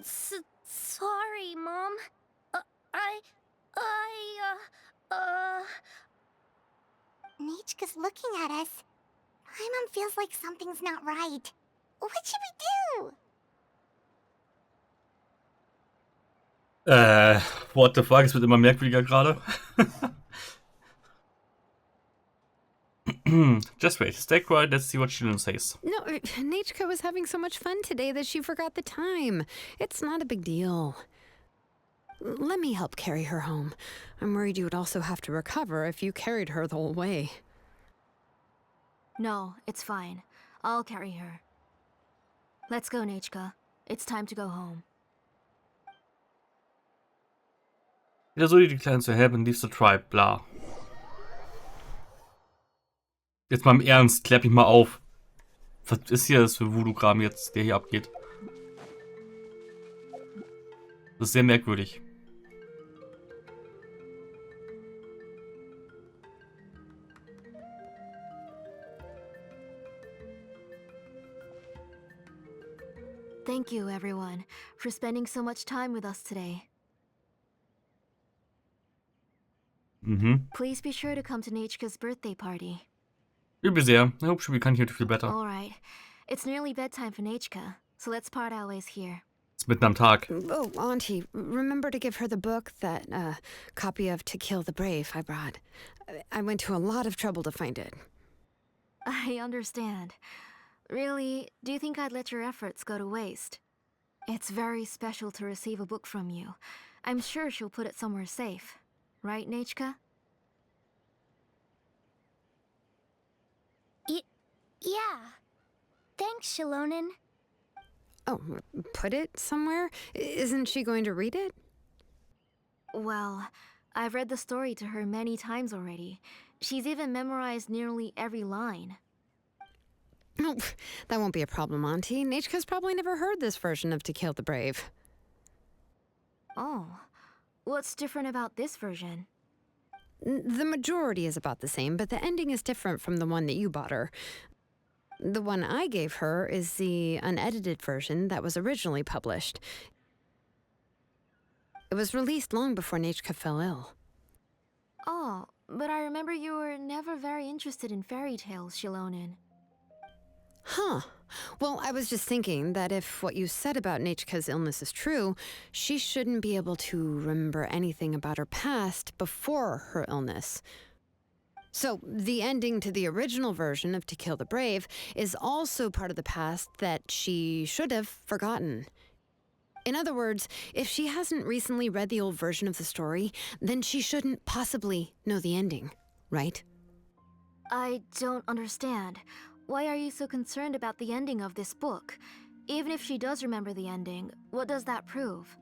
Sorry, Mom. Nichka's looking at us. My mom feels like something's not right. What should we do? What the fuck, es wird immer merkwürdiger gerade. Just wait, stay quiet, let's see what Shilun says. No, Nichka was having so much fun today that she forgot the time. It's not a big deal. Let me help carry her home. I'm worried you would also have to recover if you carried her the whole way. No, it's fine. I'll carry her. Let's go, Nachka. It's time to go home. Wieder so, die Kleinen zu helfen, leaves the tribe, bla. Jetzt mal im Ernst, klär mich mal auf. Was ist hier das für Voodoo-Kram jetzt, der hier abgeht? Das ist sehr merkwürdig. Thank you, everyone, for spending so much time with us today. Please be sure to come to Nachka's birthday party. Übel sehr. I hope we can hear feel better. Alright. It's nearly bedtime for Nachka, so let's part our ways here. It's mitten am Tag. Oh, Auntie, remember to give her the book, that copy of To Kill the Brave I brought. I went to a lot of trouble to find it. I understand. Really, do you think I'd let your efforts go to waste? It's very special to receive a book from you. I'm sure she'll put it somewhere safe. Right, Nachka? Yeah. Thanks, Shilonen. Oh, put it somewhere? Isn't she going to read it? Well, I've read the story to her many times already. She's even memorized nearly every line. Oh, that won't be a problem, Auntie. Nachka's probably never heard this version of To Kill the Brave. Oh. What's different about this version? The majority is about the same, but the ending is different from the one that you bought her. The one I gave her is the unedited version that was originally published. It was released long before Nachka fell ill. Oh, but I remember you were never very interested in fairy tales, Shilonen. Huh. Well, I was just thinking that if what you said about Nachka's illness is true, she shouldn't be able to remember anything about her past before her illness. So, the ending to the original version of To Kill the Brave is also part of the past that she should have forgotten. In other words, if she hasn't recently read the old version of the story, then she shouldn't possibly know the ending, right? I don't understand. Why are you so concerned about the ending of this book? Even if she does remember the ending, what does that prove?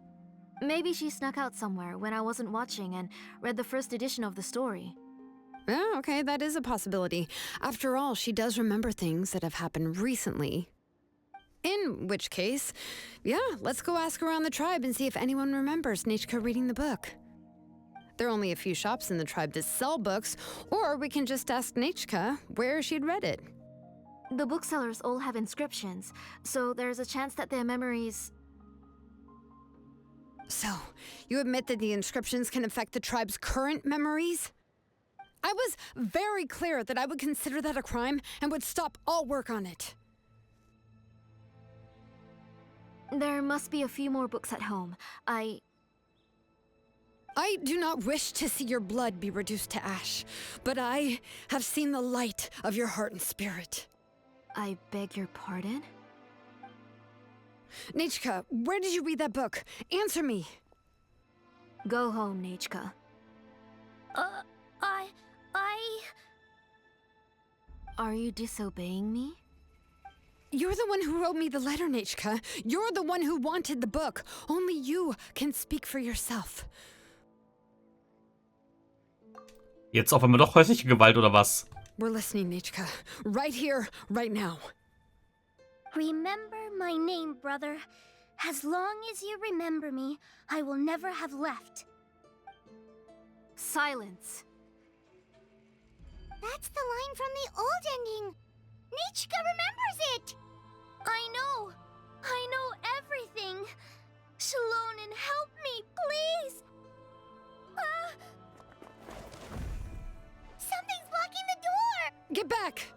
Maybe she snuck out somewhere when I wasn't watching and read the first edition of the story. Yeah, okay, that is a possibility. After all, she does remember things that have happened recently. In which case, yeah, let's go ask around the tribe and see if anyone remembers Nachka reading the book. There are only a few shops in the tribe that sell books, or we can just ask Nachka where she'd read it. The booksellers all have inscriptions, so there's a chance that their memories... So, you admit that the inscriptions can affect the tribe's current memories? I was very clear that I would consider that a crime and would stop all work on it. There must be a few more books at home. I do not wish to see your blood be reduced to ash, but I have seen the light of your heart and spirit. I beg your pardon? Nachka, where did you read that book? Answer me. Go home, Nachka. Are you disobeying me? You're the one who wrote me the letter, Nachka. You're the one who wanted the book. Only you can speak for yourself. Jetzt auf einmal doch häusliche Gewalt oder was? We're listening, Nachka. Right here, right now. Remember my name, brother. As long as you remember me, I will never have left. Silence. That's the line from the old ending. Nichka remembers it. I know everything. Shalonen, help me, please. Something's blocking the door. Get back!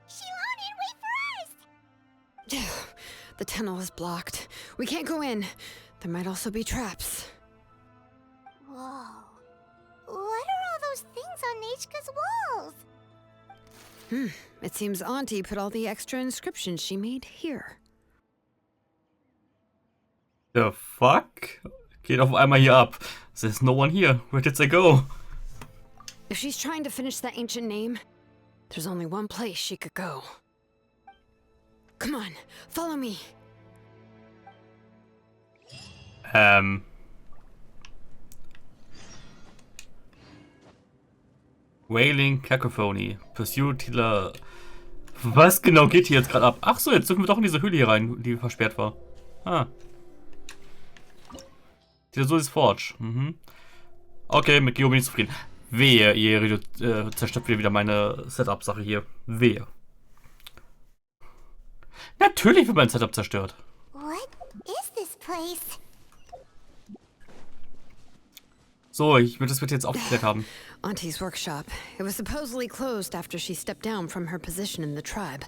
Shalonen, wait for us. The tunnel is blocked. We can't go in. There might also be traps. Whoa. What are all those things on Nichka's walls? It seems Auntie put all the extra inscriptions she made here. The fuck? Geht auf einmal hier ab. There's no one here. Where did they go? If she's trying to finish that ancient name, there's only one place she could go. Come on, follow me. Wailing Cacophony. Pursue Tila. Was genau geht hier jetzt gerade ab? Ach so, jetzt dürfen wir doch in diese Höhle hier rein, die versperrt war. Ah. Tilasolis Forge. Okay, mit Geo bin ich zufrieden. Wehe, ihr zerstört wieder meine Setup-Sache hier. Wehe. Natürlich wird mein Setup zerstört. What is this place? So, das wird jetzt aufgeklärt haben. Auntie's workshop. It was supposedly closed after she stepped down from her position in the tribe.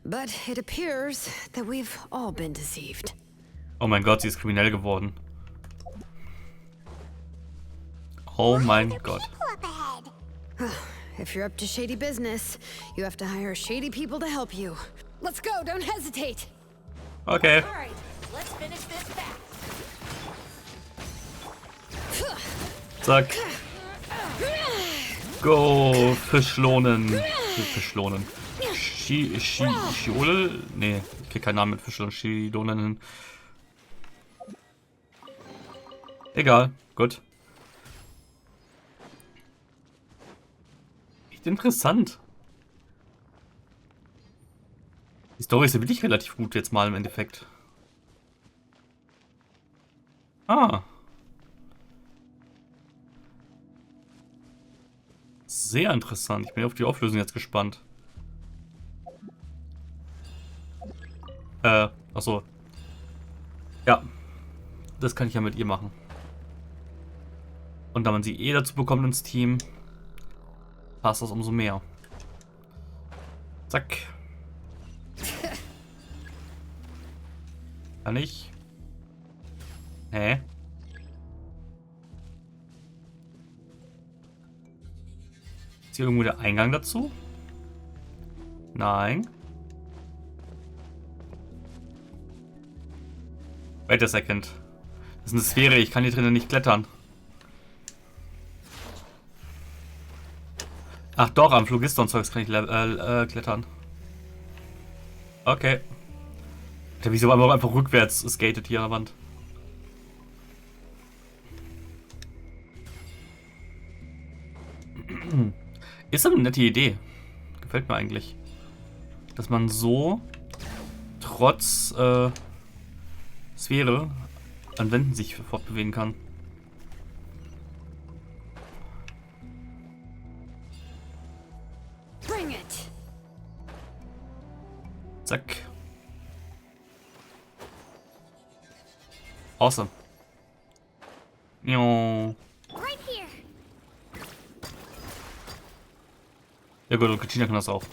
But it appears that we've all been deceived. Oh mein Gott, sie ist kriminell geworden. Oh mein Gott. If you're up to shady business, you have to hire shady people to help you. Let's go, don't hesitate. Okay. All right, let's finish this fast. Zack. Go, Fischlohnen. Fischlohnen. Schiole? Nee, ich krieg keinen Namen mit Fischlohnen. Schilonen. Egal, gut. Echt interessant. Die Story ist ja wirklich relativ gut jetzt mal im Endeffekt. Ah. Sehr interessant. Ich bin auf die Auflösung jetzt gespannt. Achso. Ja. Das kann ich ja mit ihr machen. Und da man sie eh dazu bekommt ins Team, passt das umso mehr. Zack. Kann ich? Hä? Ist hier irgendwo der Eingang dazu? Nein. Wait a second. Das ist eine Sphäre, ich kann hier drinnen nicht klettern. Ach doch, am Phlogiston-Zeugs kann ich klettern. Okay. Der wieso aber auch einfach rückwärts skatet hier an der Wand. Ist aber eine nette Idee. Gefällt mir eigentlich. Dass man so trotz Sphäre an Wänden sich fortbewegen kann. Bring it. Zack. Awesome. Jo. Right here. Ja gut, und Katina kann das auch.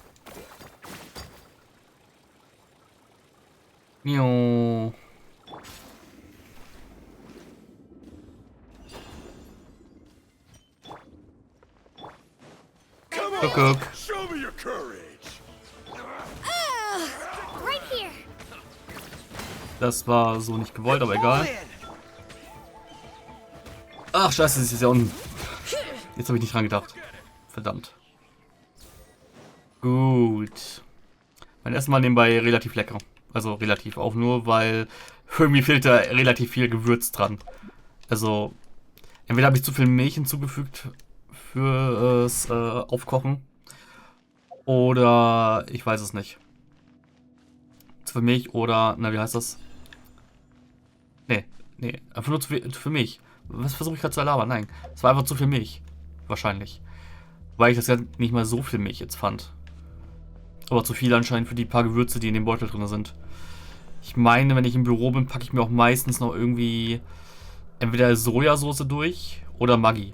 Jo. Guck. Show me your courage. Right here. Das war so nicht gewollt, aber egal. Ach scheiße, das ist ja unten. Jetzt habe ich nicht dran gedacht. Verdammt. Gut. Mein Essen war nebenbei relativ lecker. Also relativ auch nur, weil irgendwie fehlt da relativ viel Gewürz dran. Also entweder habe ich zu viel Milch hinzugefügt fürs Aufkochen. Oder ich weiß es nicht. Für mich oder, na, wie heißt das? Nee, einfach nur für mich. Was versuche ich gerade zu erlabern? Nein, es war einfach zu für mich. Wahrscheinlich. Weil ich das ja nicht mal so für mich jetzt fand. Aber zu viel anscheinend für die paar Gewürze, die in dem Beutel drin sind. Ich meine, wenn ich im Büro bin, packe ich mir auch meistens noch irgendwie entweder Sojasauce durch oder Maggi.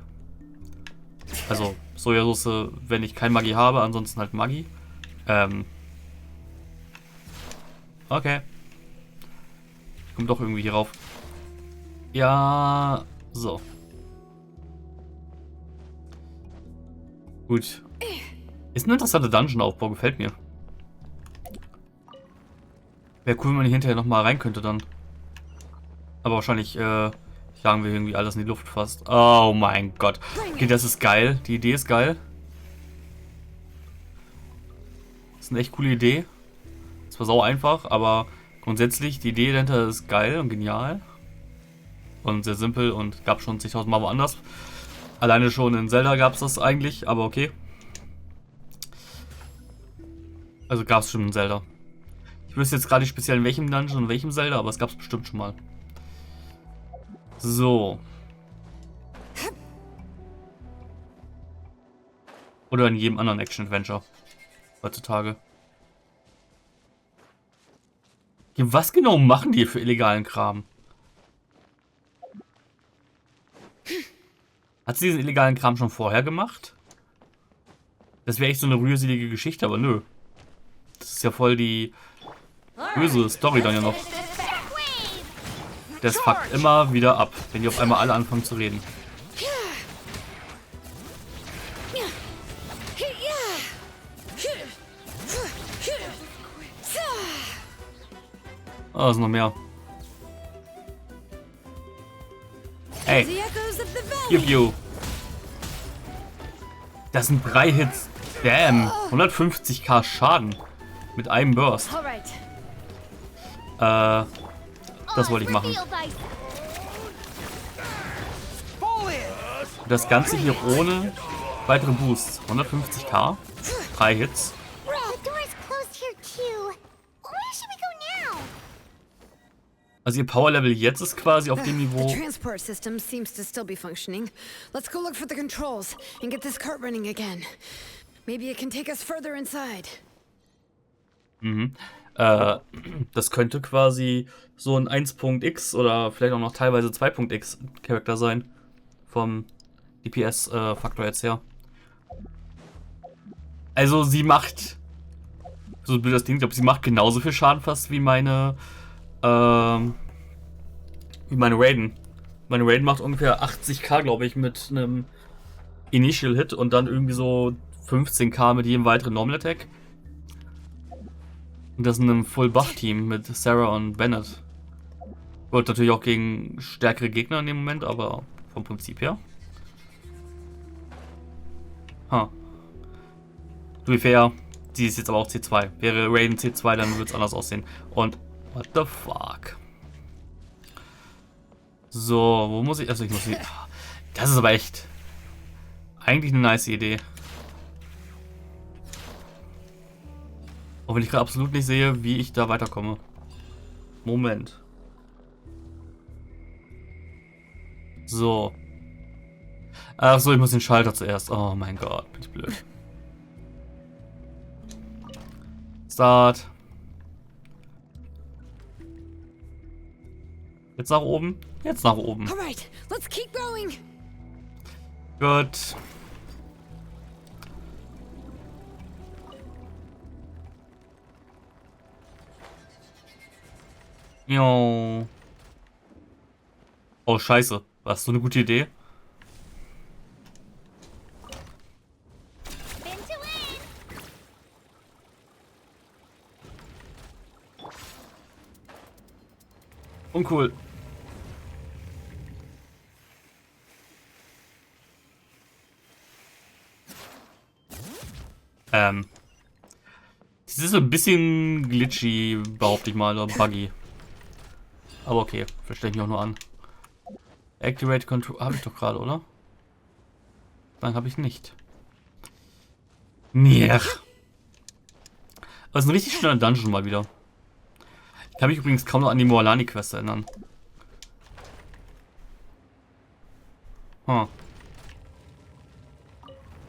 Also Sojasauce, wenn ich kein Maggi habe, ansonsten halt Maggi. Okay. Kommt doch irgendwie hier rauf. Ja, so. Gut. Ist ein interessanter Dungeon-Aufbau, gefällt mir. Wäre cool, wenn man hier hinterher nochmal rein könnte dann. Aber wahrscheinlich, jagen wir irgendwie alles in die Luft fast. Oh mein Gott. Okay, das ist geil. Die Idee ist geil. Das ist eine echt coole Idee. Das war sau einfach, aber grundsätzlich, die Idee dahinter ist geil und genial. Und sehr simpel und gab schon zigtausend Mal woanders. Alleine schon in Zelda gab es das eigentlich, aber okay. Also gab es schon in Zelda. Ich wüsste jetzt gerade nicht speziell in welchem Dungeon und welchem Zelda, aber es gab es bestimmt schon mal. So. Oder in jedem anderen Action-Adventure. Heutzutage. Ja, was genau machen die für illegalen Kram? Hat sie diesen illegalen Kram schon vorher gemacht? Das wäre echt so eine rührselige Geschichte, aber nö. Das ist ja voll die böse Story dann ja noch. Das fuckt immer wieder ab, wenn die auf einmal alle anfangen zu reden. Oh, ist noch mehr. Hey. Pew, pew. Das sind 3 Hits. Damn. 150k Schaden. Mit einem Burst. Das wollte ich machen. Das Ganze hier ohne weitere Boosts. 150k. 3 Hits. Also ihr Power-Level jetzt ist quasi auf dem Niveau. The transport system seems to still be functioning. Let's go look for the controls and get this cart running again. Maybe it can take us further inside. Mhm. Das könnte quasi so ein 1.x oder vielleicht auch noch teilweise 2.x Charakter sein. Vom DPS-Faktor jetzt her. Also sie macht, so blöd das Ding, ich glaube, sie macht genauso viel Schaden fast wie meine Raiden. Meine Raiden macht ungefähr 80k, glaube ich, mit einem Initial Hit und dann irgendwie so 15k mit jedem weiteren Normal Attack. Und das in einem Full Buff Team mit Sarah und Bennett. Wird natürlich auch gegen stärkere Gegner in dem Moment, aber vom Prinzip her. To be fair, die ist jetzt aber auch C2. Wäre Raiden C2, dann würde es anders aussehen. Und what the fuck? So, wo muss ich? Also ich muss hier. Das ist aber echt eigentlich eine nice Idee. Auch wenn ich gerade absolut nicht sehe, wie ich da weiterkomme. Moment. So. Ach so, ich muss den Schalter zuerst. Oh mein Gott, bin ich blöd. Start. Jetzt nach oben. Jetzt nach oben. Alright, let's keep going. Gut. Jo. Oh, scheiße. War das so eine gute Idee? Uncool. Das ist so ein bisschen glitchy, behaupte ich mal, oder buggy. Aber okay, verstehe ich mich auch nur an. Activate Control habe ich doch gerade, oder? Dann habe ich nicht. Nee. Also ein richtig schneller Dungeon mal wieder. Ich kann mich übrigens kaum noch an die Moalani-Quest erinnern. Huh.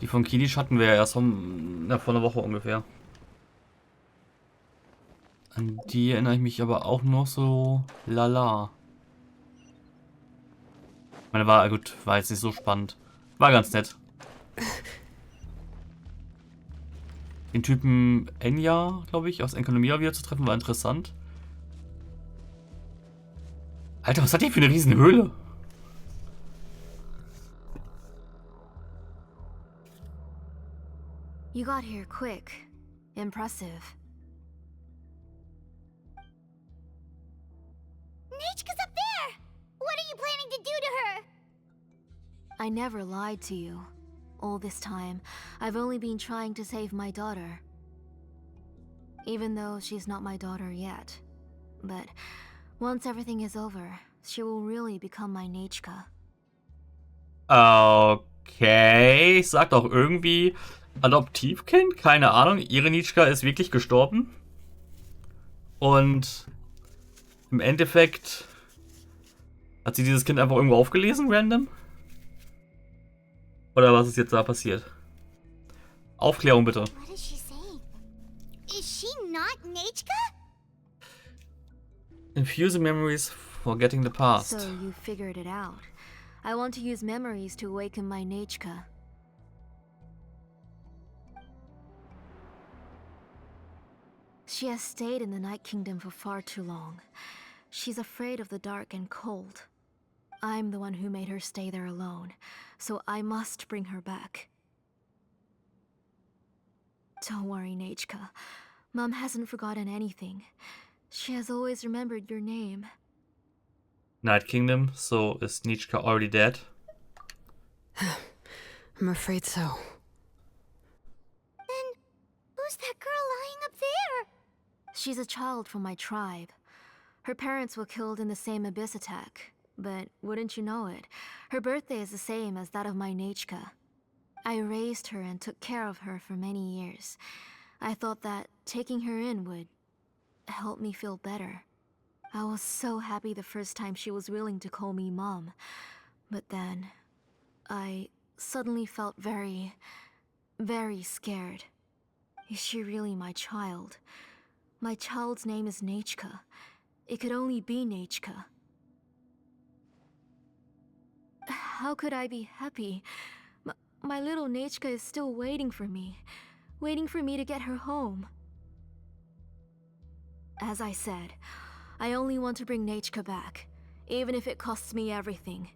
Die von Kinisch hatten wir ja erst vor einer Woche ungefähr. An die erinnere ich mich aber auch noch so lala. Ich meine, war jetzt nicht so spannend. War ganz nett. Den Typen Enya, glaube ich, aus Enkonomia wieder zu treffen, war interessant. Alter, was hat die für eine riesen Höhle? You got here quick. Impressive. Nechka's up there! What are you planning to do to her? I never lied to you. All this time, I've only been trying to save my daughter. Even though she's not my daughter yet. But once everything is over, she will really become my Nechka. Okay, sagt auch irgendwie Adoptivkind, keine Ahnung. Ihre Nechka ist wirklich gestorben. Und im Endeffekt hat sie dieses Kind einfach irgendwo aufgelesen, random? Oder was ist jetzt da passiert? Aufklärung bitte. What is she saying? Is she not Nechka? Infusing memories, forgetting the past. So you figured it out. I want to use memories to awaken my Nechka. She has stayed in the Night Kingdom for far too long. She's afraid of the dark and cold. I'm the one who made her stay there alone, so I must bring her back. Don't worry, Nechka. Mom hasn't forgotten anything. She has always remembered your name. Night Kingdom, so is Nechka already dead? I'm afraid so. Then who's that girl lying up there? She's a child from my tribe. Her parents were killed in the same abyss attack. But wouldn't you know it, her birthday is the same as that of my Nechka. I raised her and took care of her for many years. I thought that taking her in would help me feel better. I was so happy the first time she was willing to call me Mom. But then, I suddenly felt very scared. Is she really my child? My child's name is Nechka. It could only be Nechka. How could I be happy? My little Nechka is still waiting for me to get her home. As I said, I only want to bring Nechka back, even if it costs me everything.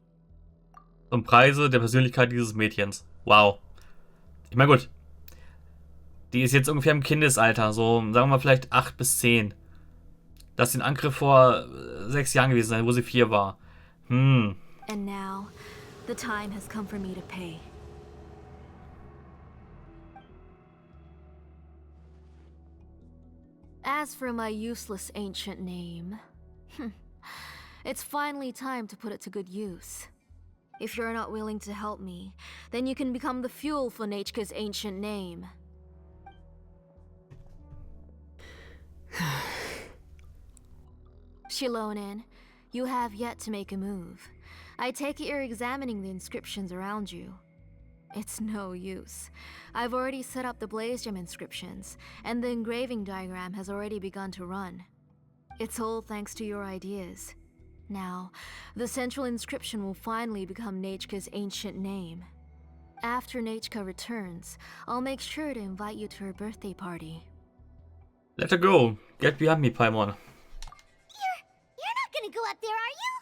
Und Preise der Persönlichkeit dieses Mädchens. Wow. Ich meine, gut. Die ist jetzt ungefähr im Kindesalter, so sagen wir mal vielleicht 8 bis 10. Das ist ein Angriff vor 6 Jahren gewesen sein, wo sie 4 war. And now, the time has come for me to pay. As for my useless ancient name, it's finally time to put it to good use. If you're not willing to help me, then you can become the fuel for Nechka's ancient name. Shilonin, you have yet to make a move. I take it you're examining the inscriptions around you. It's no use. I've already set up the Blaze Gem inscriptions, and the engraving diagram has already begun to run. It's all thanks to your ideas. Now, the central inscription will finally become Nechka's ancient name. After Nechka returns, I'll make sure to invite you to her birthday party. Let her go. Get behind me, Paimon. You're not gonna go up there, are you?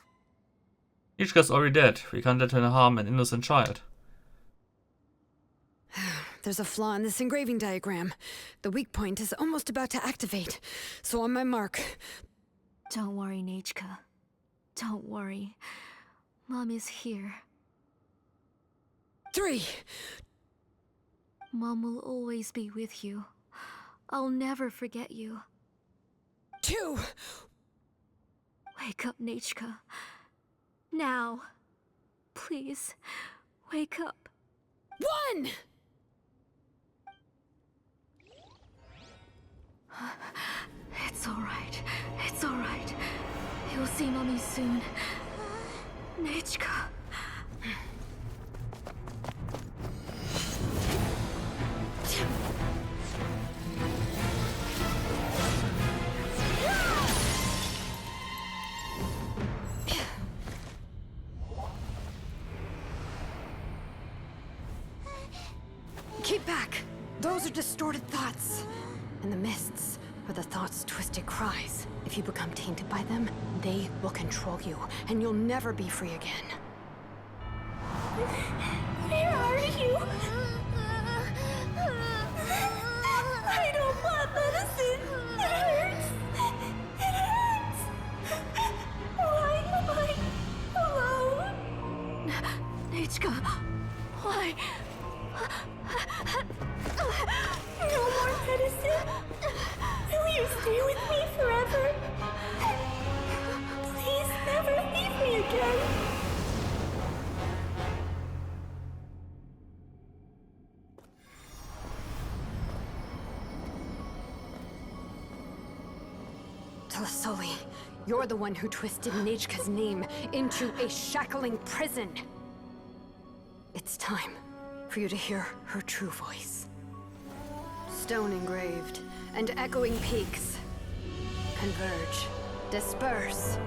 Nechka's already dead. We can't let her harm an innocent child. There's a flaw in this engraving diagram. The weak point is almost about to activate. So on my mark. Don't worry, Nechka. Don't worry. Mom is here. 3. Mom will always be with you. I'll never forget you. 2. Wake up, Nechka. Now. Please, wake up. 1! It's alright. It's alright. You'll see Mommy soon. Nechka. Keep back! Those are distorted thoughts. And the mists are the thoughts' twisted cries. If you become tainted by them, they will control you, and you'll never be free again. Where are you? I don't want medicine. It hurts. It hurts. Why am I alone? Nechka, why? No more medicine. Will you stay with me forever? Please never leave me again. Tlasoli, you're the one who twisted Nechka's name into a shackling prison. It's time for you to hear her true voice. Stone engraved and echoing peaks converge, disperse,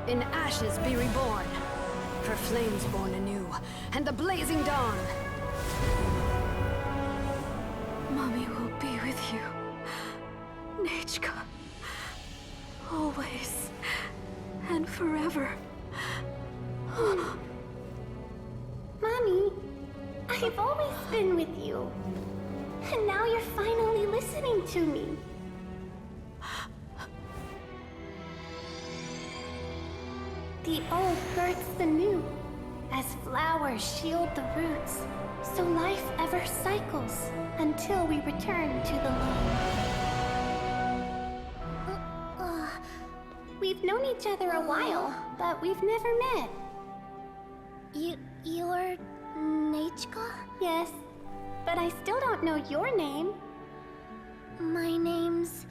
in ashes be reborn, for flames born anew, and the blazing dawn. Mommy will be with you. Nechka. Always. And forever. Mommy, I've always been with you. And now you're finally listening to me. The old births the new, as flowers shield the roots, so life ever cycles until we return to the loam. We've known each other a while, but we've never met. You're Nechka? Yes, but I still don't know your name. My name's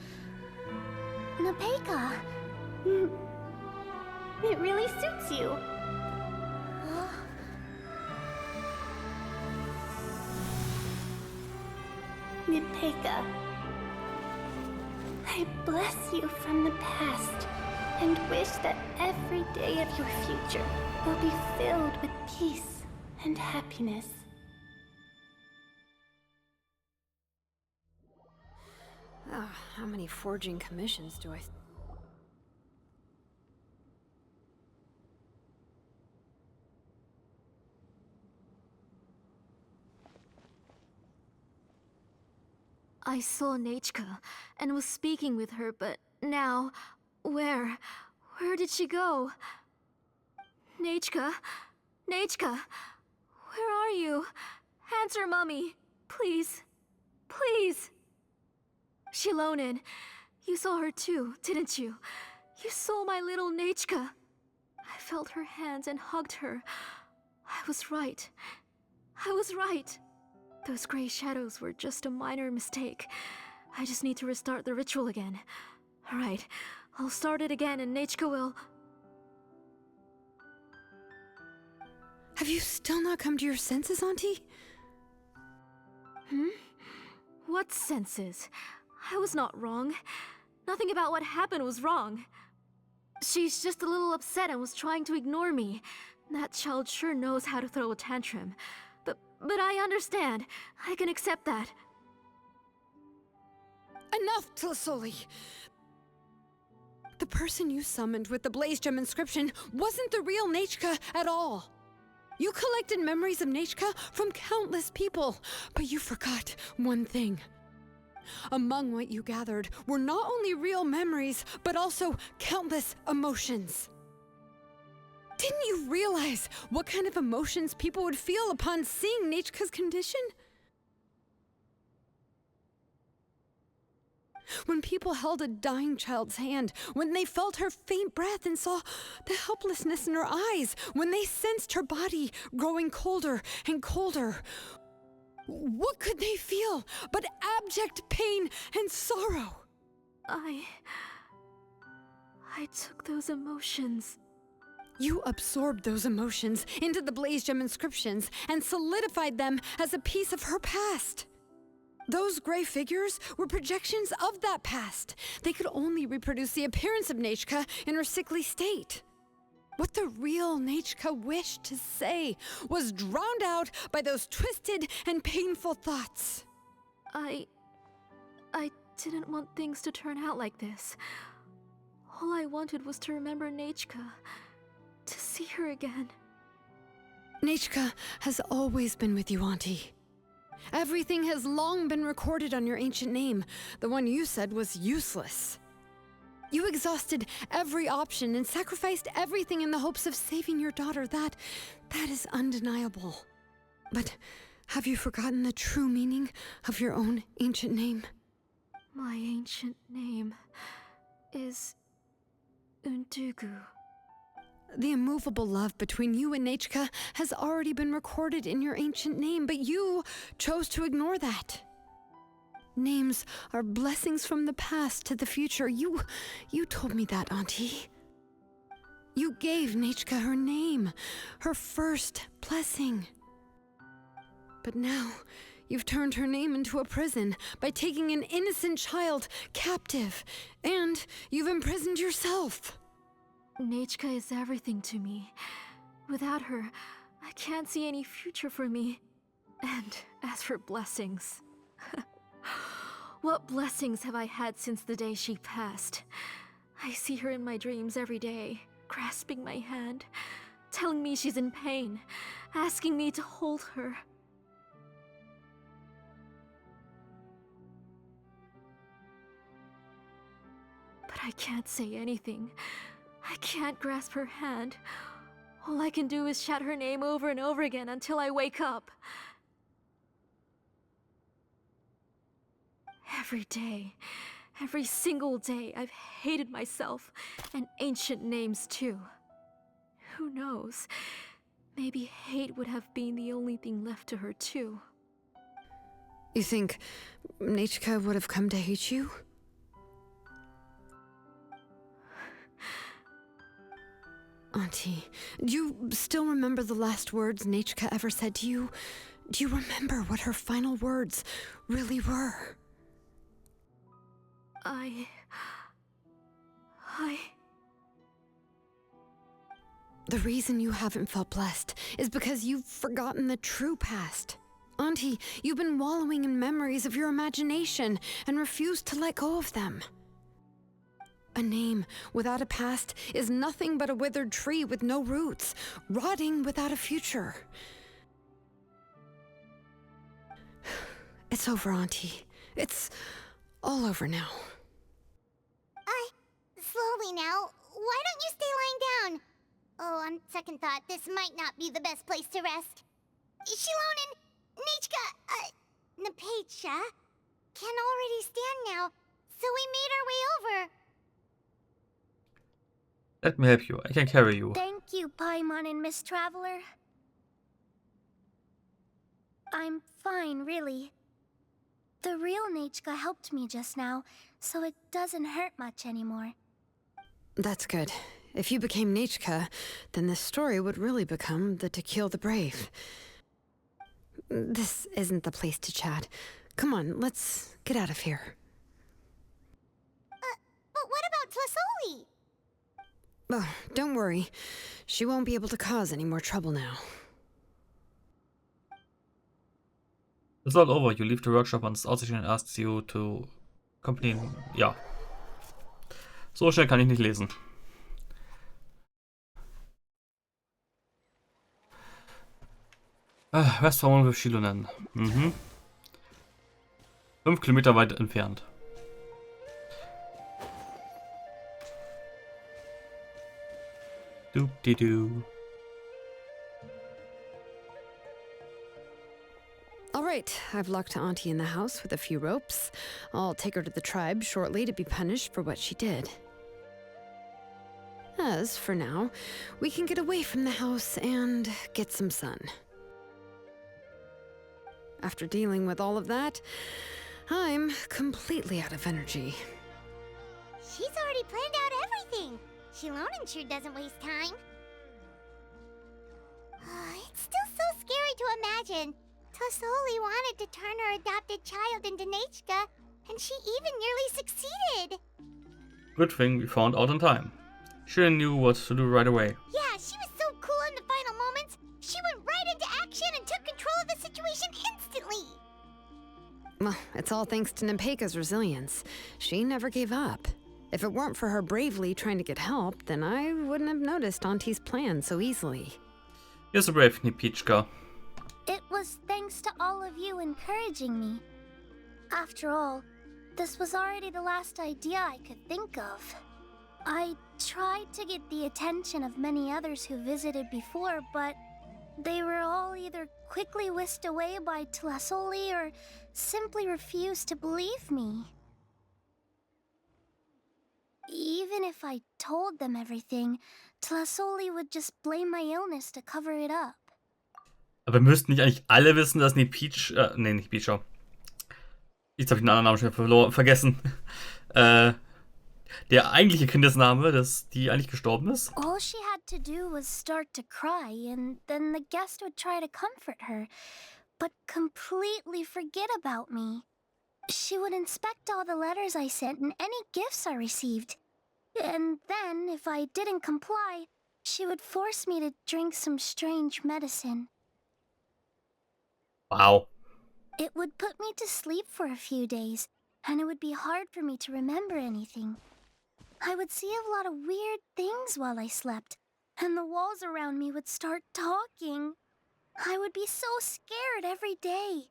Nepeka. It really suits you. Nepeka, I bless you from the past and wish that every day of your future will be filled with peace and happiness. How many forging commissions do I... I saw Nechka and was speaking with her, but now, where did she go? Nechka? Nechka? Where are you? Answer, Mommy. Please. Please. Shilonen, you saw her too, didn't you? You saw my little Nechka. I felt her hands and hugged her. I was right. I was right. Those gray shadows were just a minor mistake. I just need to restart the ritual again. Alright, I'll start it again and Nechka will... Have you still not come to your senses, Auntie? What senses? I was not wrong. Nothing about what happened was wrong. She's just a little upset and was trying to ignore me. That child sure knows how to throw a tantrum. But I understand. I can accept that. Enough, Tlasoli! The person you summoned with the Blaze Gem inscription wasn't the real Nechka at all. You collected memories of Nechka from countless people, but you forgot one thing. Among what you gathered were not only real memories, but also countless emotions. Didn't you realize what kind of emotions people would feel upon seeing Nechka's condition? When people held a dying child's hand, when they felt her faint breath and saw the helplessness in her eyes, when they sensed her body growing colder and colder, what could they feel but abject pain and sorrow? I took those emotions. You absorbed those emotions into the Blaze Gem inscriptions and solidified them as a piece of her past. Those gray figures were projections of that past. They could only reproduce the appearance of Nechka in her sickly state. What the real Nechka wished to say was drowned out by those twisted and painful thoughts. I didn't want things to turn out like this. All I wanted was to remember Nechka, to see her again. Nechka has always been with you, Auntie. Everything has long been recorded on your ancient name, the one you said was useless. You exhausted every option and sacrificed everything in the hopes of saving your daughter. That is undeniable. But have you forgotten the true meaning of your own ancient name? My ancient name is Undugu. The immovable love between you and Nechka has already been recorded in your ancient name, but you chose to ignore that. Names are blessings from the past to the future. You told me that, Auntie. You gave Nechka her name, her first blessing. But now, you've turned her name into a prison by taking an innocent child captive, and you've imprisoned yourself. Nechka is everything to me. Without her, I can't see any future for me. And as for blessings... What blessings have I had since the day she passed? I see her in my dreams every day, grasping my hand, telling me she's in pain, asking me to hold her. But I can't say anything. I can't grasp her hand. All I can do is shout her name over and over again until I wake up. Every day, every single day, I've hated myself, and ancient names too. Who knows? Maybe hate would have been the only thing left to her too. You think Nechka would have come to hate you? Auntie, do you still remember the last words Nechka ever said to you? Do you remember what her final words really were? The reason you haven't felt blessed is because you've forgotten the true past. Auntie, you've been wallowing in memories of your imagination and refused to let go of them. A name without a past is nothing but a withered tree with no roots, rotting without a future. It's over, Auntie. It's all over now. Slowly now. Why don't you stay lying down? Oh, on second thought, this might not be the best place to rest. Shilonen, Nechka, Napecha can already stand now, so we made our way over. Let me help you. I can carry you. Thank you, Paimon and Miss Traveler. I'm fine, really. The real Nechka helped me just now, so it doesn't hurt much anymore. That's good. If you became Nechka, then this story would really become the To Kill the Brave. This isn't the place to chat. Come on, let's get out of here. But what about Tlasoli? Oh, don't worry. She won't be able to cause any more trouble now. It's all over. You leave the workshop once Aussichten asks you to accompany. Ja. So schnell kann ich nicht lesen. Westfalen with Shilonen. 5 Kilometer weit entfernt. Doop-de-doo. All right, I've locked Auntie in the house with a few ropes. I'll take her to the tribe shortly to be punished for what she did. As for now, we can get away from the house and get some sun. After dealing with all of that, I'm completely out of energy. already planned out everything. Shilonen sure doesn't waste time. It's still so scary to imagine. Tlasoli wanted to turn her adopted child into Nechka, and she even nearly succeeded. Good thing we found out in time. She knew what to do right away. Yeah, she was so cool in the final moments. She went right into action and took control of the situation instantly. Well, it's all thanks to Nepeka's resilience. She never gave up. If it weren't for her bravely trying to get help, then I wouldn't have noticed Auntie's plan so easily. You're so brave, Nipichka. It was thanks to all of you encouraging me. After all, this was already the last idea I could think of. I tried to get the attention of many others who visited before, but they were all either quickly whisked away by Tlasoli or simply refused to believe me. Even if I told them everything, Tlasoli would just blame my illness to cover it up. Aber müssten nicht eigentlich alle wissen, dass Nipich, nee, nicht Picha. Jetzt habe ich den anderen Namen schon vergessen. Der eigentliche Kindesname, die eigentlich gestorben ist. All she had to do was start to cry, and then the guest would try to comfort her, but completely forget about me. She would inspect all the letters I sent and any gifts I received. And then, if I didn't comply, she would force me to drink some strange medicine. Wow. It would put me to sleep for a few days, and it would be hard for me to remember anything. I would see a lot of weird things while I slept, and the walls around me would start talking. I would be so scared every day.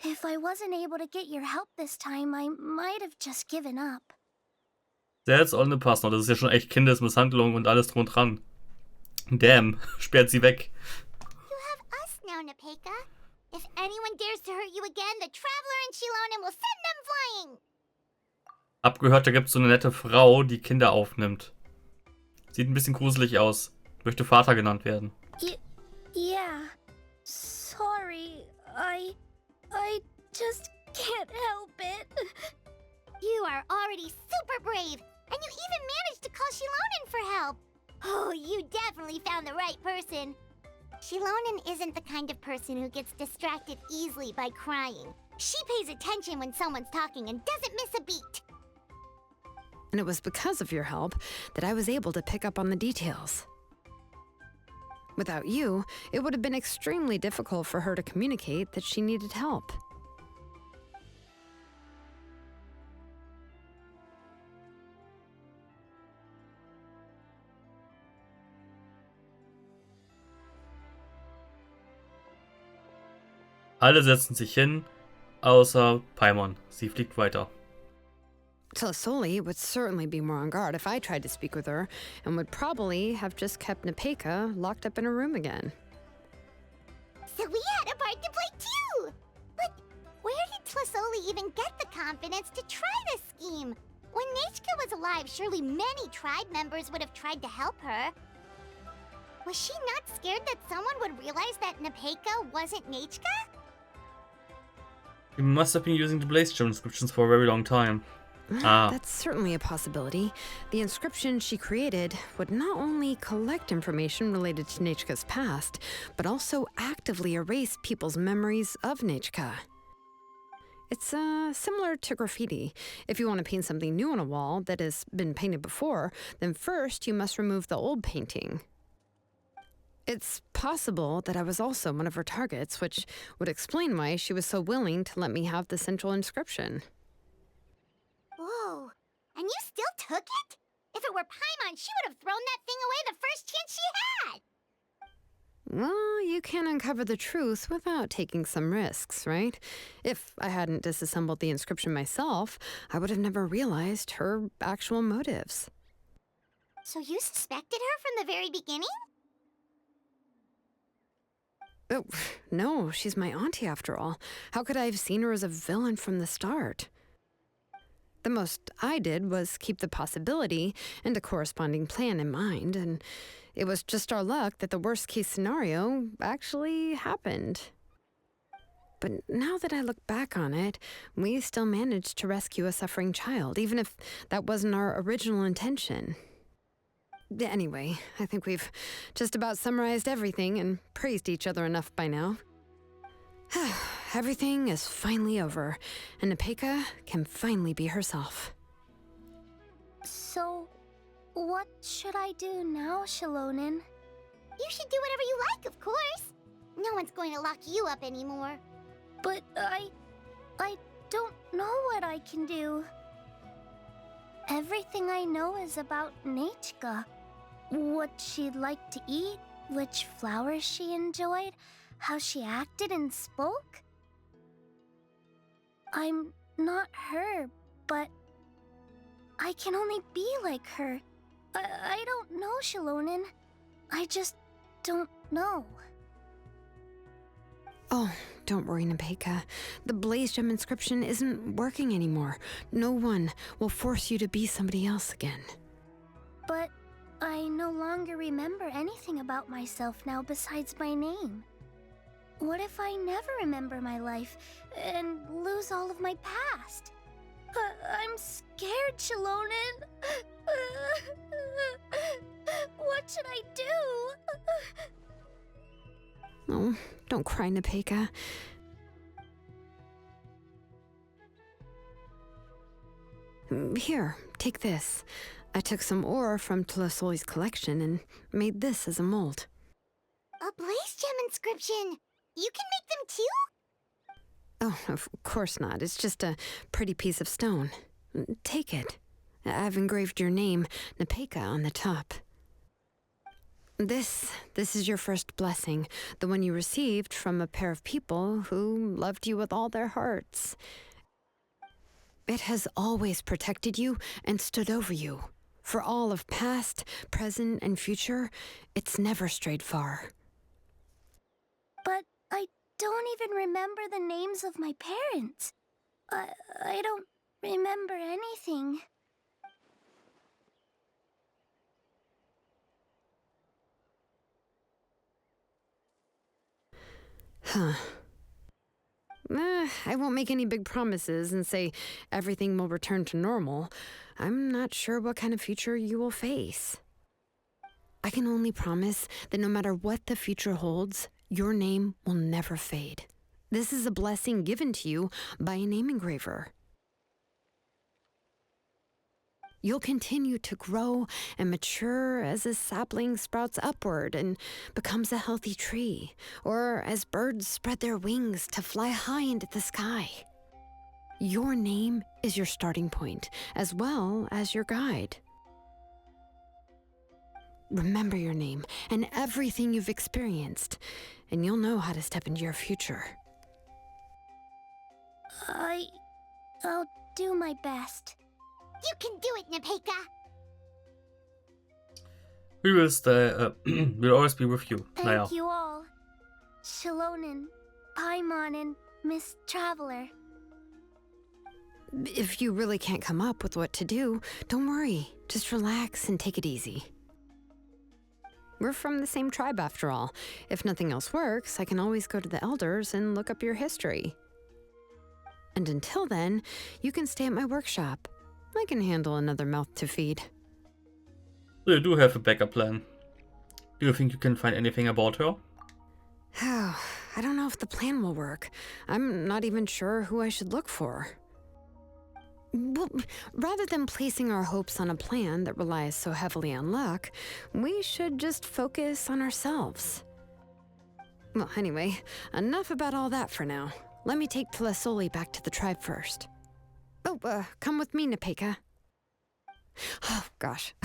If I wasn't able to get your help this time, I might have just given up. That's all pass noch. Das ist ja schon echt Kindesmisshandlung und alles drum und dran. Damn, sperrt sie weg. You have us now, Nepeka. If anyone dares to hurt you again, the Traveler and Shilonen will send them flying. Abgehört, da gibt es so eine nette Frau, die Kinder aufnimmt. Sieht ein bisschen gruselig aus. Möchte Vater genannt werden. Yeah. Sorry, I just can't help it. You are already super brave, and you even managed to call Shilonen for help. Oh, you definitely found the right person. Shilonen isn't the kind of person who gets distracted easily by crying. She pays attention when someone's talking and doesn't miss a beat. And it was because of your help that I was able to pick up on the details. Without you, it would have been extremely difficult for her to communicate that she needed help. Alle setzen sich hin, außer Paimon. Sie fliegt weiter. Tlasoli would certainly be more on guard if I tried to speak with her, and would probably have just kept Nepeka locked up in a room again. So we had a part to play too! But where did Tlasoli even get the confidence to try this scheme? When Nechka was alive, surely many tribe members would have tried to help her. Was she not scared that someone would realize that Nepeka wasn't Nechka? You must have been using the Blaze Gem inscriptions for a very long time. That's certainly a possibility. The inscription she created would not only collect information related to Nechka's past, but also actively erase people's memories of Nechka. It's similar to graffiti. If you want to paint something new on a wall that has been painted before, then first you must remove the old painting. It's possible that I was also one of her targets, which would explain why she was so willing to let me have the central inscription. Whoa, and you still took it? If it were Paimon, she would have thrown that thing away the first chance she had! Well, you can uncover the truth without taking some risks, right? If I hadn't disassembled the inscription myself, I would have never realized her actual motives. So you suspected her from the very beginning? Oh, no, she's my auntie after all. How could I have seen her as a villain from the start? The most I did was keep the possibility and a corresponding plan in mind, and it was just our luck that the worst-case scenario actually happened. But now that I look back on it, we still managed to rescue a suffering child, even if that wasn't our original intention. Anyway, I think we've just about summarized everything and praised each other enough by now. Everything is finally over, and Nepeka can finally be herself. So, what should I do now, Shalonen? You should do whatever you like, of course. No one's going to lock you up anymore. But I don't know what I can do. Everything I know is about Nechka. What she'd like to eat, which flowers she enjoyed, how she acted and spoke. I'm not her, but I can only be like her. I don't know, Shalonen. I just don't know. Oh, don't worry, Nepeka. The Blaze Gem inscription isn't working anymore. No one will force you to be somebody else again. But I no longer remember anything about myself now besides my name. What if I never remember my life and lose all of my past? I'm scared, Shalonen. What should I do? Oh, don't cry, Nepeka. Here, take this. I took some ore from Tlasoli's collection and made this as a mold. A Blaze Gem inscription! You can make them too? Oh, of course not. It's just a pretty piece of stone. Take it. I've engraved your name, Nepeka, on the top. This is your first blessing, the one you received from a pair of people who loved you with all their hearts. It has always protected you and stood over you. For all of past, present, and future, it's never strayed far. But I don't even remember the names of my parents. I don't remember anything. Huh. I won't make any big promises and say everything will return to normal. I'm not sure what kind of future you will face. I can only promise that no matter what the future holds, your name will never fade. This is a blessing given to you by a name engraver. You'll continue to grow and mature as a sapling sprouts upward and becomes a healthy tree, or as birds spread their wings to fly high into the sky. Your name is your starting point, as well as your guide. Remember your name and everything you've experienced, and you'll know how to step into your future. I'll do my best. You can do it, Nepeka! We will stay, we'll always be with you. Thank you all. Shalonen, Paimon, and Miss Traveler. If you really can't come up with what to do, don't worry. Just relax and take it easy. We're from the same tribe after all. If nothing else works, I can always go to the elders and look up your history. And until then, you can stay at my workshop. I can handle another mouth to feed. So you do have a backup plan. Do you think you can find anything about her? Oh, I don't know if the plan will work. I'm not even sure who I should look for. Well, rather than placing our hopes on a plan that relies so heavily on luck, we should just focus on ourselves. Well, anyway, enough about all that for now. Let me take Tlasoli back to the tribe first. Oh, come with me, Nepeka. Oh, gosh.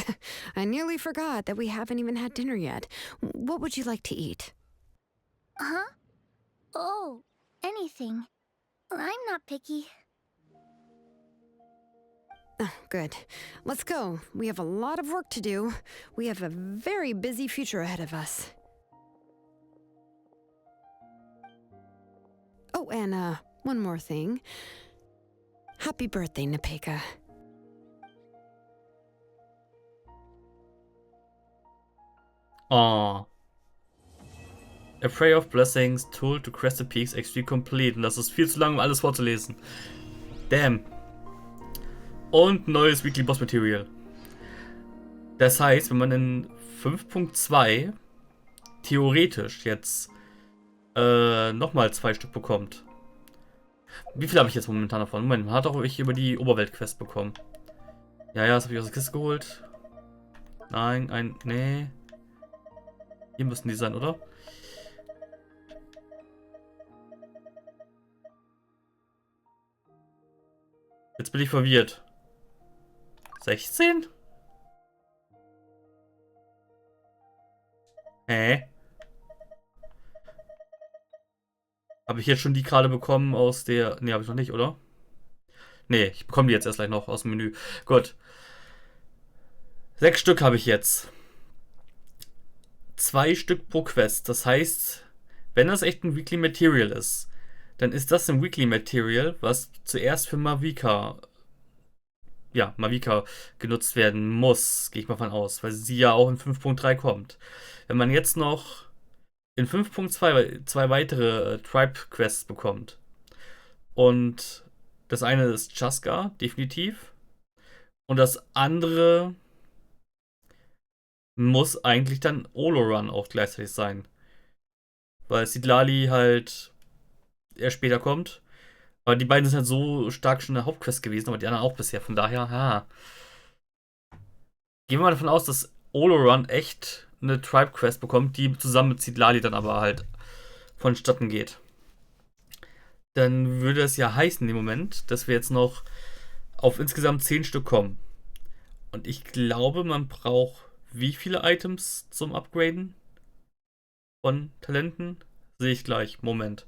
I nearly forgot that we haven't even had dinner yet. What would you like to eat? Huh? Oh, anything. I'm not picky. Oh, good. Let's go. We have a lot of work to do. We have a very busy future ahead of us. Oh, and one more thing. Happy birthday, Nepeka. Aww. A Prayer of Blessings, Tool to Crest the Peaks, XP complete. Und das ist viel zu lang, um alles vorzulesen. Damn. Und neues Weekly Boss Material. Das heißt, wenn man in 5.2 theoretisch jetzt nochmal 2 Stück bekommt. Wie viel habe ich jetzt momentan davon? Moment, man hat auch ich über die Oberwelt-Quest bekommen. Ja, das habe ich aus der Kiste geholt. Nein, nee. Hier müssten die sein, oder? Jetzt bin ich verwirrt. 16? Hä? Habe ich jetzt schon die gerade bekommen aus der... Ne, habe ich noch nicht, oder? Ne, ich bekomme die jetzt erst gleich noch aus dem Menü. Gut. 6 Stück habe ich jetzt. 2 Stück pro Quest. Das heißt, wenn das echt ein Weekly Material ist, dann ist das ein Weekly Material, was zuerst für Mavica genutzt werden muss, gehe ich mal von aus, weil sie ja auch in 5.3 kommt. Wenn man jetzt noch in 5.2 2 weitere Tribe-Quests bekommt und das eine ist Chaska, definitiv, und das andere muss eigentlich dann Oloran auch gleichzeitig sein, weil Sidlali halt erst später kommt. Aber die beiden sind halt so stark schon in der Hauptquest gewesen, aber die anderen auch bisher. Von daher, gehen wir mal davon aus, dass Oloran echt eine Tribe-Quest bekommt, die zusammen mit Sidlali dann aber halt vonstatten geht. Dann würde es ja heißen in dem Moment, dass wir jetzt noch auf insgesamt 10 Stück kommen. Und ich glaube, man braucht wie viele Items zum Upgraden von Talenten? Sehe ich gleich. Moment.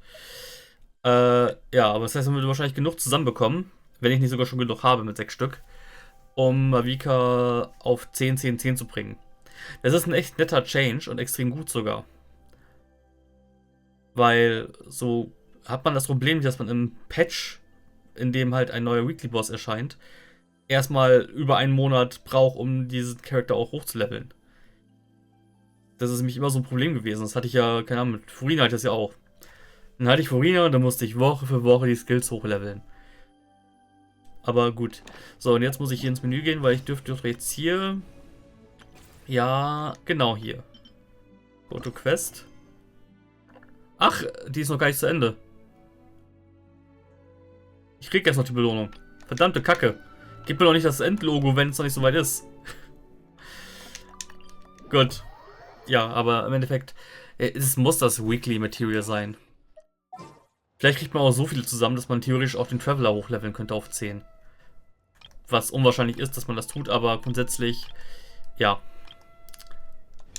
Ja, aber das heißt, man würde wahrscheinlich genug zusammenbekommen, wenn ich nicht sogar schon genug habe mit 6 Stück, um Mavica auf 10, 10, 10 zu bringen. Das ist ein echt netter Change und extrem gut sogar. Weil so hat man das Problem, dass man im Patch, in dem halt ein neuer Weekly Boss erscheint, erstmal über einen Monat braucht, um diesen Charakter auch hochzuleveln. Das ist nämlich immer so ein Problem gewesen. Das hatte ich ja, keine Ahnung, mit Furina hatte ich das ja auch. Dann hatte ich Furina und dann musste ich Woche für Woche die Skills hochleveln. Aber gut. So, und jetzt muss ich hier ins Menü gehen, weil ich dürfte jetzt hier... Ja, genau hier. Go to Quest. Ach, die ist noch gar nicht zu Ende. Ich krieg jetzt noch die Belohnung. Verdammte Kacke. Gib mir doch nicht das Endlogo, wenn es noch nicht so weit ist. Gut. Ja, aber im Endeffekt, es muss das Weekly Material sein. Vielleicht kriegt man auch so viele zusammen, dass man theoretisch auch den Traveler hochleveln könnte auf 10. Was unwahrscheinlich ist, dass man das tut, aber grundsätzlich, ja.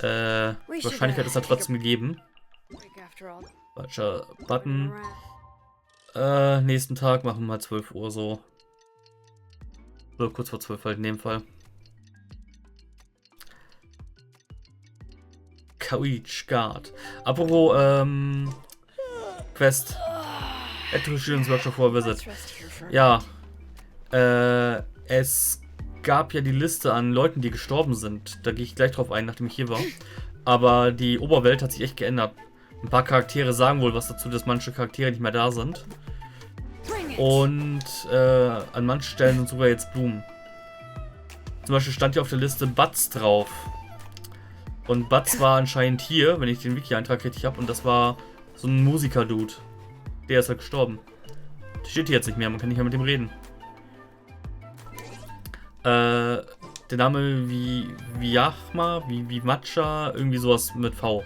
Wahrscheinlichkeit ist da trotzdem gegeben. Falscher Button. Nächsten Tag machen wir mal 12 Uhr so. So, kurz vor 12 halt in dem Fall. Couch Guard. Apropos, Quest. Add to Students Workshop for a Visit. Ja. Es gab ja die Liste an Leuten, die gestorben sind. Da gehe ich gleich drauf ein, nachdem ich hier war. Aber die Oberwelt hat sich echt geändert. Ein paar Charaktere sagen wohl was dazu, dass manche Charaktere nicht mehr da sind. Und an manchen Stellen sind sogar jetzt Blumen. Zum Beispiel stand hier auf der Liste Butz drauf. Und Butz war anscheinend hier, wenn ich den Wiki-Eintrag richtig habe. Und das war so ein Musiker-Dude. Der ist halt gestorben. Der steht hier jetzt nicht mehr, man kann nicht mehr mit dem reden. Der Name wie Viachma, wie Matcha, irgendwie sowas mit V.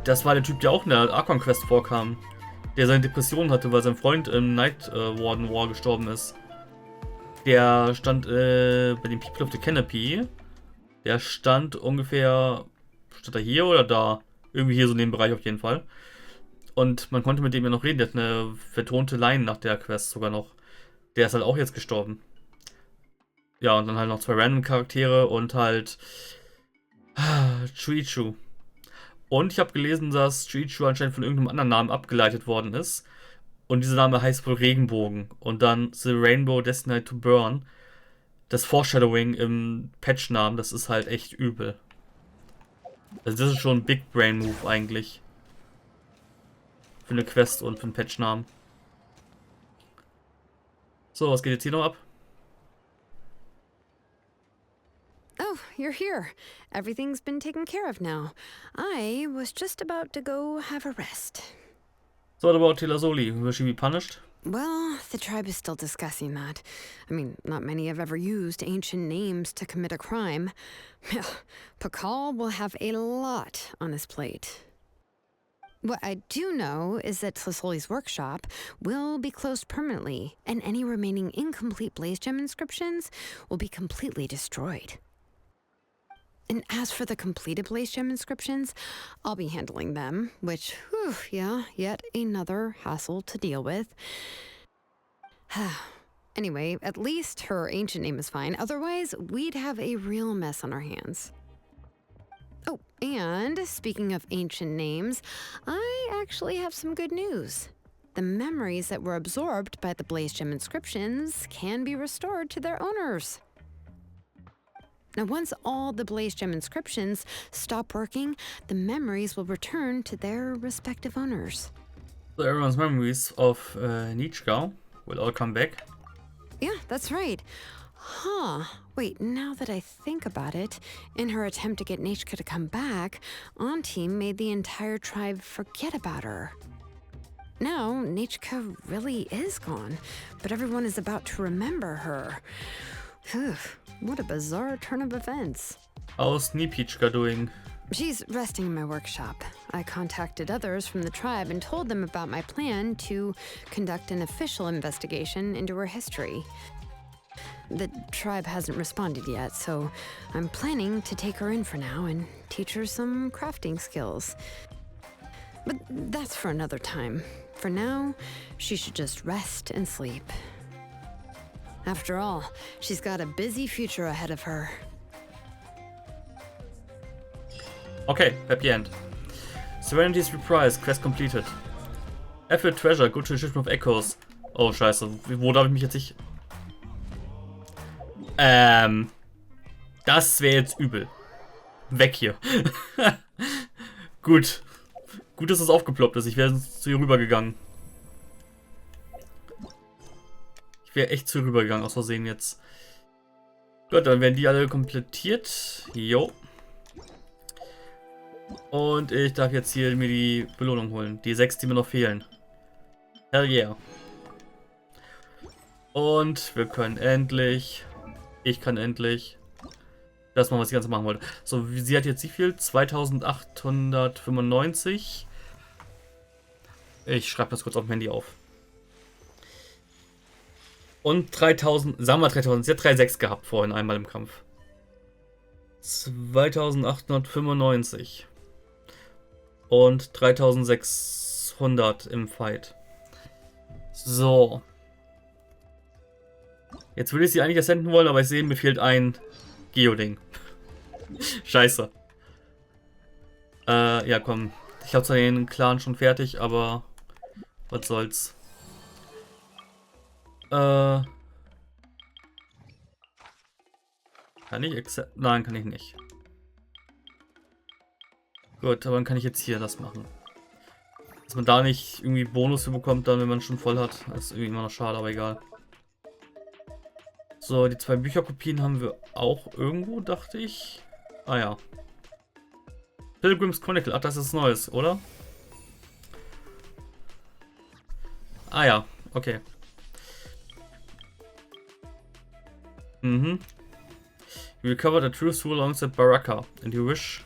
Das war der Typ, der auch in der Archon Quest vorkam. Der seine Depression hatte, weil sein Freund im Night Warden War gestorben ist. Der stand bei den People of the Canopy. Der stand ungefähr... Stand er hier oder da? Irgendwie hier so in dem Bereich auf jeden Fall. Und man konnte mit dem ja noch reden. Der hat eine vertonte Line nach der Quest sogar noch. Der ist halt auch jetzt gestorben. Ja, und dann halt noch 2 random Charaktere und halt... Chuichu. Und ich habe gelesen, dass Chuichu anscheinend von irgendeinem anderen Namen abgeleitet worden ist. Und dieser Name heißt wohl Regenbogen. Und dann The Rainbow Destined to Burn. Das Foreshadowing im Patch-Namen, das ist halt echt übel. Also das ist schon ein Big Brain Move eigentlich. Für eine Quest und für einen Patchnamen. So, was geht jetzt hier noch ab? Oh, you're here. Everything's been taken care of now. I was just about to go have a rest. So, what about Telasoli? Will she be punished? Well, the tribe is still discussing that. I mean, not many have ever used ancient names to commit a crime. Pakal will have a lot on his plate. What I do know is that Tlasoli's workshop will be closed permanently, and any remaining incomplete Blaze Gem inscriptions will be completely destroyed. And as for the completed Blaze Gem inscriptions, I'll be handling them, which, whew, yeah, yet another hassle to deal with. Anyway, at least her ancient name is fine. Otherwise, we'd have a real mess on our hands. Oh, and speaking of ancient names, I actually have some good news. The memories that were absorbed by the Blaze Gem inscriptions can be restored to their owners. Now, once all the Blaze Gem inscriptions stop working, the memories will return to their respective owners. So everyone's memories of Nichka will all come back. Yeah, that's right. Huh. Wait, now that I think about it, in her attempt to get Nechka to come back, Auntie made the entire tribe forget about her. Now, Nechka really is gone, but everyone is about to remember her. Phew, what a bizarre turn of events. How's Nipichka doing? She's resting in my workshop. I contacted others from the tribe and told them about my plan to conduct an official investigation into her history. The tribe hasn't responded yet, so I'm planning to take her in for now and teach her some crafting skills. But that's for another time. For now, she should just rest and sleep. After all, she's got a busy future ahead of her. Okay, happy end. Serenity's Reprise, Quest completed. Effort Treasure, go to the Shipment of Echoes. Oh, scheiße. Wo darf ich mich jetzt nicht... Das wäre jetzt übel. Weg hier. Gut. Gut, dass es aufgeploppt ist. Ich wäre zu ihr rübergegangen. Ich wäre echt zu ihr rübergegangen, aus Versehen jetzt. Gut, dann werden die alle komplettiert. Jo. Und ich darf jetzt hier mir die Belohnung holen. Die 6, die mir noch fehlen. Hell yeah. Und wir können endlich... Ich kann endlich das machen, was ich ganz machen wollte. So, sie hat jetzt wie viel? 2895. Ich schreibe das kurz auf dem Handy auf. Und 3000, sagen wir 3000. Sie hat 3,6 gehabt vorhin einmal im Kampf. 2895. Und 3600 im Fight. So. Jetzt würde ich sie eigentlich ersenden wollen, aber ich sehe, mir fehlt ein Geoding. Scheiße. Ja, komm. Ich habe zwar den Clan schon fertig, aber was soll's. Kann ich accept? Nein, kann ich nicht. Gut, aber dann kann ich jetzt hier das machen. Dass man da nicht irgendwie Bonus für bekommt, dann wenn man schon voll hat. Das ist irgendwie immer noch schade, aber egal. So, die 2 Bücherkopien haben wir auch irgendwo, dachte ich. Ah ja. Pilgrim's Chronicle, ach, das ist Neues, oder? Ah ja, okay. Mhm. You recover the true soul alongside Baraka, and you wish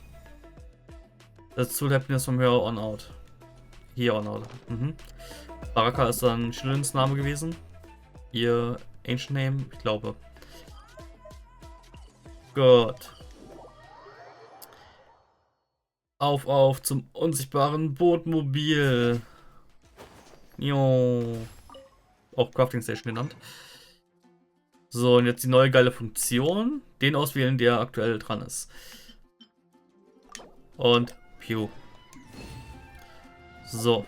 that soul happiness from here on out. Here on out. Mhm. Baraka ist dann Schillens Name gewesen. Ihr Ancient Name, ich glaube. Gut. Auf zum unsichtbaren Bootmobil. Jo. Auch Crafting Station genannt. So, und jetzt die neue geile Funktion. Den auswählen, der aktuell dran ist. Und Pew. So.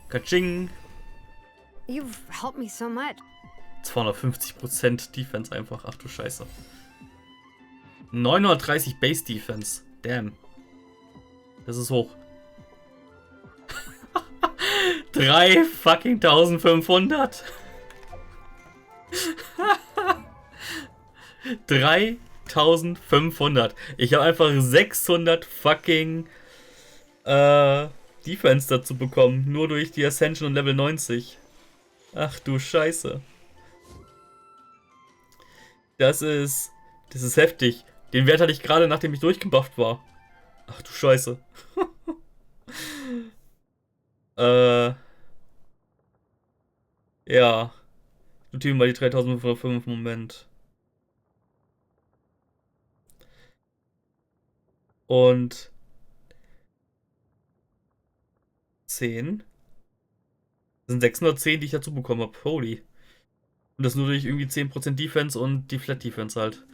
Kaching. You've helped me so much. 250% Defense einfach. Ach du Scheiße. 930 Base Defense. Damn. Das ist hoch. 3 fucking 1500. 3500. Ich habe einfach 600 fucking Defense dazu bekommen. Nur durch die Ascension und Level 90. Ach du Scheiße. Das ist heftig. Den Wert hatte ich gerade, nachdem ich durchgebufft war. Ach du Scheiße. Ja. Notieren wir mal die 3505. Moment. Und 10. Das sind 610, die ich dazu bekommen habe. Holy. Und das nur durch irgendwie 10% Defense und die Flat Defense halt.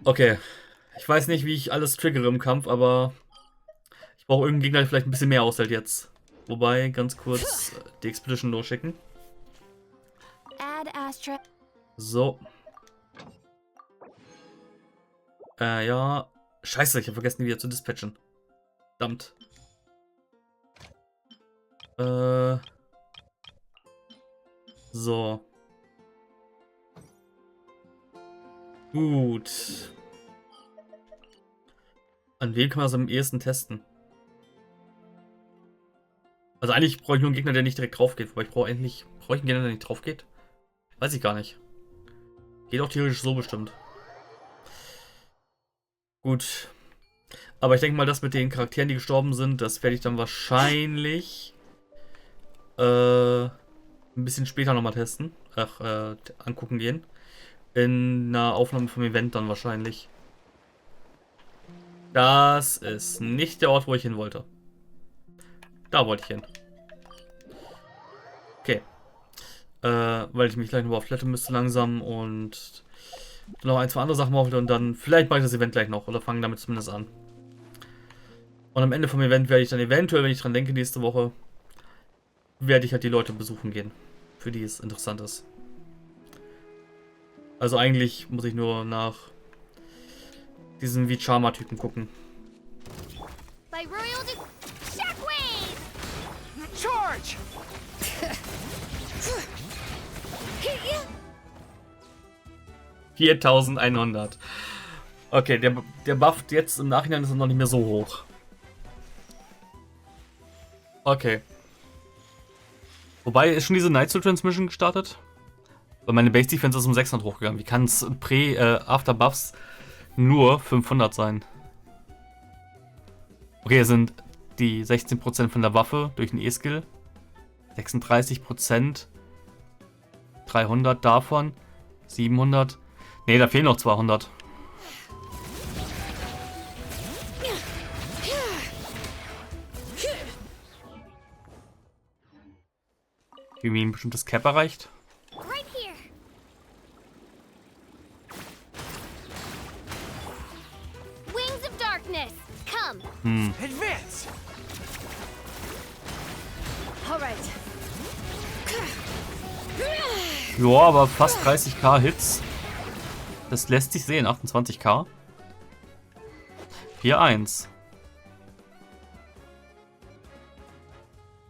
Okay. Ich weiß nicht, wie ich alles triggere im Kampf, aber ich brauche irgendeinen Gegner, der vielleicht ein bisschen mehr aushält jetzt. Wobei, ganz kurz die Expedition losschicken. So. Ja. Scheiße, ich habe vergessen, die wieder zu dispatchen. Verdammt. So. Gut. An wen kann man das am ehesten testen? Also eigentlich brauche ich nur einen Gegner, der nicht direkt drauf geht. Wobei brauche ich einen Gegner, der nicht drauf geht? Weiß ich gar nicht. Geht auch theoretisch so bestimmt. Gut. Aber ich denke mal, das mit den Charakteren, die gestorben sind, das werde ich dann wahrscheinlich ein bisschen später nochmal testen. Angucken gehen. In einer Aufnahme vom Event dann wahrscheinlich. Das ist nicht der Ort, wo ich hin wollte. Da wollte ich hin. Okay. Weil ich mich gleich noch auf Toilette müsste langsam und noch ein, zwei andere Sachen machen und dann vielleicht mache ich das Event gleich noch oder fange damit zumindest an. Und am Ende vom Event werde ich dann eventuell, wenn ich dran denke, nächste Woche, werde ich halt die Leute besuchen gehen, für die es interessant ist. Also eigentlich muss ich nur nach diesem Vichama-Typen gucken. By Royal Shockwave! Charge! 4100. Okay, der Buff jetzt im Nachhinein ist noch nicht mehr so hoch. Okay. Wobei, ist schon diese Night Soul Transmission gestartet? Weil meine Base Defense ist um 600 hochgegangen. Wie kann es After Buffs nur 500 sein? Okay, es sind die 16% von der Waffe durch den E-Skill. 36%. 300 davon. 700. Ne, da fehlen noch 200. Wie mir ein bestimmtes Cap erreicht. Right here. Wings of Darkness, come. Advance! All right. Ja, aber fast 30k Hits. Das lässt sich sehen. 28k. 4-1.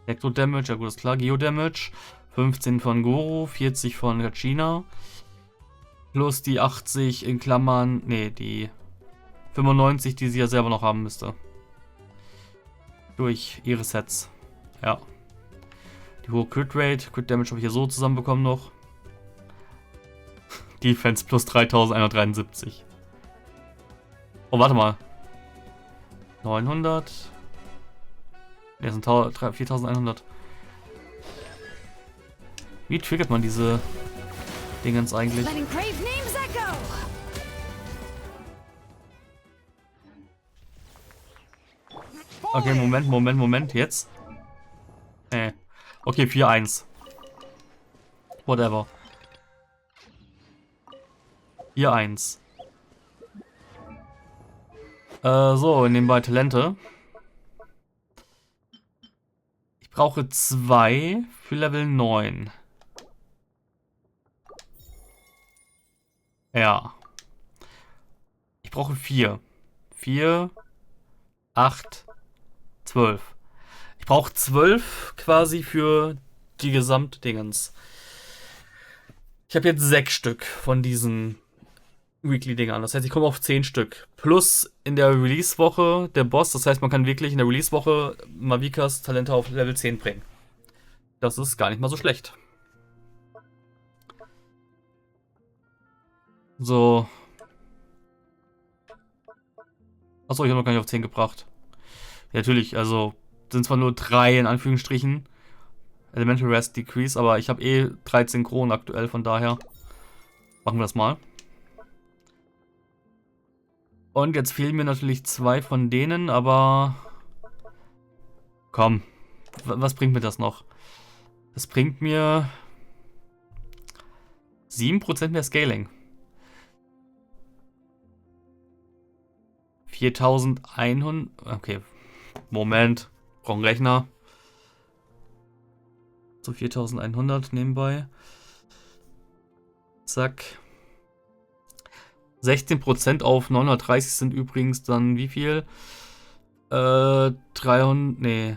Elektro-Damage, ja gut, ist klar. Geo-Damage. 15 von Goro, 40 von Kachina. Plus die 80 in Klammern. Ne, die 95, die sie ja selber noch haben müsste. Durch ihre Sets. Ja. Die hohe Crit Rate. Crit Damage habe ich hier so zusammenbekommen noch. Defense plus 3173. Oh, warte mal. 900. Ne, sind 4100. Wie triggert man diese Dingens eigentlich? Okay, Moment, jetzt. Okay, 4-1. Whatever. 4-1. So, nebenbei Talente. Ich brauche 2 für Level 9. Ja. brauche 4. 4, 8, 12. Ich brauche 12 quasi für die Gesamtdingens. Ich habe jetzt 6 Stück von diesen Weekly-Dingern. Das heißt, ich komme auf 10 Stück. Plus in der Release-Woche der Boss. Das heißt, man kann wirklich in der Release-Woche Mavikas Talente auf Level 10 bringen. Das ist gar nicht mal so schlecht. So. Achso, ich habe noch gar nicht auf 10 gebracht. Ja, natürlich, also sind zwar nur 3 in Anführungsstrichen. Elemental Rest Decrease, aber ich habe eh 13 Kronen aktuell, von daher machen wir das mal. Und jetzt fehlen mir natürlich 2 von denen, aber komm, was bringt mir das noch? Das bringt mir 7% mehr Scaling. 4100. Okay. Moment. Brauche einen Rechner. So 4100 nebenbei. Zack. 16% auf 930 sind übrigens dann wie viel? 300. Nee.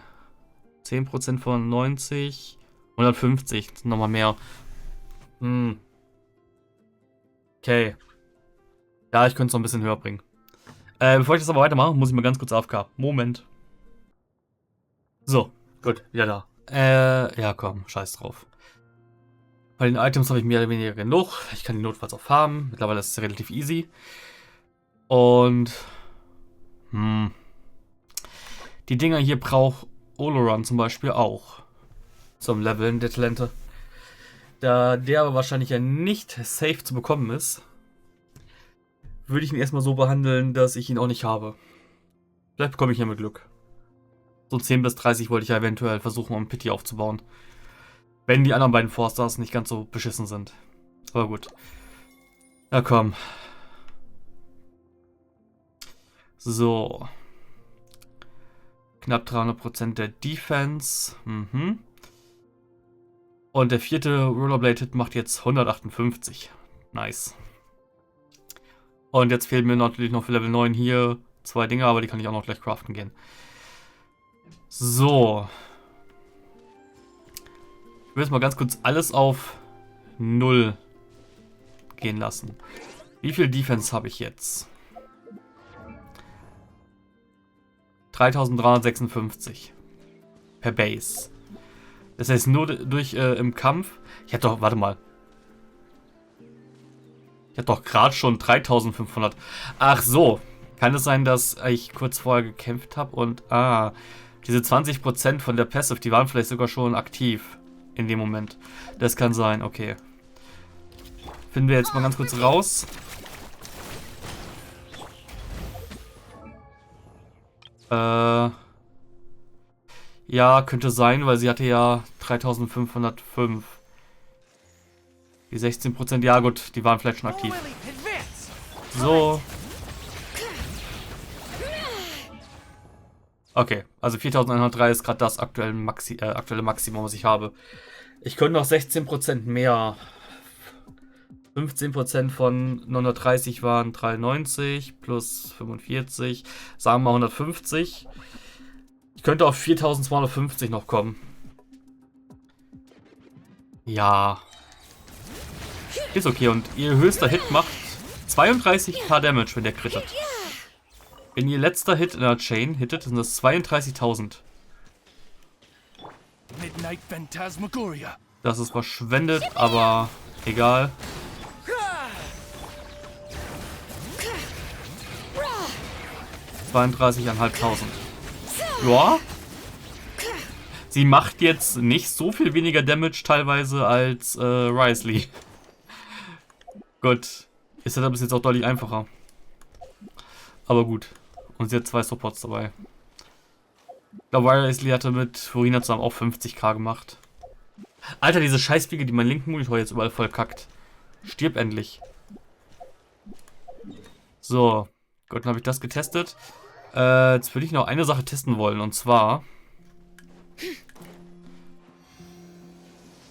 10% von 90. 150. Nochmal mehr. Okay. Ja, ich könnte es noch ein bisschen höher bringen. Bevor ich das aber weitermache, muss ich mal ganz kurz AFK. Moment. So, gut, wieder da. Ja komm, scheiß drauf. Bei den Items habe ich mehr oder weniger genug. Ich kann die notfalls auch farmen. Mittlerweile ist es relativ easy. Und die Dinger hier braucht Oloran zum Beispiel auch. Zum Leveln der Talente. Da der aber wahrscheinlich ja nicht safe zu bekommen ist, würde ich ihn erstmal so behandeln, dass ich ihn auch nicht habe. Vielleicht bekomme ich ja mit Glück. So 10 bis 30 wollte ich ja eventuell versuchen, um Pity aufzubauen. Wenn die anderen beiden Forsters nicht ganz so beschissen sind. Aber gut. Na komm. So. Knapp 300% der Defense. Und der 4. Rollerblade-Hit macht jetzt 158. Nice. Und jetzt fehlen mir natürlich noch für Level 9 hier 2 Dinge, aber die kann ich auch noch gleich craften gehen. So. Ich will jetzt mal ganz kurz alles auf 0 gehen lassen. Wie viel Defense habe ich jetzt? 3356 per Base. Das heißt nur durch im Kampf. Ich hätte doch, warte mal. Ich hatte doch gerade schon 3500. Ach so. Kann es sein, dass ich kurz vorher gekämpft habe und diese 20% von der Passive, die waren vielleicht sogar schon aktiv in dem Moment. Das kann sein, okay. Finden wir jetzt mal ganz kurz raus. Ja, könnte sein, weil sie hatte ja 3505. Die 16%, ja gut, die waren vielleicht schon aktiv. So. Okay, also 4103 ist gerade das aktuelle Maximum, was ich habe. Ich könnte noch 16% mehr. 15% von 930 waren 93 plus 45, sagen wir mal 150. Ich könnte auf 4250 noch kommen. Ja. Ist okay und ihr höchster Hit macht 32k Damage, wenn der crittet. Wenn ihr letzter Hit in der Chain hittet, sind das 32.000. Das ist verschwendet, aber egal. 32.500. Ja. Sie macht jetzt nicht so viel weniger Damage teilweise als Risley. Gut. Ist ja bis jetzt auch deutlich einfacher. Aber gut. Und sie hat 2 Supports dabei. Ich glaube, Risley hatte mit Furina zusammen auch 50k gemacht. Alter, diese Scheißfliege, die meinen linken Monitor jetzt überall voll kackt. Stirb endlich. So. Gut, dann habe ich das getestet. Jetzt würde ich noch eine Sache testen wollen. Und zwar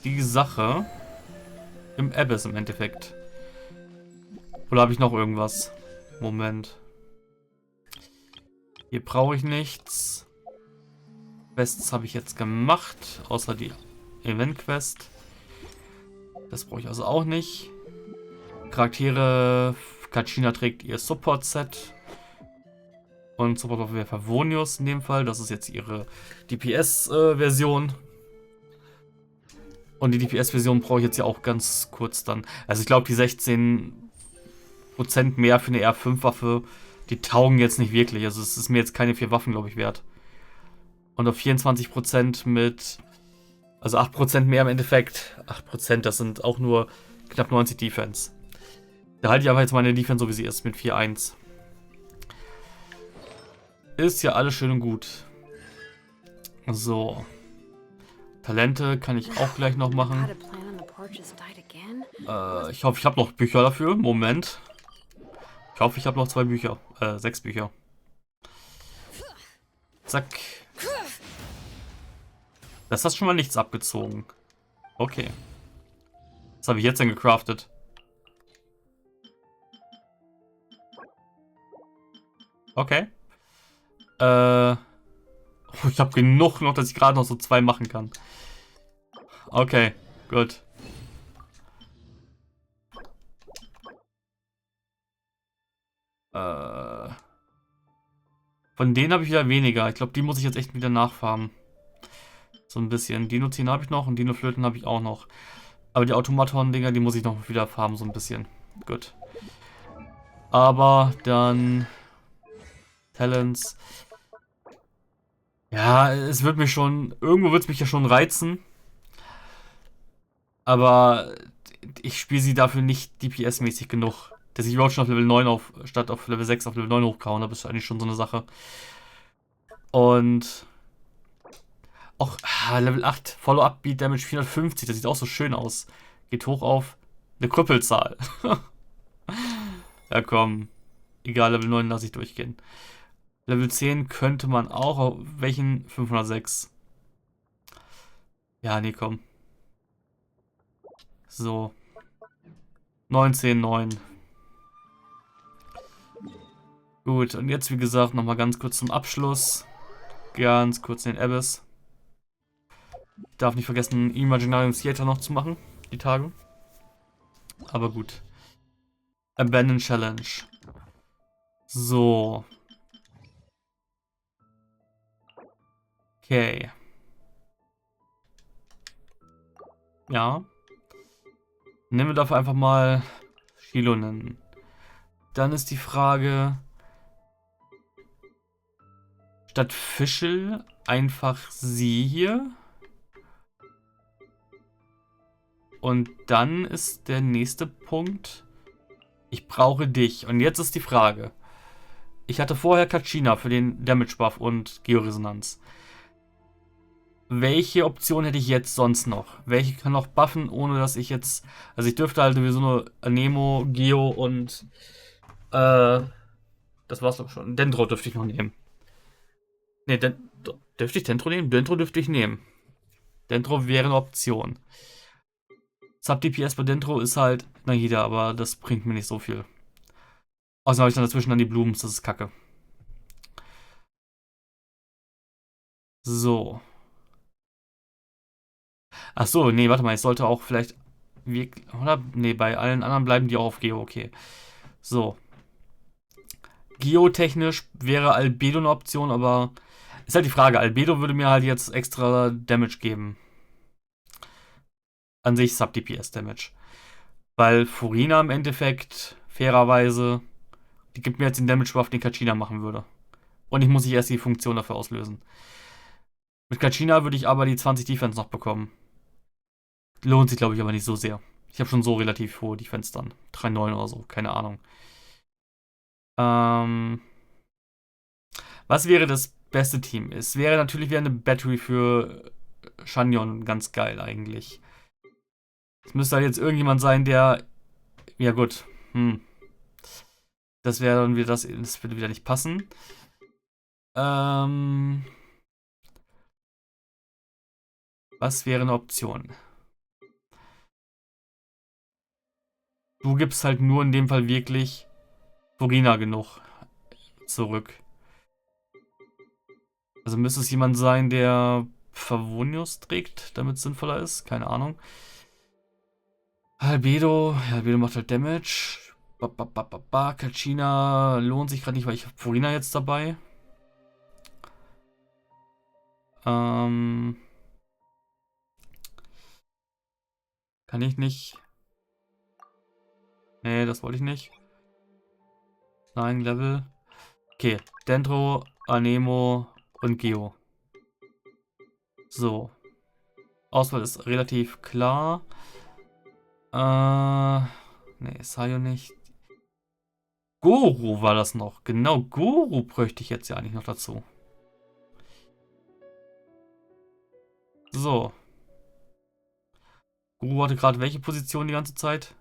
die Sache im Abyss im Endeffekt. Oder habe ich noch irgendwas? Moment. Hier brauche ich nichts. Quests habe ich jetzt gemacht, außer die Event-Quest. Das brauche ich also auch nicht. Charaktere. Kachina trägt ihr Support-Set. Und Support wäre Favonius in dem Fall. Das ist jetzt ihre DPS-Version. Und die DPS-Version brauche ich jetzt ja auch ganz kurz dann. Also ich glaube, die 16% mehr für eine R5-Waffe, die taugen jetzt nicht wirklich. Also es ist mir jetzt keine 4 Waffen, glaube ich, wert. Und auf 24% mit... Also 8% mehr im Endeffekt. 8%, das sind auch nur knapp 90 Defense. Da halte ich aber jetzt meine Defense so wie sie ist, mit 4-1. Ist ja alles schön und gut. So. Talente kann ich auch gleich noch machen. Ich hoffe, ich habe noch Bücher dafür. Moment. Ich hoffe, ich habe noch 2 Bücher. 6 Bücher. Zack. Das hast schon mal nichts abgezogen. Okay. Was habe ich jetzt denn gecraftet? Okay. Ich habe genug noch, dass ich gerade noch so 2 machen kann. Okay, gut. Von denen habe ich wieder weniger. Ich glaube, die muss ich jetzt echt wieder nachfarmen. So ein bisschen. Dino-Zähne habe ich noch und Dino-Flöten habe ich auch noch. Aber die Automaton-Dinger, die muss ich noch wieder farmen, so ein bisschen. Gut. Aber dann... Talents. Ja, es wird mich schon... Irgendwo wird es mich ja schon reizen. Aber ich spiele sie dafür nicht DPS-mäßig genug. Dass ich überhaupt schon auf Level 9 statt auf Level 6 auf Level 9 hochkauen. Das ist eigentlich schon so eine Sache. Und... Auch Level 8, Follow-up Beat Damage 450, das sieht auch so schön aus. Geht hoch auf eine Krüppelzahl. Ja komm, egal, Level 9 lasse ich durchgehen. Level 10 könnte man auch, auf welchen? 506. Ja, nee, komm. So. 19, 9. Gut, und jetzt wie gesagt nochmal ganz kurz zum Abschluss. Ganz kurz den Abyss. Ich darf nicht vergessen, Imaginarium Theater noch zu machen, die Tage. Aber gut. Abandon Challenge. So. Okay. Ja. Nehmen wir dafür einfach mal Shilonen. Dann ist die Frage, statt Fischl einfach sie hier. Und dann ist der nächste Punkt, ich brauche dich. Und jetzt ist die Frage, ich hatte vorher Kachina für den Damage Buff und Georesonanz. Welche Option hätte ich jetzt sonst noch? Welche kann noch buffen, ohne dass ich jetzt... Also ich dürfte halt sowieso nur Anemo, Geo und... das war's doch schon. Dendro dürfte ich noch nehmen. Ne, dürfte ich Dendro nehmen? Dendro dürfte ich nehmen. Dendro wäre eine Option. Sub-DPS bei Dendro ist halt Nahida, aber das bringt mir nicht so viel. Außerdem habe ich dann dazwischen dann die Blumen, das ist kacke. So. Ach so, nee, warte mal, ich sollte auch vielleicht... Oder? Nee, bei allen anderen bleiben die auch auf Geo, okay. So. Geotechnisch wäre Albedo eine Option, aber... Ist halt die Frage, Albedo würde mir halt jetzt extra Damage geben. An sich Sub-DPS-Damage. Weil Furina im Endeffekt, fairerweise, die gibt mir jetzt den Damage-Buff, den Kachina machen würde. Und ich muss nicht erst die Funktion dafür auslösen. Mit Kachina würde ich aber die 20 Defense noch bekommen. Lohnt sich, glaube ich, aber nicht so sehr. Ich habe schon so relativ hohe Defense dann. 3,9 oder so, keine Ahnung. Was wäre das beste Team? Es wäre natürlich wieder eine Battery für Shanyon ganz geil eigentlich. Es müsste halt jetzt irgendjemand sein, der... Ja gut. Das wäre dann wieder das würde wieder nicht passen. Was wäre eine Option? Du gibst halt nur in dem Fall wirklich Furina genug zurück. Also müsste es jemand sein, der Favonius trägt, damit es sinnvoller ist. Keine Ahnung. Albedo. Ja, Albedo macht halt Damage. Kachina lohnt sich gerade nicht, weil ich habe Furina jetzt dabei. Kann ich nicht. Nee, das wollte ich nicht. Nein, Level. Okay, Dendro, Anemo und Geo. So. Auswahl ist relativ klar. Nee, Sayo nicht. Goro war das noch. Genau, Goro bräuchte ich jetzt ja eigentlich noch dazu. So. Guru hatte gerade welche Position die ganze Zeit?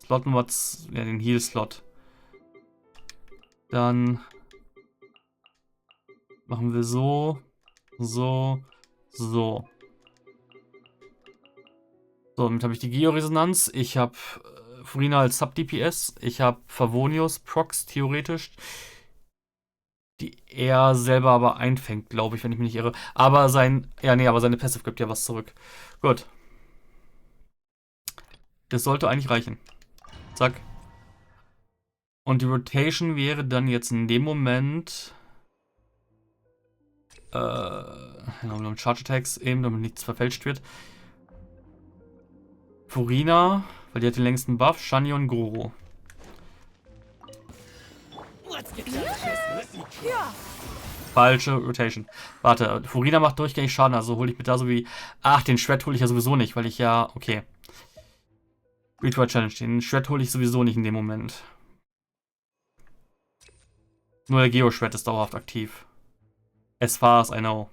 Slot Nummer 2, ja, den Heal-Slot. Dann machen wir so, so, so. So, damit habe ich die Georesonanz. Ich habe Furina als Sub-DPS. Ich habe Favonius Procs theoretisch. Die er selber aber einfängt, glaube ich, wenn ich mich nicht irre. Aber aber seine Passive gibt ja was zurück. Gut. Das sollte eigentlich reichen. Zack. Und die Rotation wäre dann jetzt in dem Moment Charge Attacks eben, damit nichts verfälscht wird. Furina, weil die hat den längsten Buff. Shani und Goro. Falsche Rotation. Warte, Furina macht durchgängig Schaden, also hole ich mir da so wie... Ach, den Shred hole ich ja sowieso nicht, weil ich ja... Okay. Retry Challenge. Den Shred hole ich sowieso nicht in dem Moment. Nur der Geo-Shred ist dauerhaft aktiv. As far as I know.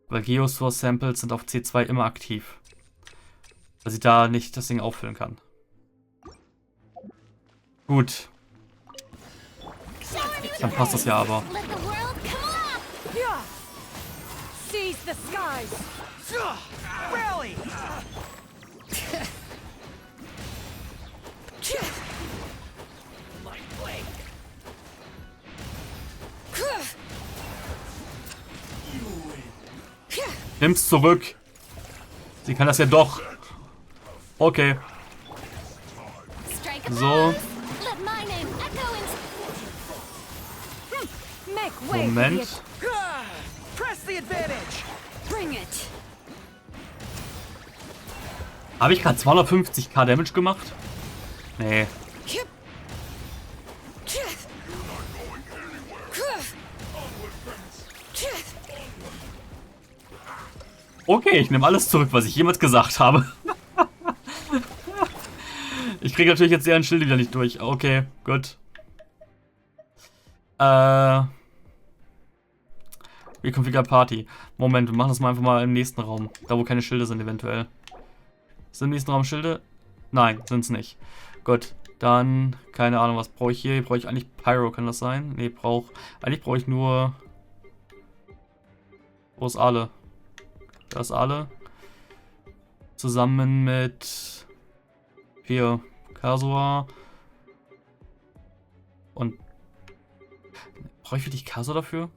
Weil Geo-Source-Samples sind auf C2 immer aktiv. Weil sie da nicht das Ding auffüllen kann. Gut. Dann passt das ja aber. Nimm's zurück. Sie kann das ja doch. Okay. So. Moment. Habe ich gerade 250k Damage gemacht? Nee. Okay, ich nehme alles zurück, was ich jemals gesagt habe. Ich kriege natürlich jetzt deren Schilde wieder nicht durch. Okay, gut. Reconfigure Party. Moment, wir machen das mal einfach mal im nächsten Raum. Da, wo keine Schilde sind, eventuell. Sind im nächsten Raum Schilde? Nein, sind es nicht. Gut, dann, keine Ahnung, was brauche ich hier? Brauche ich eigentlich Pyro, kann das sein? Nee, eigentlich brauche ich nur... Wo ist alle? Da ist alle. Zusammen mit... Hier, Kasua. Und... Brauche ich wirklich Kasua dafür?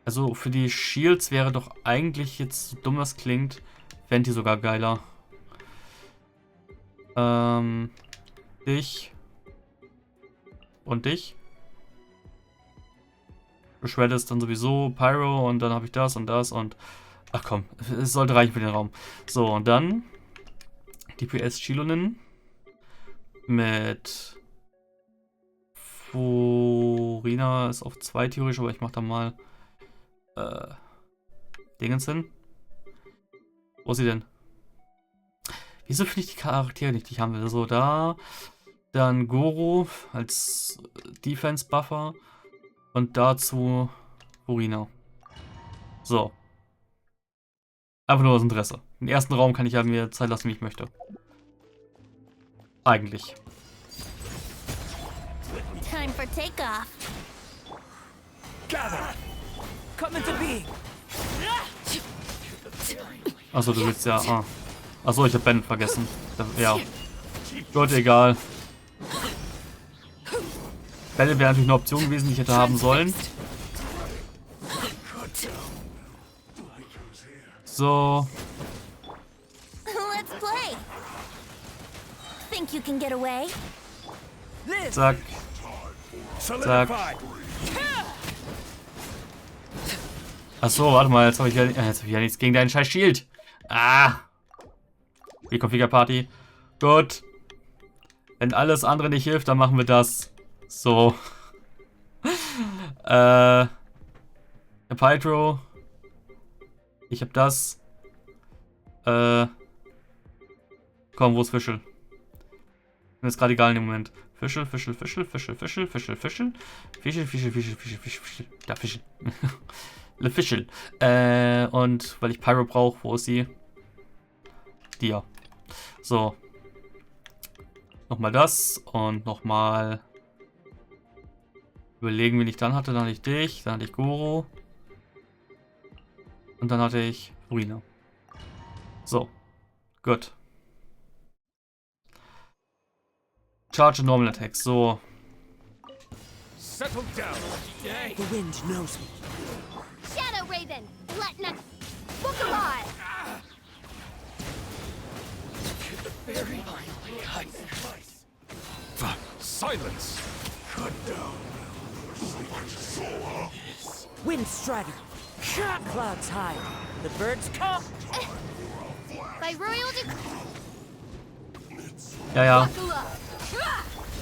Also für die Shields wäre doch eigentlich, jetzt so dumm das klingt, Venti sogar geiler. Dich. Und dich. Du shreddest dann sowieso Pyro und dann habe ich das und das und... Ach komm, es sollte reichen für den Raum. So, und dann DPS Chilonin mit Furina ist auf 2 theoretisch, aber ich mache da mal Dingens hin. Wo ist sie denn? Wieso finde ich die Charaktere nicht, die ich haben will? So, da. Dann Goro als Defense-Buffer. Und dazu Furina. So. Einfach nur aus Interesse. Im ersten Raum kann ich ja mir Zeit lassen, wie ich möchte. Eigentlich. Time for takeoff. Come into being. Achso, du willst ja... Ah. Achso, ich habe Ben vergessen. Ja. Gut, egal. Bälle wäre natürlich eine Option gewesen, die ich hätte haben sollen. So. Let's play. Think you can get away? Zack. Zack. Achso, warte mal, jetzt habe ich, hab ich ja nichts gegen deinen scheiß Shield. Ah. Reconfigure Party. Gut. Wenn alles andere nicht hilft, dann machen wir das. So. Pytro. Ich hab das. Komm, wo ist Fischl? Mir ist gerade egal in dem Moment. Fischl. Da Fischl. Le Fischl. Und weil ich Pyro brauche, wo ist sie? Die ja. So. Nochmal das und nochmal. Überlegen, wen ich dann hatte. Dann hatte ich dich, dann hatte ich Goro. Und dann hatte ich Furina. So. Gut. Charge and Normal Attacks. So. Settle down. The wind knows me. Shadow Raven, let not book alive. Very silence. Cut down. Wind Strider. Clouds high. The birds come. By royal Ja.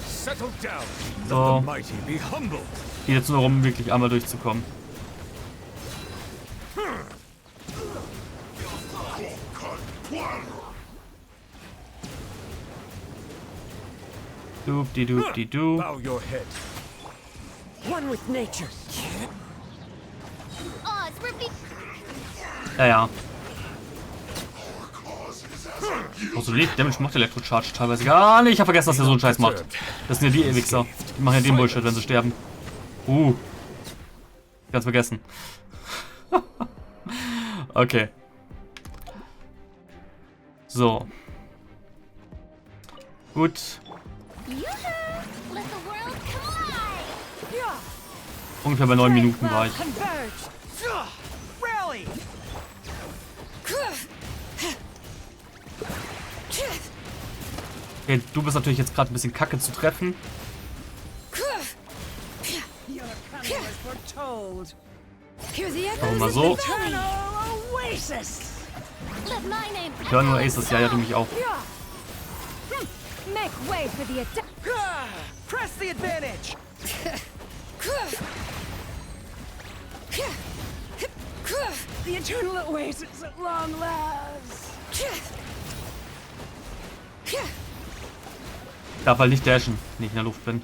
Settle down. So. Let the mighty be humbled. Geht jetzt nur darum, wirklich einmal durchzukommen. Doop-di-doop-di-doo. Bow your head. One with nature. Oz, repeat. Ja. Also Lead Damage macht Elektro-Charge teilweise gar nicht. Ich habe vergessen, dass er so einen Scheiß macht. Das sind ja die Wichser. Die machen ja den Bullshit, wenn sie sterben. Ganz vergessen. Okay. So. Gut. Ungefähr bei 9 Minuten war ich. Okay, du bist natürlich jetzt gerade ein bisschen kacke zu treffen. Machen wir mal so. Eternal Oasis, ja, du mich auch. Make way for the attack. Press the advantage. The eternal oasis at long last. Darf halt nicht dashen, wenn ich in der Luft bin.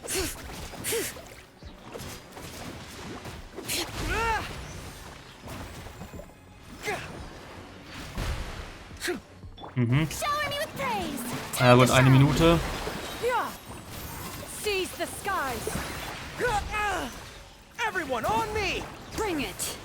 Ja gut, 1 Minute. Seize the skies. Everyone on me. Bring it.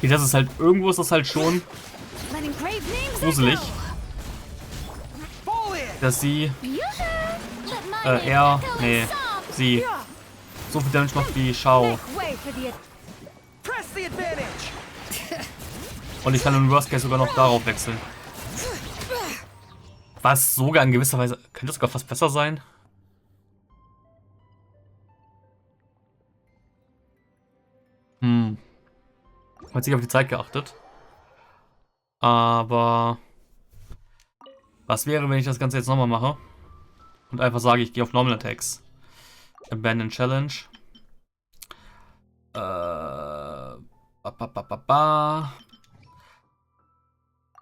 Das ist halt, irgendwo ist das halt schon gruselig, dass sie, sie so viel Damage macht wie Shao. Und ich kann im Worst Case sogar noch darauf wechseln. Was sogar in gewisser Weise, könnte sogar fast besser sein. Hat sich auf die Zeit geachtet. Aber was wäre, wenn ich das Ganze jetzt nochmal mache? Und einfach sage, ich gehe auf Normal Attacks. Abandon Challenge.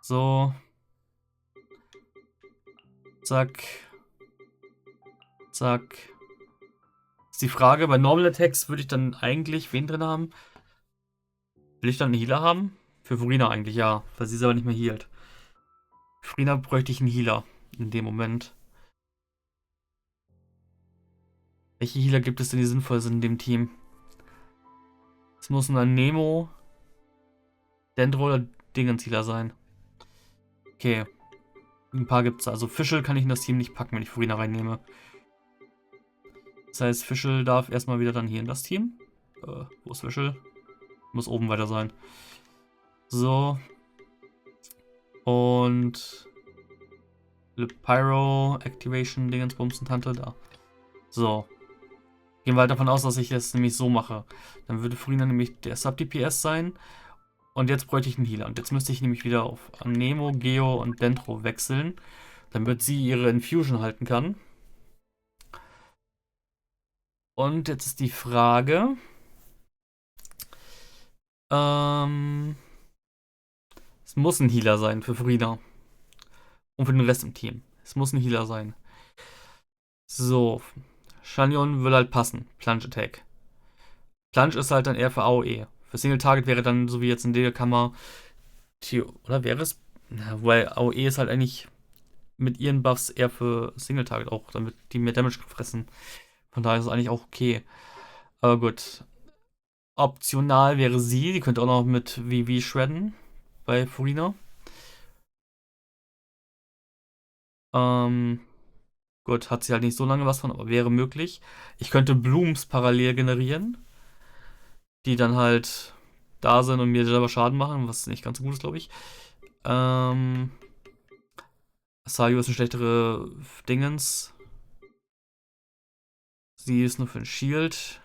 So. Zack. Zack. Ist die Frage, bei Normal Attacks würde ich dann eigentlich wen drin haben? Will ich dann einen Healer haben? Für Furina eigentlich, ja. Weil sie ist aber nicht mehr healt. Für Furina bräuchte ich einen Healer in dem Moment. Welche Healer gibt es denn, die sinnvoll sind in dem Team? Es muss ein Nemo, Dendro oder Dingens-Healer sein. Okay. Ein paar gibt es. Also Fischl kann ich in das Team nicht packen, wenn ich Furina reinnehme. Das heißt, Fischl darf erstmal wieder dann hier in das Team. Wo ist Fischl? Muss oben weiter sein. So. Und Le Pyro Activation Dingensbumsen Tante da. So. Gehen wir halt davon aus, dass ich das nämlich so mache. Dann würde Furina nämlich der Sub-DPS sein. Und jetzt bräuchte ich einen Healer. Und jetzt müsste ich nämlich wieder auf Nemo, Geo und Dendro wechseln, damit sie ihre Infusion halten kann. Und jetzt ist die Frage. Es muss ein Healer sein für Furina. Und für den Rest im Team. Es muss ein Healer sein. So. Shanyon will halt passen. Plunge Attack. Plunge ist halt dann eher für AOE. Für Single Target wäre dann, so wie jetzt in der Kammer, oder wäre es? Ja, weil AOE ist halt eigentlich mit ihren Buffs eher für Single Target auch, damit die mehr Damage fressen. Von daher ist es eigentlich auch okay. Aber gut. Optional wäre sie. Die könnte auch noch mit VV shredden. Bei Furina. Gut, hat sie halt nicht so lange was von, aber wäre möglich. Ich könnte Blooms parallel generieren. Die dann halt da sind und mir selber Schaden machen, was nicht ganz so gut ist, glaube ich. Sayu ist eine schlechtere Dingens. Sie ist nur für ein Shield.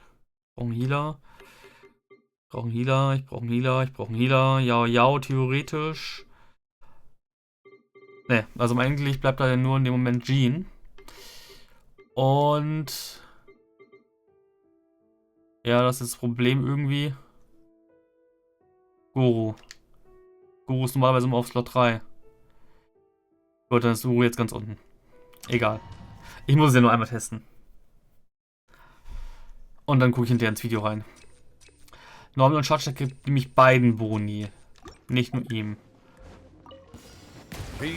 Ich brauche einen Healer. Ich brauche einen Healer, ich brauche einen Healer, ich brauche einen Healer. Yao, theoretisch. Ne, also eigentlich bleibt da ja nur in dem Moment Jean. Und ja, das ist das Problem irgendwie. Guru. Guru ist normalerweise immer auf Slot 3. Gut, dann ist Guru jetzt ganz unten. Egal. Ich muss es ja nur einmal testen. Und dann gucke ich hinterher ins Video rein. Normal und Shotstack gibt nämlich beiden Boni. Nicht nur ihm.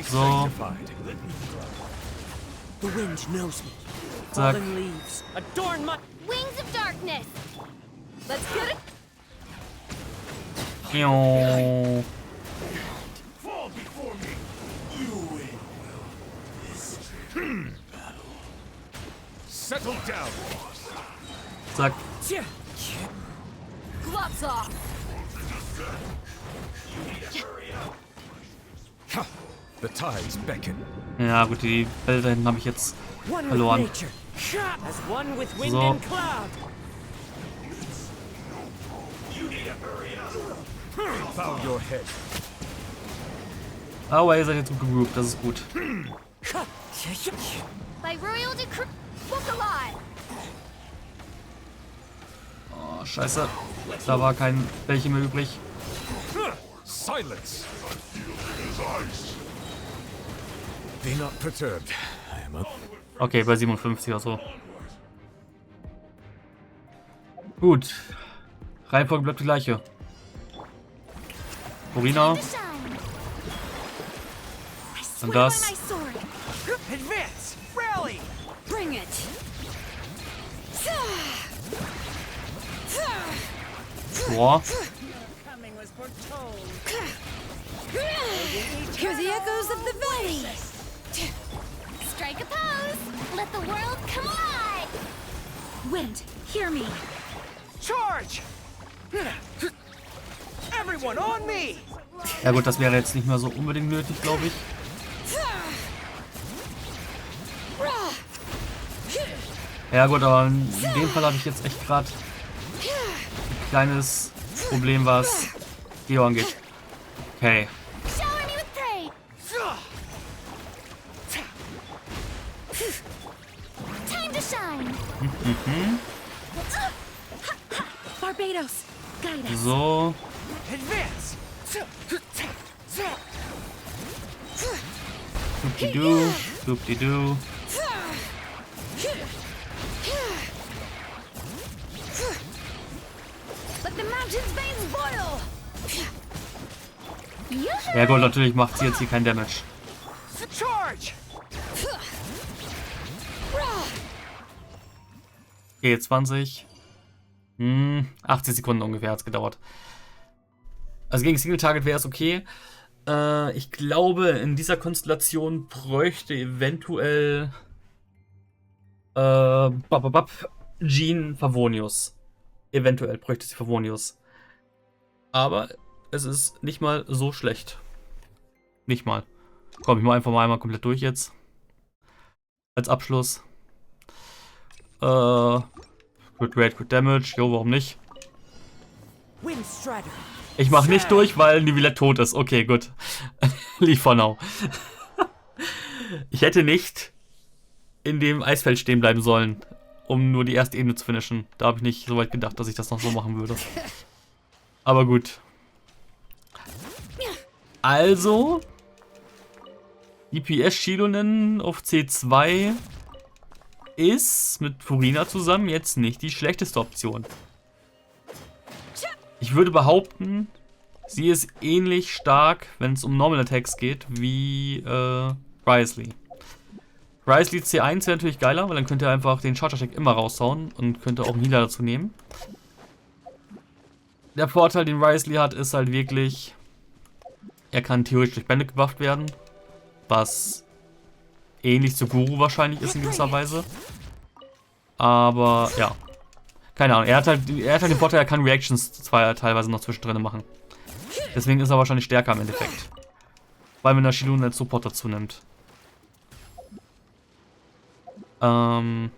So. The wind knows me. Zack. Fallen leaves adorn my Wings of darkness. Let's get it. Miau. Fall before me. You win. Settle down. Zack. Gloves off. The tides beckon. Ja gut, die Bälle da hinten habe ich jetzt one with verloren. nature, as one with wind So. and cloud. Bow your head. Aber ihr seid jetzt gut gegrouped, das ist gut. By royal decree, book alive. Oh, scheiße. Da war kein Bällchen mehr übrig. Silence. Be not perturbed. I am Okay, bei 57 oder so. Gut. Reihenfolge bleibt die gleiche. Furina. Und das. Advance! Rally! Bring it! Boah. Coming was foretold. Hear the echoes of the valley. Strike a pose. Let the world come alive. Wind, hear me. Charge! Everyone on me! Ja gut, das wäre jetzt nicht mehr so unbedingt nötig, glaube ich. Ja gut, aber in dem Fall habe ich jetzt echt gerade ein kleines Problem, was Geo angeht. Okay. Shower me with praise. Time to shine. Barbados, guide us. So. Advance! Doop-de-doo, doop-de-doo. Let the mountain's veins boil. Ja gut, natürlich macht sie jetzt hier kein Damage. Charge! Okay, 20. 80 Sekunden ungefähr hat es gedauert. Also gegen Single Target wäre es okay. Ich glaube, in dieser Konstellation bräuchte eventuell Jean Favonius. Eventuell bräuchte sie Favonius. Aber es ist nicht mal so schlecht. Nicht mal. Komm, ich mache einfach mal einmal komplett durch jetzt. Als Abschluss. Good Rate, Good Damage. Jo, warum nicht? Ich mache nicht durch, weil Nivillette tot ist. Okay, gut. Leave for now. Ich hätte nicht in dem Eisfeld stehen bleiben sollen, um nur die erste Ebene zu finishen. Da habe ich nicht so weit gedacht, dass ich das noch so machen würde. Aber gut. Also, DPS Shilonen auf C2 ist mit Furina zusammen jetzt nicht die schlechteste Option. Ich würde behaupten, sie ist ähnlich stark, wenn es um Normal Attacks geht, wie Risley. Risley C1 wäre natürlich geiler, weil dann könnt ihr einfach den Charge Attack immer raushauen und könnt ihr auch einen Healer dazu nehmen. Der Vorteil, den Risley hat, ist halt wirklich, er kann theoretisch durch Bände gebufft werden, was ähnlich zu Guru wahrscheinlich ist in gewisser Weise. Aber ja, keine Ahnung. Er hat halt den Vorteil, er kann Reactions zwar teilweise noch zwischendrin machen. Deswegen ist er wahrscheinlich stärker im Endeffekt. Weil man der Shilun als Support dazu nimmt. Wobei,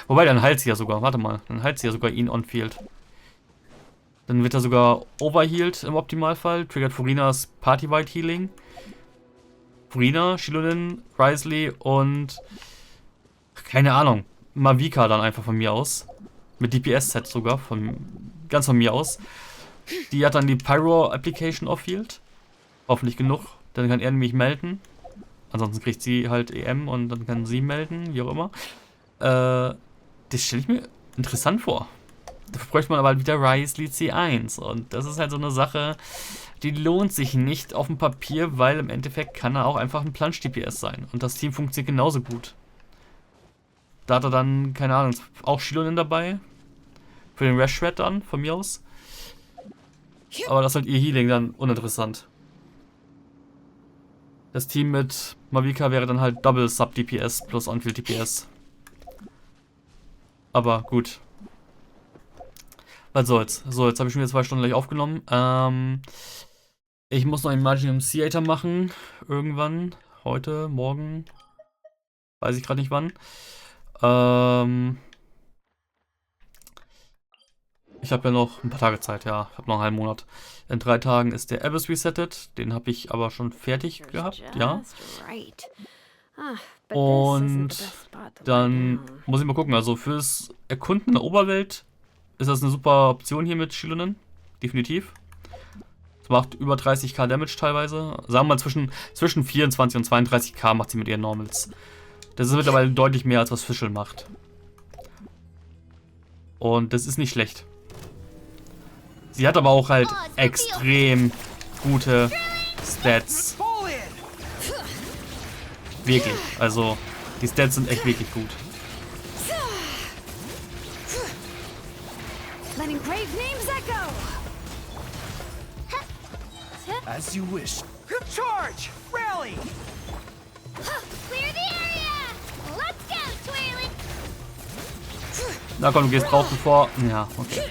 dann heilt sie ja sogar. Warte mal, dann heilt sie ja sogar ihn on-field. Dann wird er sogar overhealed im Optimalfall. Triggert Furinas Party-Wide Healing. Furina, Shilonen, Risley und keine Ahnung, Mavika dann einfach von mir aus. Mit DPS-Set sogar, ganz von mir aus. Die hat dann die Pyro-Application off-field. Hoffentlich genug. Dann kann er nämlich melden. Ansonsten kriegt sie halt EM und dann kann sie melden, wie auch immer. Das stelle ich mir interessant vor. Dafür bräuchte man aber halt wieder Risley C1. Und das ist halt so eine Sache, die lohnt sich nicht auf dem Papier, weil im Endeffekt kann er auch einfach ein Plansch-DPS sein. Und das Team funktioniert genauso gut. Da hat er dann, keine Ahnung, auch Shilonen dabei. Für den Rash Shred dann, von mir aus. Aber das ist halt ihr Healing dann uninteressant. Das Team mit Mavika wäre dann halt Double Sub DPS plus On-Field DPS. Aber gut. Was soll's. So, jetzt habe ich schon wieder 2 Stunden gleich aufgenommen. Ich muss noch einen Marginum Theater machen. Irgendwann. Heute, morgen. Weiß ich gerade nicht wann. Ich habe ja noch ein paar Tage Zeit, ja. Ich habe noch einen halben Monat. In 3 Tagen ist der Abyss resettet. Den habe ich aber schon fertig gehabt, ja. Und dann muss ich mal gucken. Also fürs Erkunden der Oberwelt ist das eine super Option hier mit Shilonen. Definitiv. Es macht über 30k Damage teilweise. Sagen wir mal zwischen 24 und 32k macht sie mit ihren Normals. Das ist mittlerweile deutlich mehr, als was Fischl macht. Und das ist nicht schlecht. Sie hat aber auch halt extrem gute Stats. Wirklich. Also, die Stats sind echt wirklich gut. As you wish. Charge! Rally! Clear the area! Let's go, Twirly! Na komm, du gehst drauf bevor... Ja, okay.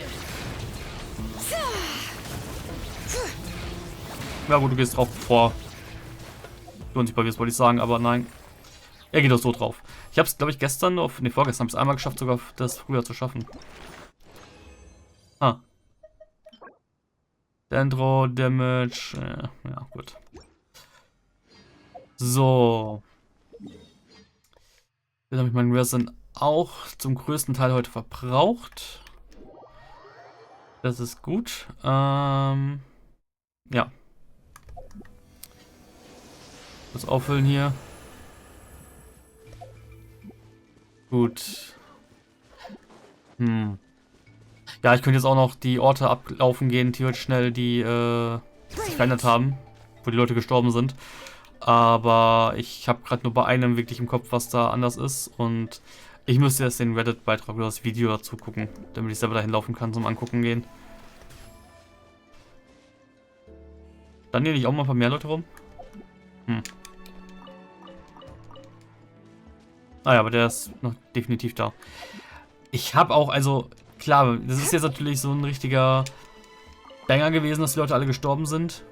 Ja gut, du gehst drauf bevor... Du und bei mir, wollte ich sagen, aber nein. Er geht auch so drauf. Ich habe es, glaube ich, gestern, vorgestern, habe ich es einmal geschafft, sogar das früher zu schaffen. Ah. Dendro, Damage, ja, gut. So. Jetzt habe ich meinen Resin auch zum größten Teil heute verbraucht. Das ist gut. Ja. Kurz auffüllen hier. Gut. Ja, ich könnte jetzt auch noch die Orte ablaufen gehen, theoretisch schnell, die sich verändert haben, wo die Leute gestorben sind. Aber ich habe gerade nur bei einem wirklich im Kopf, was da anders ist. Und Ich müsste jetzt den Reddit-Beitrag oder das Video dazu gucken, damit ich selber dahin laufen kann zum Angucken gehen. Dann hier nicht auch mal ein paar mehr Leute rum? Ah ja, aber der ist noch definitiv da. Ich habe auch, also, klar, das ist jetzt natürlich so ein richtiger Banger gewesen, dass die Leute alle gestorben sind.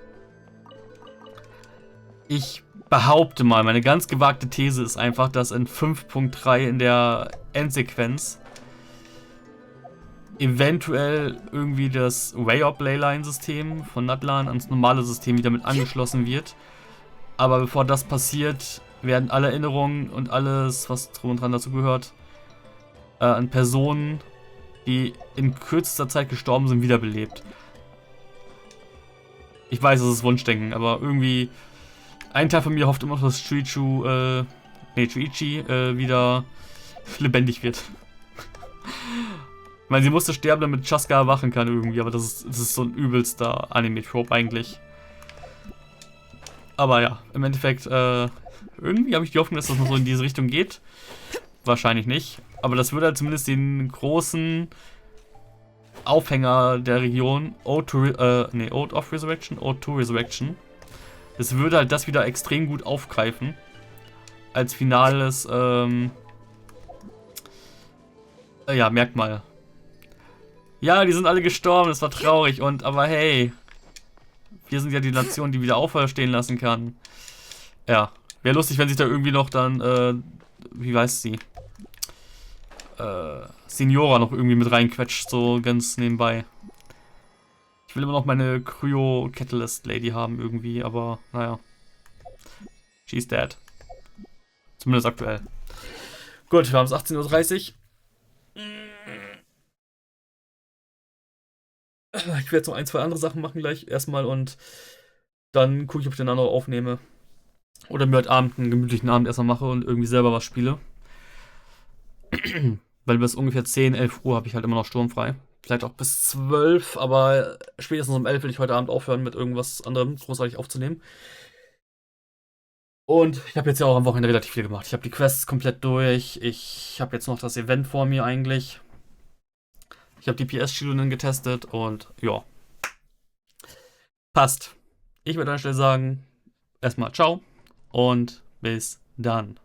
Ich behaupte mal, meine ganz gewagte These ist einfach, dass in 5.3 in der Endsequenz eventuell irgendwie das Way-Up-Leyline-System von Natlan ans normale System wieder mit angeschlossen wird. Aber bevor das passiert, werden alle Erinnerungen und alles, was drum und dran dazu gehört, an Personen, die in kürzester Zeit gestorben sind, wiederbelebt. Ich weiß, es ist Wunschdenken, aber irgendwie ein Teil von mir hofft immer noch, dass Shuichi wieder lebendig wird. Ich meine, sie musste sterben, damit Chaska erwachen kann irgendwie, aber das ist so ein übelster Anime-Trope eigentlich. Aber ja, im Endeffekt, irgendwie habe ich die Hoffnung, dass das noch so in diese Richtung geht. Wahrscheinlich nicht. Aber das würde halt zumindest den großen Aufhänger der Region, Ode of Resurrection, Ode to Resurrection, das würde halt das wieder extrem gut aufgreifen. Als finales, ja, Merkmal. Ja, die sind alle gestorben, das war traurig, aber hey, wir sind ja die Nation, die wieder auferstehen lassen kann. Ja, wäre lustig, wenn sich da irgendwie noch dann, wie heißt sie? Signora noch irgendwie mit reinquetscht, so ganz nebenbei. Ich will immer noch meine Cryo-Catalyst-Lady haben irgendwie, aber naja. She's dead. Zumindest aktuell. Gut, wir haben es 18:30 Uhr. Ich werde jetzt noch ein, zwei andere Sachen machen gleich erstmal und dann gucke ich, ob ich den anderen aufnehme. Oder mir heute Abend einen gemütlichen Abend erstmal mache und irgendwie selber was spiele. Weil bis ungefähr 10, 11 Uhr habe ich halt immer noch sturmfrei. Vielleicht auch bis 12, aber spätestens um 11 will ich heute Abend aufhören, mit irgendwas anderem großartig aufzunehmen. Und ich habe jetzt ja auch am Wochenende relativ viel gemacht. Ich habe die Quests komplett durch. Ich habe jetzt noch das Event vor mir eigentlich. Ich habe die PS-Schulungen getestet und ja. Passt. Ich würde an der Stelle sagen, erstmal ciao und bis dann.